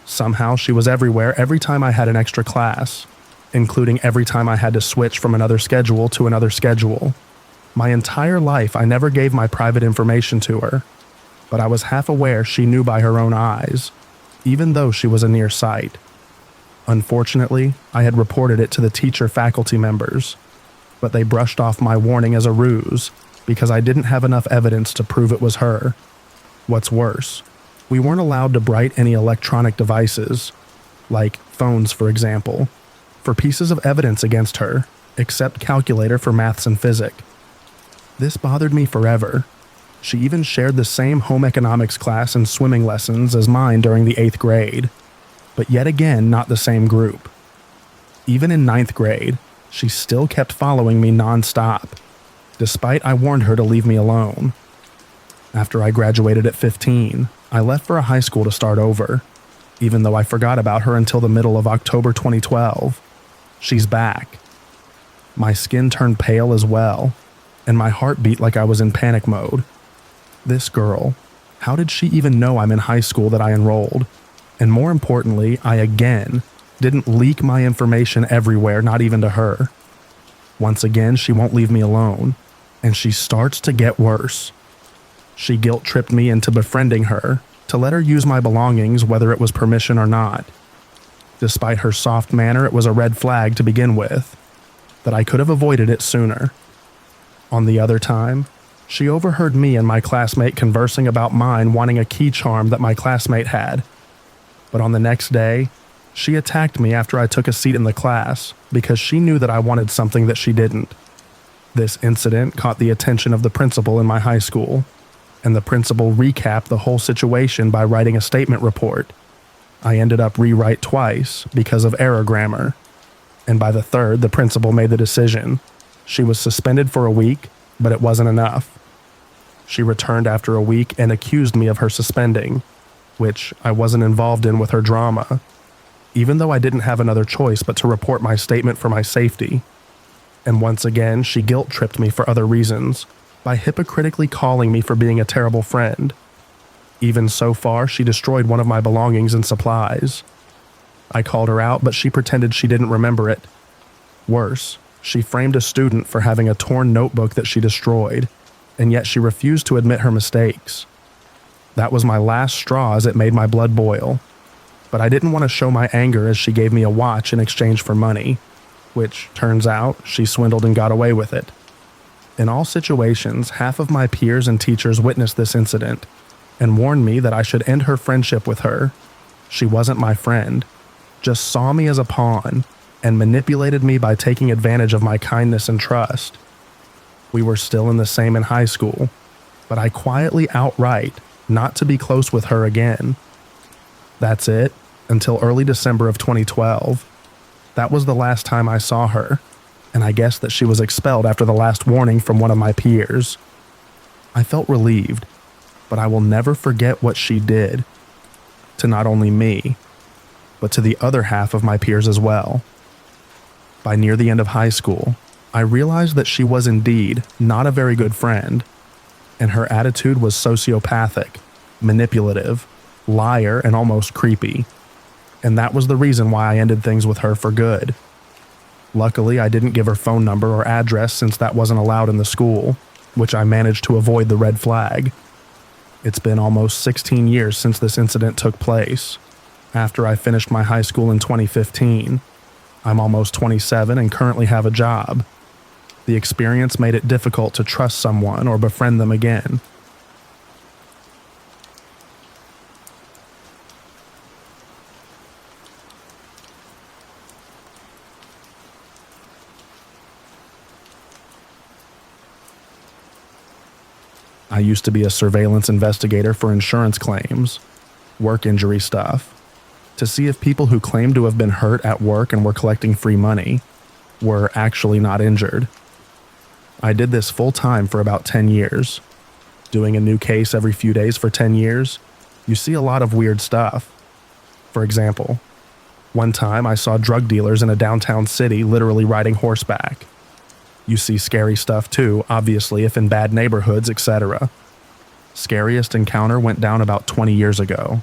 Somehow she was everywhere every time I had an extra class, including every time I had to switch from another schedule to another schedule. My entire life, I never gave my private information to her, but I was half aware she knew by her own eyes, even though she was a near sight. Unfortunately, I had reported it to the teacher-faculty members, but they brushed off my warning as a ruse because I didn't have enough evidence to prove it was her. What's worse, we weren't allowed to bright any electronic devices, like phones for example, for pieces of evidence against her, except calculator for maths and physics. This bothered me forever. She even shared the same home economics class and swimming lessons as mine during the 8th grade, but yet again not the same group. Even in 9th grade, she still kept following me non-stop, despite I warned her to leave me alone. After I graduated at 15, I left for a high school to start over, even though I forgot about her until the middle of October 2012. She's back. My skin turned pale as well, and my heart beat like I was in panic mode. This girl, how did she even know I'm in high school that I enrolled? And more importantly, I again didn't leak my information everywhere, not even to her. Once again, she won't leave me alone, and she starts to get worse. She guilt-tripped me into befriending her to let her use my belongings whether it was permission or not. Despite her soft manner, it was a red flag to begin with, that I could have avoided it sooner. On the other time, she overheard me and my classmate conversing about mine wanting a key charm that my classmate had. But on the next day, she attacked me after I took a seat in the class because she knew that I wanted something that she didn't. This incident caught the attention of the principal in my high school, and the principal recapped the whole situation by writing a statement report. I ended up rewrite twice because of error grammar, and by the third, the principal made the decision. She was suspended for a week, but it wasn't enough. She returned after a week and accused me of her suspending, which I wasn't involved in with her drama, even though I didn't have another choice but to report my statement for my safety. And once again, she guilt-tripped me for other reasons by hypocritically calling me for being a terrible friend. Even so far, she destroyed one of my belongings and supplies. I called her out, but she pretended she didn't remember it. Worse, she framed a student for having a torn notebook that she destroyed, and yet she refused to admit her mistakes. That was my last straw as it made my blood boil. But I didn't want to show my anger as she gave me a watch in exchange for money, which, turns out, she swindled and got away with it. In all situations, half of my peers and teachers witnessed this incident and warned me that I should end her friendship with her. She wasn't my friend, just saw me as a pawn and manipulated me by taking advantage of my kindness and trust. We were still in the same in high school, but I quietly outright not to be close with her again. That's it, until early December of 2012. That was the last time I saw her, and I guessed that she was expelled after the last warning from one of my peers. I felt relieved, but I will never forget what she did to not only me, but to the other half of my peers as well. By near the end of high school, I realized that she was indeed not a very good friend, and her attitude was sociopathic, manipulative, liar, and almost creepy. And that was the reason why I ended things with her for good. Luckily, I didn't give her phone number or address since that wasn't allowed in the school, which I managed to avoid the red flag. It's been almost 16 years since this incident took place. After I finished my high school in 2015, I'm almost 27 and currently have a job. The experience made it difficult to trust someone or befriend them again. I used to be a surveillance investigator for insurance claims, work injury stuff, to see if people who claimed to have been hurt at work and were collecting free money were actually not injured. I did this full time for about 10 years. Doing a new case every few days for 10 years, you see a lot of weird stuff. For example, one time I saw drug dealers in a downtown city literally riding horseback. You see scary stuff too, obviously, if in bad neighborhoods, etc. Scariest encounter went down about 20 years ago.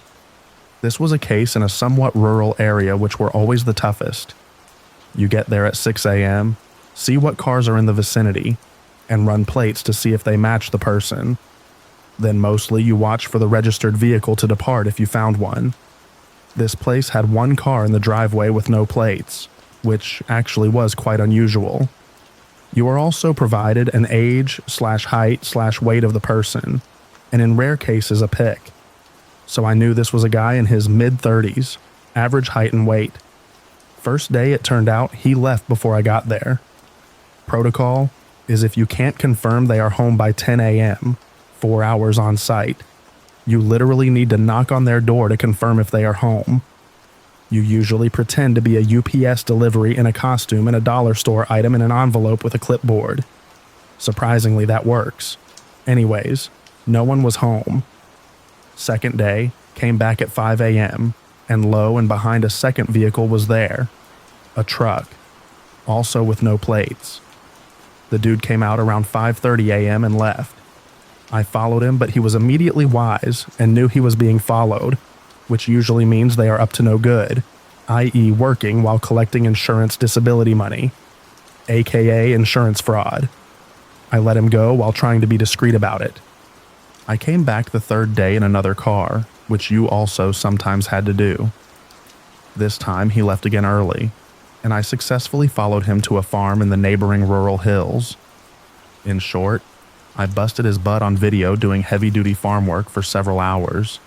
This was a case in a somewhat rural area, which were always the toughest. You get there at 6 a.m., see what cars are in the vicinity, and run plates to see if they match the person. Then mostly you watch for the registered vehicle to depart if you found one. This place had one car in the driveway with no plates, which actually was quite unusual. You are also provided an age/height/weight of the person, and in rare cases a pic. So I knew this was a guy in his mid-30s, average height and weight. First day it turned out he left before I got there. Protocol is if you can't confirm they are home by 10 a.m., 4 hours on site, you literally need to knock on their door to confirm if they are home. You usually pretend to be a UPS delivery in a costume and a dollar store item in an envelope with a clipboard. Surprisingly, that works. Anyways, no one was home. Second day, came back at 5 a.m., and lo and behind a second vehicle was there. A truck. Also with no plates. The dude came out around 5:30 a.m. and left. I followed him, but he was immediately wise and knew he was being followed, which usually means they are up to no good, i.e. working while collecting insurance disability money, aka insurance fraud. I let him go while trying to be discreet about it. I came back the third day in another car, which you also sometimes had to do. This time he left again early, and I successfully followed him to a farm in the neighboring rural hills. In short, I busted his butt on video doing heavy-duty farm work for several hours.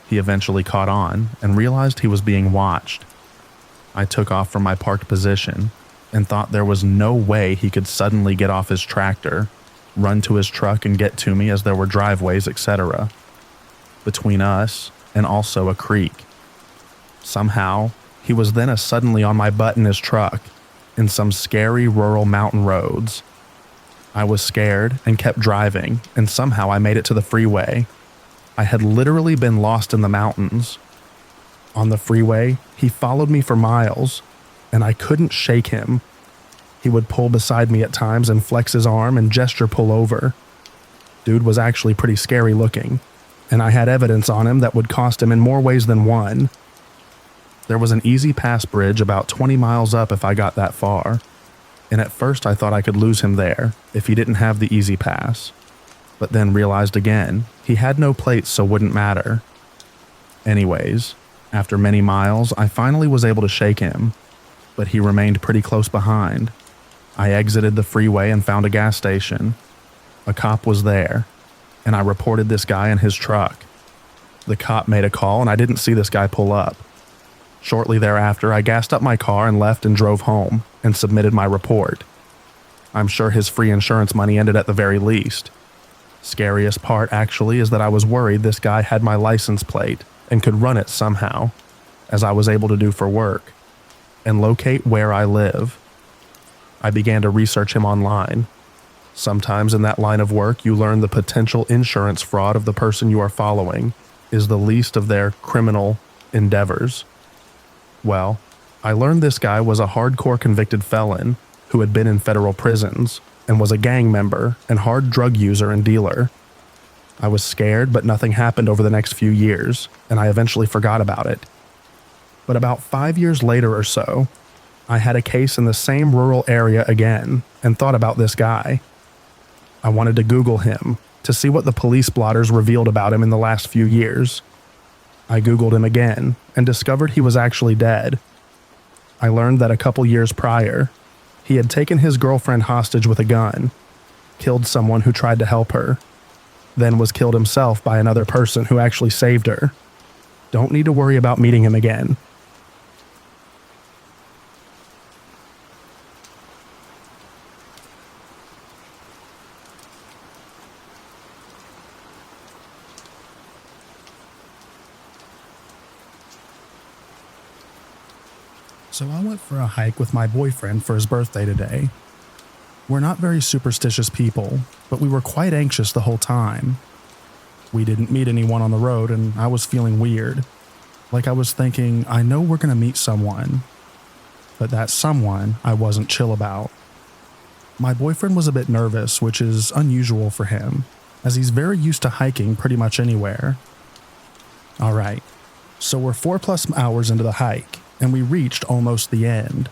He eventually caught on and realized he was being watched. I took off from my parked position and thought there was no way he could suddenly get off his tractor, run to his truck and get to me as there were driveways, etc. between us and also a creek. Somehow, he was then suddenly on my butt in his truck in some scary rural mountain roads. I was scared and kept driving, and somehow I made it to the freeway. I had literally been lost in the mountains. On the freeway, he followed me for miles, and I couldn't shake him. He would pull beside me at times and flex his arm and gesture pull over. Dude was actually pretty scary looking, and I had evidence on him that would cost him in more ways than one. There was an easy pass bridge about 20 miles up if I got that far, and at first I thought I could lose him there if he didn't have the easy pass, but then realized again he had no plates, so wouldn't matter. Anyways, after many miles I finally was able to shake him, but he remained pretty close behind. I exited the freeway and found a gas station. A cop was there, and I reported this guy and his truck. The cop made a call and I didn't see this guy pull up. Shortly thereafter, I gassed up my car and left and drove home and submitted my report. I'm sure his free insurance money ended at the very least. Scariest part actually is that I was worried this guy had my license plate and could run it somehow, as I was able to do for work, and locate where I live. I began to research him online. Sometimes in that line of work you learn the potential insurance fraud of the person you are following is the least of their criminal endeavors. Well, I learned this guy was a hardcore convicted felon who had been in federal prisons and was a gang member and hard drug user and dealer. I was scared, but nothing happened over the next few years, and I eventually forgot about it. But about 5 years later or so, I had a case in the same rural area again and thought about this guy. I wanted to Google him to see what the police blotters revealed about him in the last few years. I Googled him again and discovered he was actually dead. I learned that a couple years prior, he had taken his girlfriend hostage with a gun, killed someone who tried to help her, then was killed himself by another person who actually saved her. Don't need to worry about meeting him again. So I went for a hike with my boyfriend for his birthday today. We're not very superstitious people, but we were quite anxious the whole time. We didn't meet anyone on the road, and I was feeling weird. Like I was thinking, I know we're going to meet someone, but that someone I wasn't chill about. My boyfriend was a bit nervous, which is unusual for him, as he's very used to hiking pretty much anywhere. All right, so we're 4+ hours into the hike, and we reached almost the end.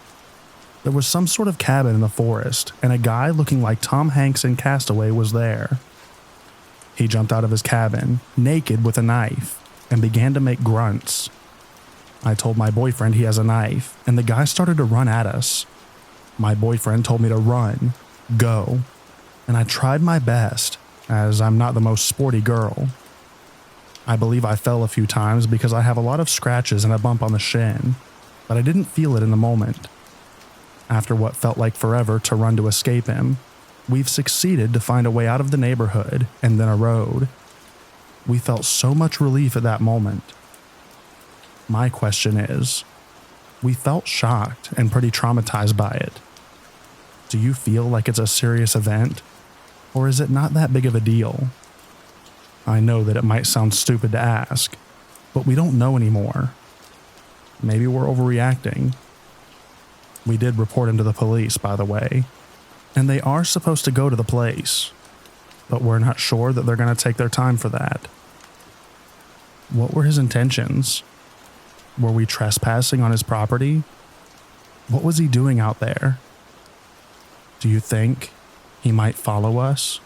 There was some sort of cabin in the forest, and a guy looking like Tom Hanks in Castaway was there. He jumped out of his cabin, naked with a knife, and began to make grunts. I told my boyfriend he has a knife, and the guy started to run at us. My boyfriend told me to run, go, and I tried my best, as I'm not the most sporty girl. I believe I fell a few times because I have a lot of scratches and a bump on the shin, but I didn't feel it in the moment. After what felt like forever to run to escape him, we've succeeded to find a way out of the neighborhood and then a road. We felt so much relief at that moment. My question is, we felt shocked and pretty traumatized by it. Do you feel like it's a serious event, or is it not that big of a deal? I know that it might sound stupid to ask, but we don't know anymore. Maybe we're overreacting. We did report him to the police, by the way, and they are supposed to go to the place, but we're not sure that they're going to take their time for that. What were his intentions? Were we trespassing on his property? What was he doing out there? Do you think he might follow us?